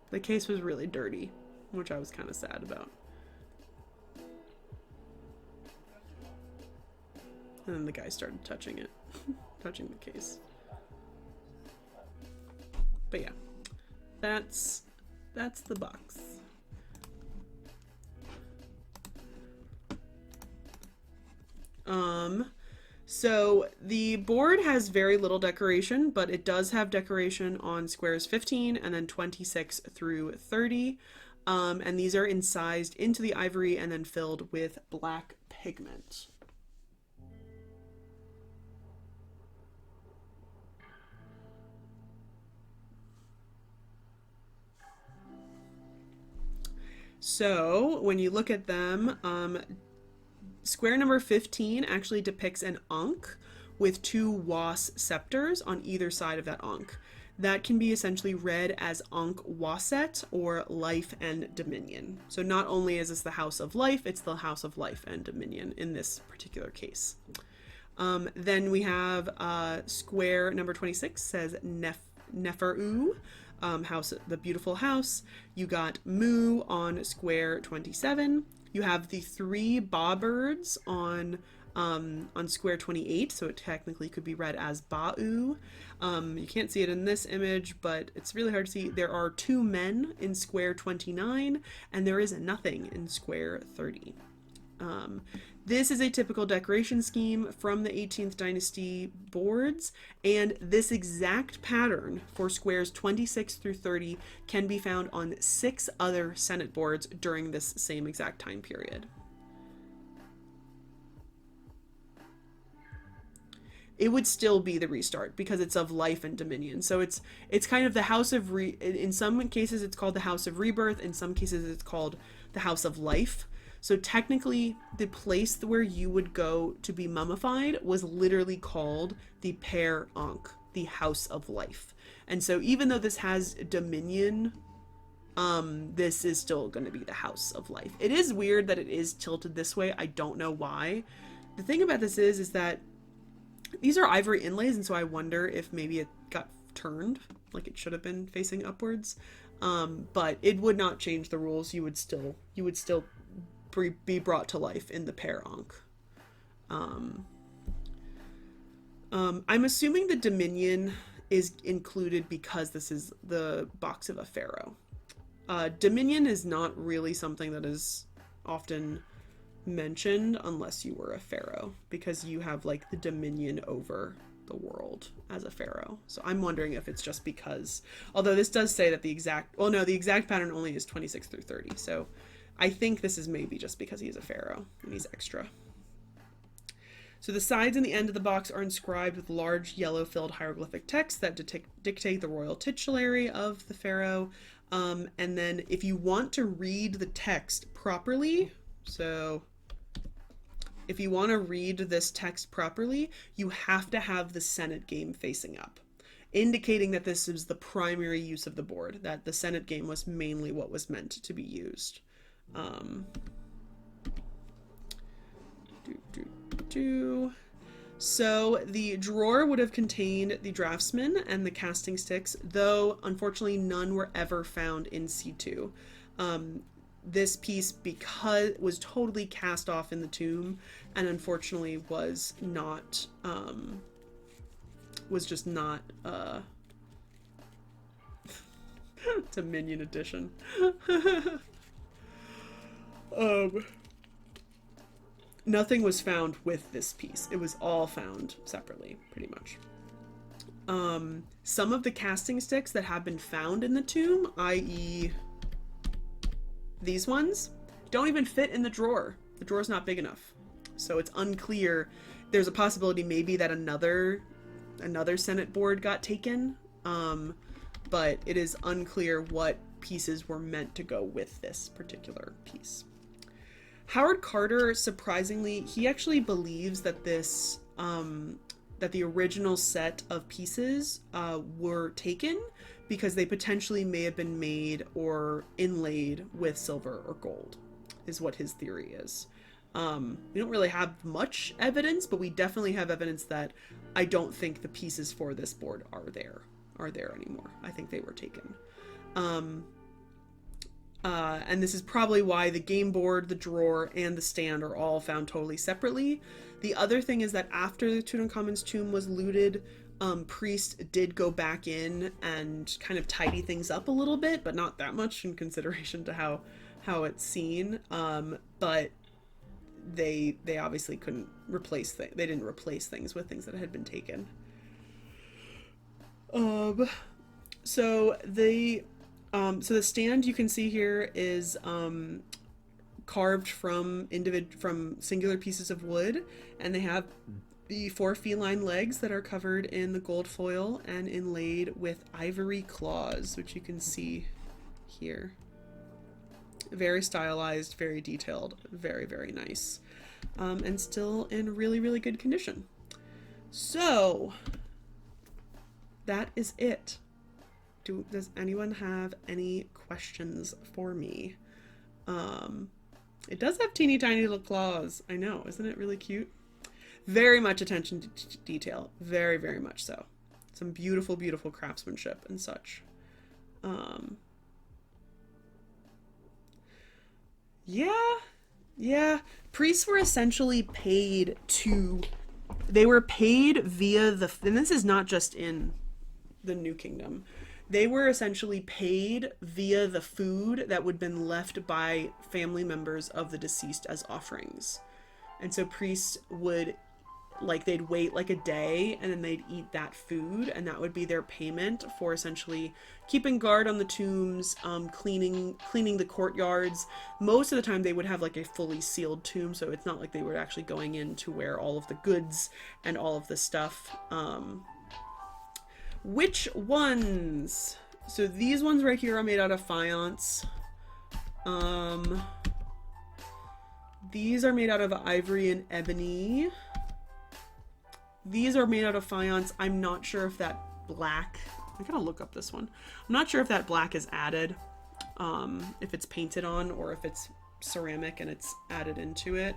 The case was really dirty, which I was kind of sad about. And then the guy started touching it, touching the case. But yeah, that's the box. So the board has very little decoration, but it does have decoration on squares 15 and then 26 through 30. And these are incised into the ivory and then filled with black pigment. So when you look at them, square number 15 actually depicts an ankh with two was scepters on either side of that ankh. That can be essentially read as Ankh Waset, or life and dominion. So not only is this the house of life, it's the house of life and dominion in this particular case. Then we have square number 26 says Neferu, house, the beautiful house. You got Mu on square 27. You have the three bawbirds on square 28, so it technically could be read as Ba'u. You can't see it in this image, but it's really hard to see. There are two men in square 29, and there is nothing in square 30. This is a typical decoration scheme from the 18th dynasty boards, and this exact pattern for squares 26 through 30 can be found on 6 other Senet boards during this same exact time period. It would still be the restart because it's of life and dominion. So it's kind of the house of in some cases it's called the house of rebirth, in some cases it's called the house of life. So technically the place where you would go to be mummified was literally called the Per Ankh, the house of life. And so even though this has dominion, this is still going to be the house of life. It is weird that it is tilted this way. I don't know why. The thing about this is that these are ivory inlays, and so I wonder if maybe it got turned, like it should have been facing upwards. But it would not change the rules. You would still be brought to life in the Per Ankh. I'm assuming the dominion is included because this is the box of a pharaoh. Dominion is not really something that is often mentioned unless you were a pharaoh, because you have like the dominion over the world as a pharaoh. So I'm wondering if it's just because, although this does say that the exact pattern only is 26 through 30. So I think this is maybe just because he is a pharaoh and he's extra. So the sides and the end of the box are inscribed with large yellow filled hieroglyphic text that dictate the royal titulary of the pharaoh. And then if you want to read the text properly, so if you want to read this text properly, you have to have the Senet game facing up, indicating that this is the primary use of the board, that the Senet game was mainly what was meant to be used. So the drawer would have contained the draftsman and the casting sticks, though unfortunately none were ever found in C2. This piece was totally cast off in the tomb, and unfortunately was just not Dominion edition. Nothing was found with this piece. It was all found separately, pretty much. Some of the casting sticks that have been found in the tomb, i.e. these ones, don't even fit in the drawer. The drawer's not big enough. So it's unclear. There's a possibility maybe that another Senet board got taken, but it is unclear what pieces were meant to go with this particular piece. Howard Carter, surprisingly, he actually believes that this that the original set of pieces were taken because they potentially may have been made or inlaid with silver or gold, is what his theory is. We don't really have much evidence, but we definitely have evidence that I don't think the pieces for this board are there anymore. I think they were taken. And this is probably why the game board, the drawer, and the stand are all found totally separately. The other thing is that after Tutankhamun's tomb was looted, Priest did go back in and kind of tidy things up a little bit, but not that much in consideration to how it's seen. But they obviously couldn't replace things. They didn't replace things with things that had been taken. So the stand you can see here is carved from singular pieces of wood, and they have the 4 feline legs that are covered in the gold foil and inlaid with ivory claws, which you can see here. Very stylized, very detailed, very, very nice. And still in really, really good condition. So, that is it. Does anyone have any questions for me? It does have teeny tiny little claws. I know, isn't it really cute? Very much attention to detail. Very, very much so. Some beautiful, beautiful craftsmanship and such. Yeah. Priests were essentially paid they were paid via and this is not just in the New Kingdom. They were essentially paid via the food that would have been left by family members of the deceased as offerings. And so priests would, they'd wait a day and then they'd eat that food, and that would be their payment for essentially keeping guard on the tombs, cleaning the courtyards. Most of the time they would have a fully sealed tomb, so it's not like they were actually going in to where all of the goods and all of the stuff. Which ones? So these ones right here are made out of faience. These are made out of ivory and ebony. These are made out of faience. I'm not sure if that black... I gotta look up this one. I'm not sure if that black is added, if it's painted on, or if it's ceramic and it's added into it.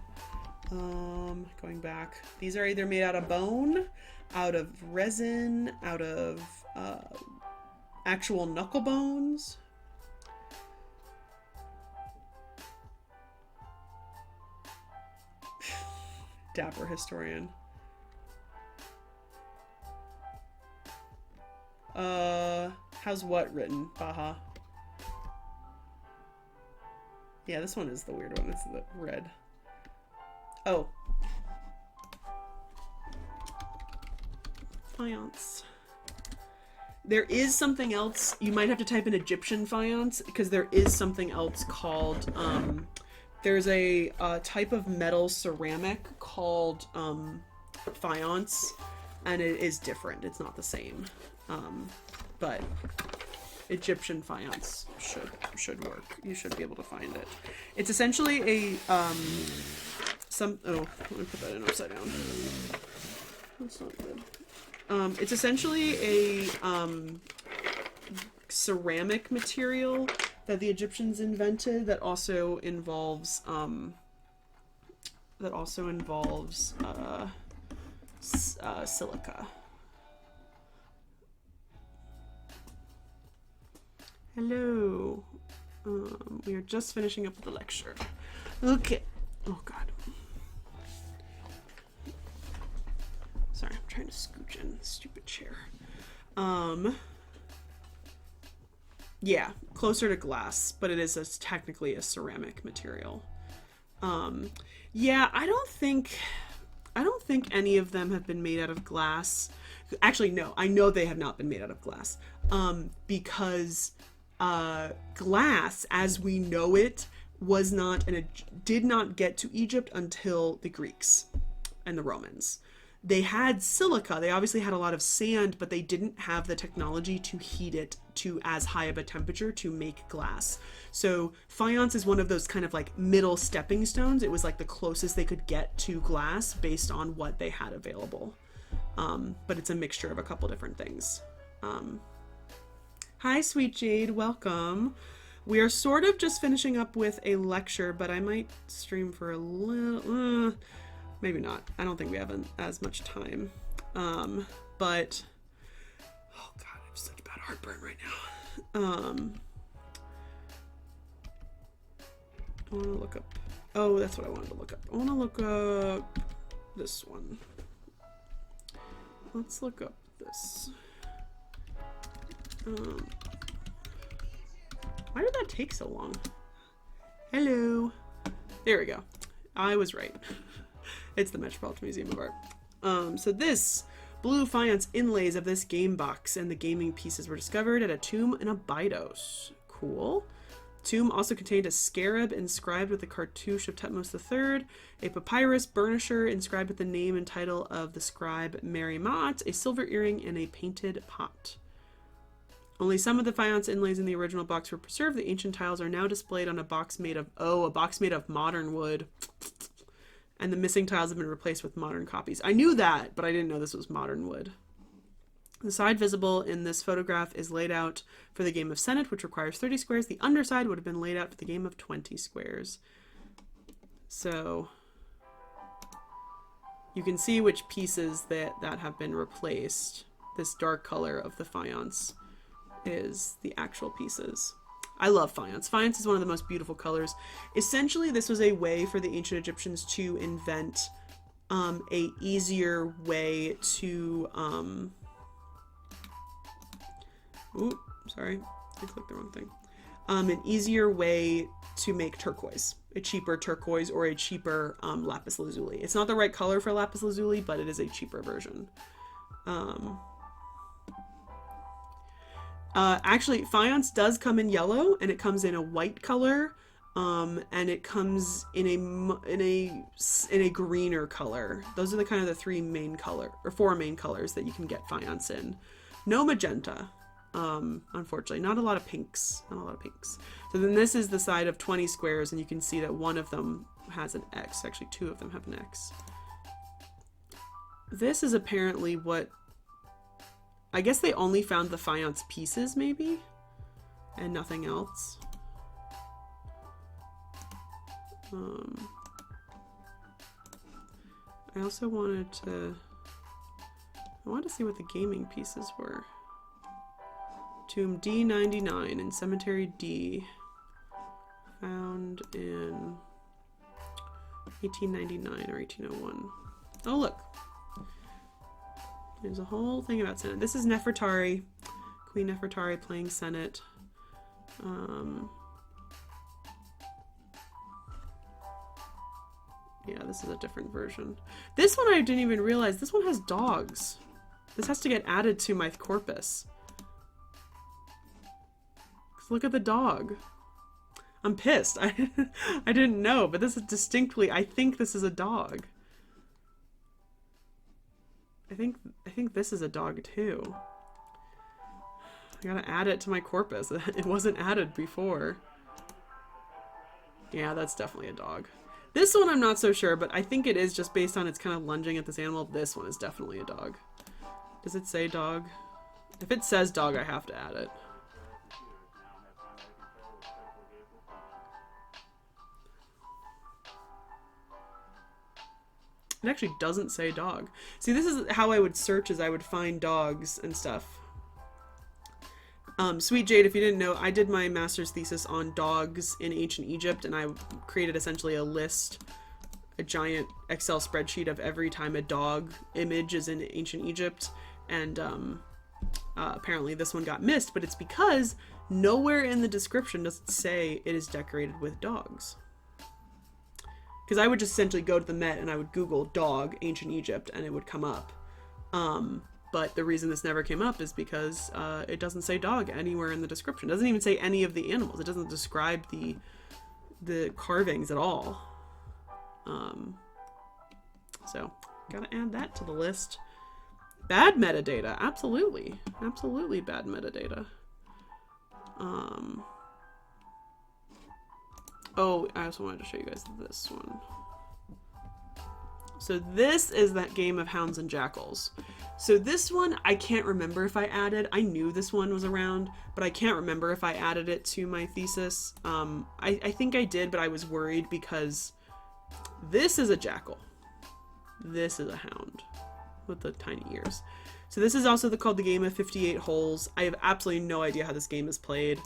Going back. These are either made out of bone, out of resin, out of actual knuckle bones. Dapper historian. How's what written? Baha. Yeah, this one is the weird one. It's the red. Oh. Faience. There is something else. You might have to type in Egyptian faience, because there is something else called, there's a type of metal ceramic called faience, and it is different. It's not the same. But Egyptian faience should work. You should be able to find it. It's essentially a let me put that in upside down. That's not good. It's essentially a ceramic material that the Egyptians invented that also involves silica. Hello. We are just finishing up with the lecture. Okay. Oh God. Sorry, I'm trying to scooch in the stupid chair. Yeah, closer to glass, but it is technically a ceramic material. Yeah, I don't think any of them have been made out of glass. Actually, no, I know they have not been made out of glass. Because glass, as we know it, did not get to Egypt until the Greeks and the Romans. They had silica. They obviously had a lot of sand, but they didn't have the technology to heat it to as high of a temperature to make glass. So faience is one of those kind of middle stepping stones. It was the closest they could get to glass based on what they had available. But it's a mixture of a couple different things. Hi, Sweet Jade. Welcome. We are sort of just finishing up with a lecture, but I might stream for a little... maybe not. I don't think we have as much time. But... Oh, God, I have such bad heartburn right now. I want to look up... Oh, that's what I wanted to look up. I want to look up this one. Let's look up this. Why did that take so long? Hello. There we go. I was right. It's the Metropolitan Museum of Art. So this blue faience inlays of this game box and the gaming pieces were discovered at a tomb in Abydos. Cool. Tomb also contained a scarab inscribed with the cartouche of Thutmose III, a papyrus burnisher inscribed with the name and title of the scribe Mary Mott, a silver earring, and a painted pot. Only some of the faience inlays in the original box were preserved. The ancient tiles are now displayed on a box made of modern wood. And the missing tiles have been replaced with modern copies. I knew that, but I didn't know this was modern wood. The side visible in this photograph is laid out for the game of Senet, which requires 30 squares. The underside would have been laid out for the game of 20 squares. So you can see which pieces that have been replaced. This dark color of the faience is the actual pieces. I love faience. Faience is one of the most beautiful colors. Essentially, this was a way for the ancient Egyptians to invent a easier way to ooh, sorry, I clicked the wrong thing. An easier way to make turquoise, a cheaper turquoise or a cheaper lapis lazuli. It's not the right color for lapis lazuli, but it is a cheaper version. Actually, faience does come in yellow, and it comes in a white color, and it comes in a greener color. Those are the kind of the four main colors that you can get faience in. No magenta, unfortunately. Not a lot of pinks. So then this is the side of 20 squares, and you can see that one of them has an X. Actually, two of them have an X. This is apparently what... I guess they only found the faience pieces, maybe? And nothing else. I also wanted to... I wanted to see what the gaming pieces were. Tomb D99 in Cemetery D. Found in 1899 or 1801. Oh, look. There's a whole thing about Senet. This is Nefertari, Queen Nefertari playing Senet. Yeah, this is a different version. This one I didn't even realize. This one has dogs. This has to get added to my corpus. Look at the dog. I'm pissed. I didn't know, but this is distinctly, I think this is a dog. I think this is a dog too. I gotta add it to my corpus. It wasn't added before. Yeah, that's definitely a dog. This one I'm not so sure, but I think it is just based on its kind of lunging at this animal. This one is definitely a dog. Does it say dog? If it says dog, I have to add it. It actually doesn't say dog. See, this is how I would search, is I would find dogs and stuff. Sweet Jade, if you didn't know, I did my master's thesis on dogs in ancient Egypt, and I created essentially a list, a giant Excel spreadsheet of every time a dog image is in ancient Egypt, and apparently this one got missed, but it's because nowhere in the description does it say it is decorated with dogs. Because I would just essentially go to the Met and I would Google dog ancient Egypt and it would come up. But the reason this never came up is because it doesn't say dog anywhere in the description. It doesn't even say any of the animals. It doesn't describe the carvings at all. So, gotta add that to the list. Bad metadata. Absolutely. Absolutely bad metadata. Oh, I also wanted to show you guys this one. So this is that game of Hounds and Jackals. So this one, I can't remember if I added. I knew this one was around, but I can't remember if I added it to my thesis. I think I did, but I was worried because this is a jackal. This is a hound with the tiny ears. So this is also called the game of 58 holes. I have absolutely no idea how this game is played.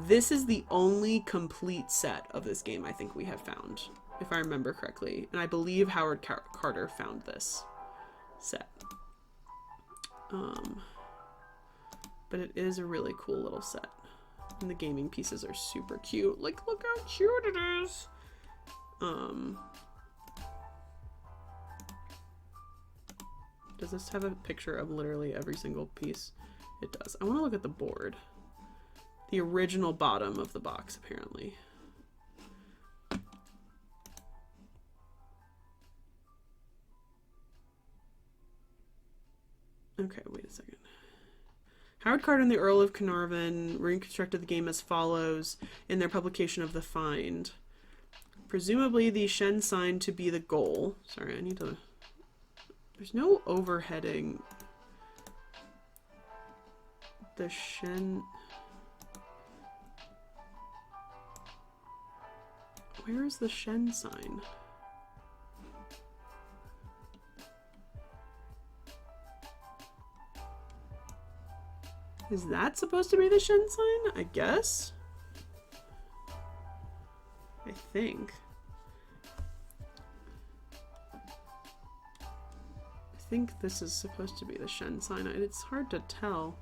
This is the only complete set of this game I think we have found, if I remember correctly. And I believe Howard Carter found this set. But it is a really cool little set. And the gaming pieces are super cute. Like, look how cute it is. Does this have a picture of literally every single piece? It does. I want to look at the board. The original bottom of the box, apparently. Okay, wait a second. Howard Carter and the Earl of Carnarvon reconstructed the game as follows in their publication of The Find. Presumably the Shen sign to be the goal. Sorry, I need to... There's no overheading. The Shen... Where is the Shen sign? Is that supposed to be the Shen sign? I guess. I think. I think this is supposed to be the Shen sign. It's hard to tell.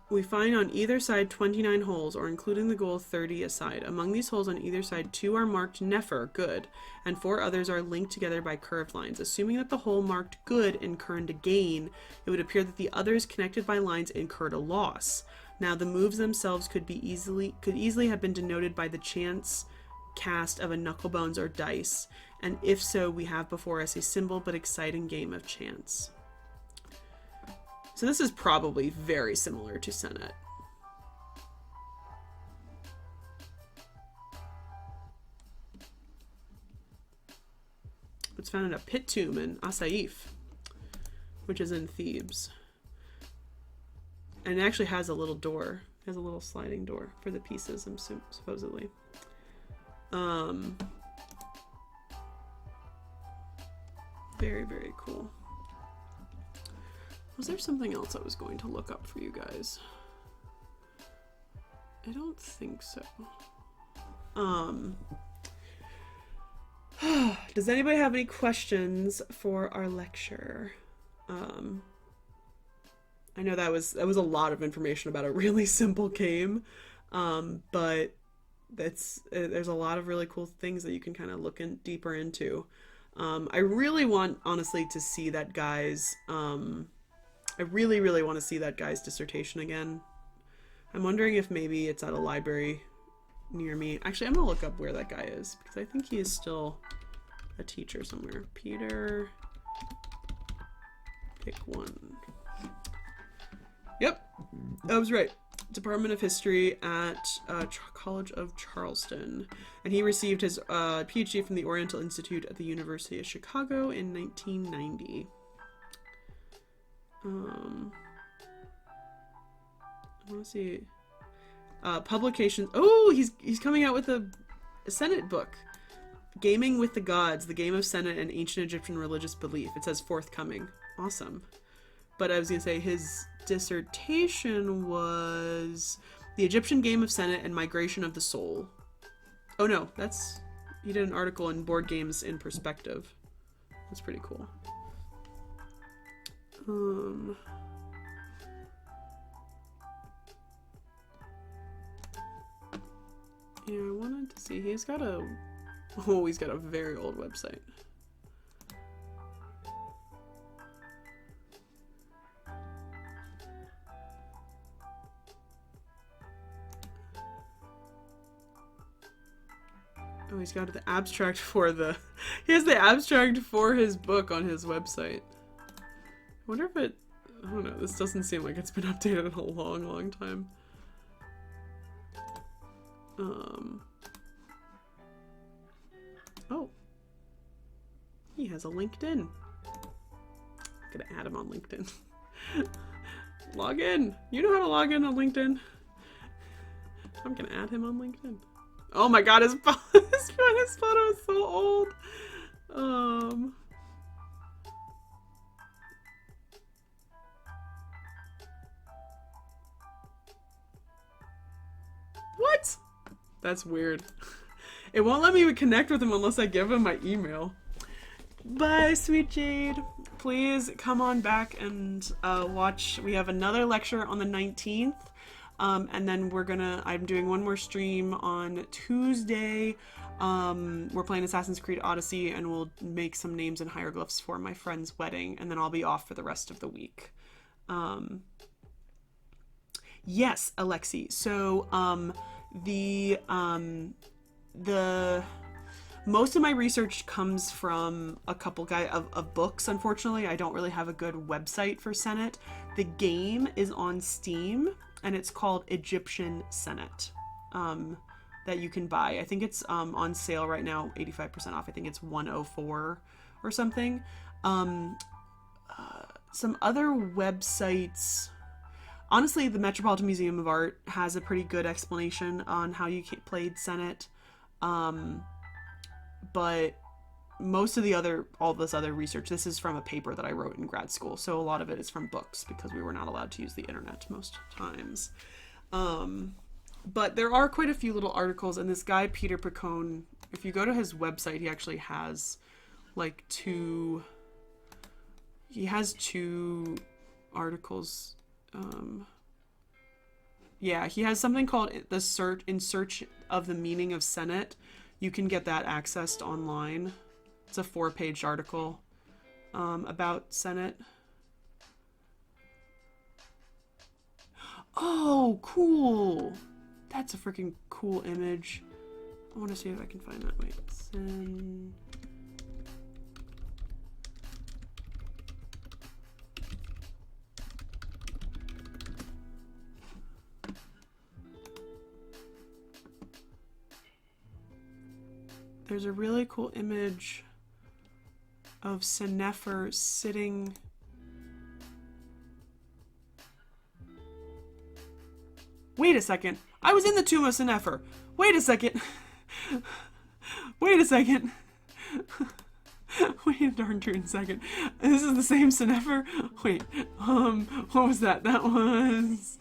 We find on either side 29 holes, or including the goal 30 aside. Among these holes on either side, 2 are marked Nefer, good, and 4 others are linked together by curved lines. Assuming that the hole marked good incurred a gain, it would appear that the others connected by lines incurred a loss. Now, the moves themselves could easily have been denoted by the chance cast of a knucklebones or dice, and if so, we have before us a simple but exciting game of chance. So this is probably very similar to Senet. It's found in a pit tomb in Asaif, which is in Thebes. And it actually has a little door. It has a little sliding door for the pieces, supposedly. Very, very cool. Was there something else I was going to look up for you guys? I don't think so. Does anybody have any questions for our lecture? I know that was a lot of information about a really simple game, but there's a lot of really cool things that you can kind of look deeper into. I really want, honestly, to see that guy's I really, really want to see that guy's dissertation again. I'm wondering if maybe it's at a library near me. Actually, I'm gonna look up where that guy is, because I think he is still a teacher somewhere. Peter, pick one. Yep, I was right. Department of History at College of Charleston. And he received his PhD from the Oriental Institute at the University of Chicago in 1990. I want to see publications. Oh, he's coming out with a Senet book, Gaming with the Gods: The Game of Senet and Ancient Egyptian Religious Belief. It says forthcoming. Awesome. But I was gonna say his dissertation was The Egyptian Game of Senet and Migration of the Soul. Oh no, he did an article in Board Games in Perspective. That's pretty cool. Yeah, I wanted to see. He's got a very old website. Oh, he's got the abstract he has the abstract for his book on his website. I wonder if I don't know, this doesn't seem like it's been updated in a long, long time. Oh. He has a LinkedIn. I'm gonna add him on LinkedIn. Log in! You know how to log in on LinkedIn. I'm gonna add him on LinkedIn. Oh my god, his photo is so old! What? That's weird. It won't let me connect with him unless I give him my email. Bye, sweet Jade. Please come on back and watch. We have another lecture on the 19th. And then I'm doing one more stream on Tuesday. We're playing Assassin's Creed Odyssey, and we'll make some names and hieroglyphs for my friend's wedding, and then I'll be off for the rest of the week. Yes, Alexi. So, the most of my research comes from a couple of books. Unfortunately, I don't really have a good website for Senet. The game is on Steam, and it's called Egyptian Senet, that you can buy. I think it's on sale right now, 85% off. I think it's 104 or something. Some other websites. Honestly, the Metropolitan Museum of Art has a pretty good explanation on how you played Senet. But most of all this other research, this is from a paper that I wrote in grad school. So a lot of it is from books because we were not allowed to use the internet most times. But there are quite a few little articles, and this guy, Peter Picone, if you go to his website, he actually has like two articles. Yeah, he has something called In Search of the Meaning of Senet. You can get that accessed online. It's a 4-page article about Senet. Oh, cool. That's a freaking cool image. I want to see if I can find that. Wait. There's a really cool image of Senefer sitting. Wait a second. I was in the Tomb of Senefer. Wait a second. Wait a second. Wait a darn tootin' second. This is the same Senefer? Wait. What was that? That was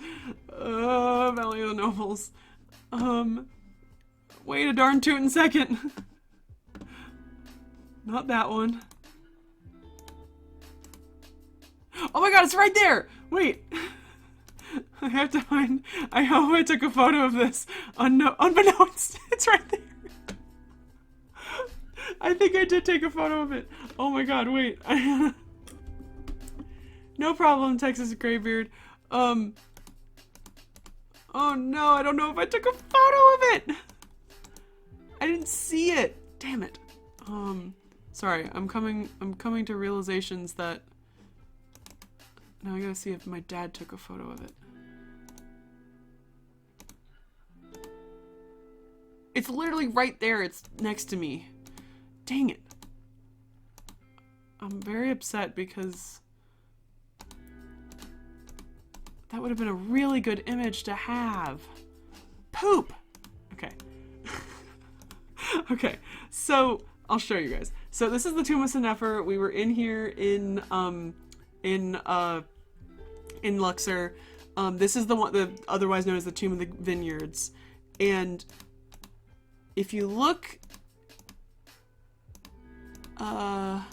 Valley of the Nobles. Wait a darn tootin' second. Not that one. Oh my god, it's right there! Wait. I have to find... I hope I took a photo of this. Unbeknownst. It's right there. I think I did take a photo of it. Oh my god, wait. No problem, Texas Graybeard. Oh no, I don't know if I took a photo of it. I didn't see it. Damn it. Sorry, I'm coming to realizations that now I gotta see if my dad took a photo of it. It's literally right there. It's next to me. Dang it. I'm very upset because that would have been a really good image to have. Poop! Okay. Okay, so I'll show you guys. So this is the Tomb of Senefer. We were in here in Luxor. This is the one, otherwise known as the Tomb of the Vineyards. And if you look at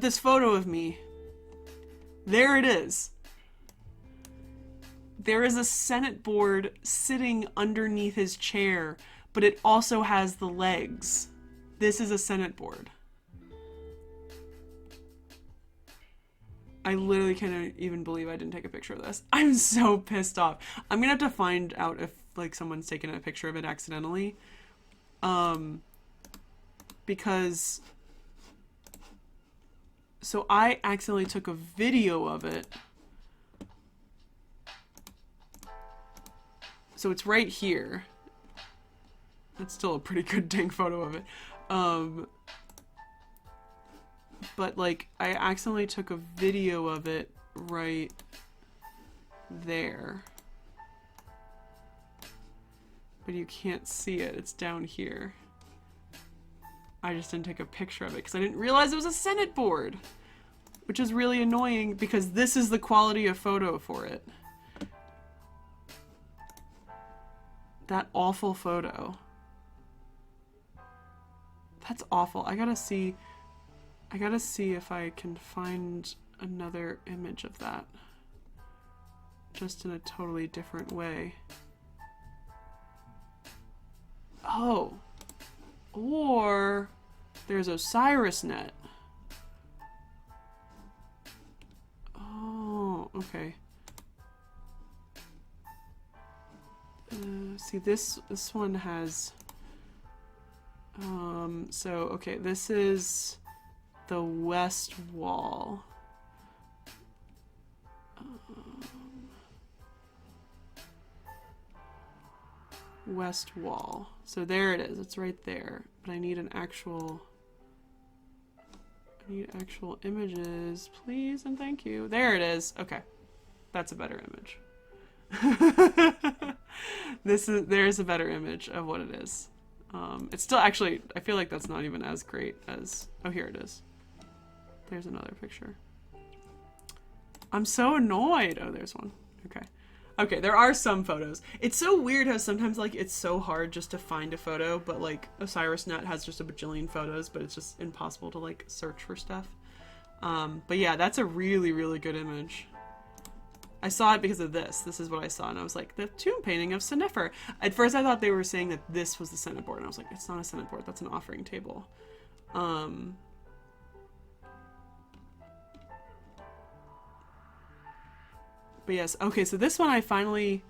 this photo of me, there it is. There is a Senet board sitting underneath his chair, but it also has the legs. This is a Senet board. I literally can't even believe I didn't take a picture of this. I'm so pissed off. I'm gonna have to find out if like someone's taken a picture of it accidentally. Because so I accidentally took a video of it. So it's right here. That's still a pretty good dang photo of it. But like I accidentally took a video of it right there. But you can't see it. It's down here. I just didn't take a picture of it because I didn't realize it was a Senet board, which is really annoying because this is the quality of photo for it. That awful photo. That's awful. I gotta see if I can find another image of that. Just in a totally different way. Oh. Or there's OsirisNet. Oh, okay. See, this one has... so, okay, this is the west wall. West wall. So there it is. It's right there. But I need an actual... I need actual images, please and thank you. There it is. Okay. That's a better image. There's a better image of what it is. It's still actually, I feel like that's not even as great as... Oh, here it is. There's another picture. I'm so annoyed. Oh, there's one. Okay. Okay, there are some photos. It's so weird how sometimes, like, it's so hard just to find a photo, but, like, OsirisNet has just a bajillion photos, but it's just impossible to, like, search for stuff. But yeah, that's a really, really good image. I saw it because of this. This is what I saw, and I was like, the tomb painting of Senefer. At first I thought they were saying that this was the Senet board, and I was like, it's not a Senet board, that's an offering table. But yes, okay, so this one I finally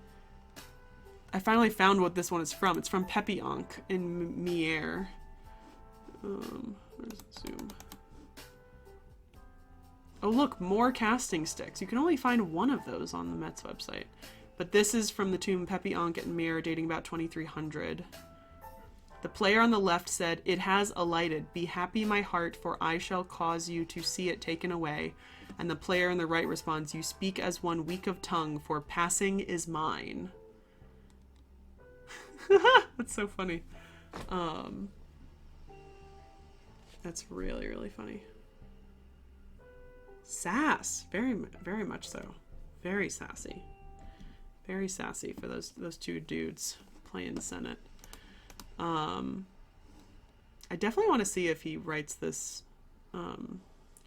found what this one is from. It's from Pepi Ankh in Mier. Where's the zoom? Oh look, more casting sticks. You can only find one of those on the Met's website. But this is from the tomb Pepi Ankh at Mier, dating about 2300. The player on the left said, "It has alighted. Be happy, my heart, for I shall cause you to see it taken away." And the player on the right responds, "You speak as one weak of tongue, for passing is mine." That's so funny. That's really, really funny. Sass. Very, very much so. Very sassy. Very sassy for those two dudes playing Senet. I definitely want to see if he writes this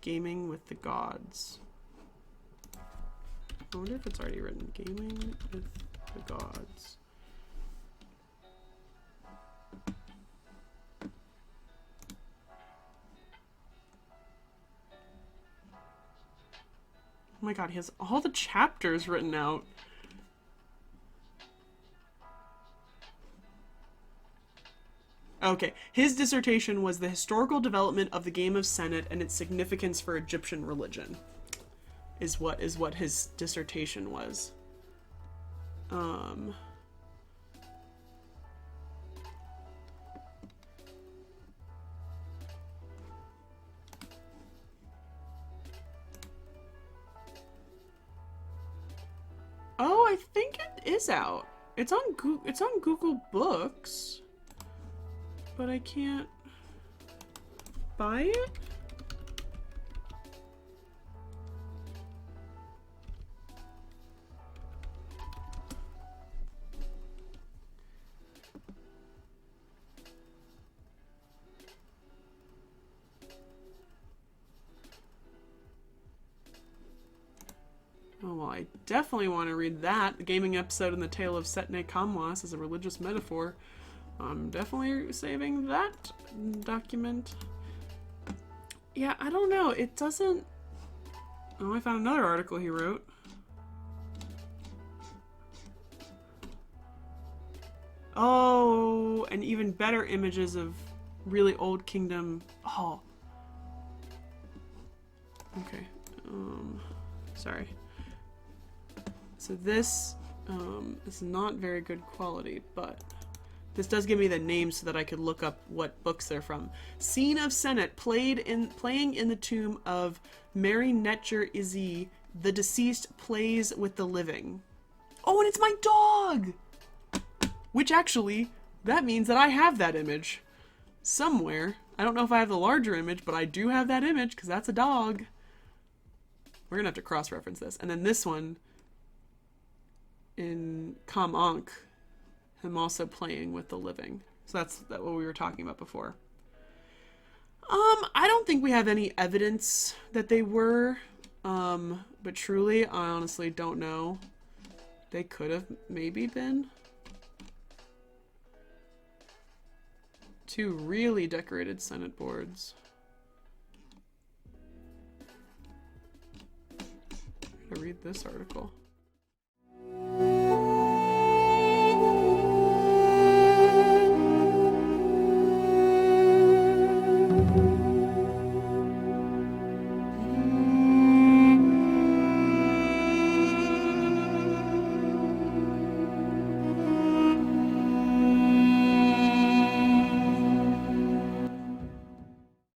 gaming with the gods. I wonder if it's already written. Gaming with the gods. Oh my god, he has all the chapters written out. Okay, his dissertation was the historical development of the game of Senet and its significance for Egyptian religion. Is what his dissertation was. Oh, I think it is out. It's on Google Books. But I can't buy it? Oh, well, I definitely want to read that. The gaming episode in the Tale of Senet Kamwas is a religious metaphor. I'm definitely saving that document. Yeah, I don't know. It doesn't... Oh, I found another article he wrote. Oh, and even better images of really old kingdom. Oh. Okay. Sorry. So this is not very good quality, but this does give me the names so that I could look up what books they're from. Scene of Senet playing in the tomb of Mary Netcher Izzy. The deceased plays with the living. Oh, and it's my dog! Which actually, that means that I have that image somewhere. I don't know if I have the larger image, but I do have that image because that's a dog. We're gonna have to cross-reference this. And then this one in Kam Ankh, him also playing with the living. So that's what we were talking about before. I don't think we have any evidence that they were, but truly, I honestly don't know. They could have maybe been. 2 really decorated Senet boards. I'm gonna read this article.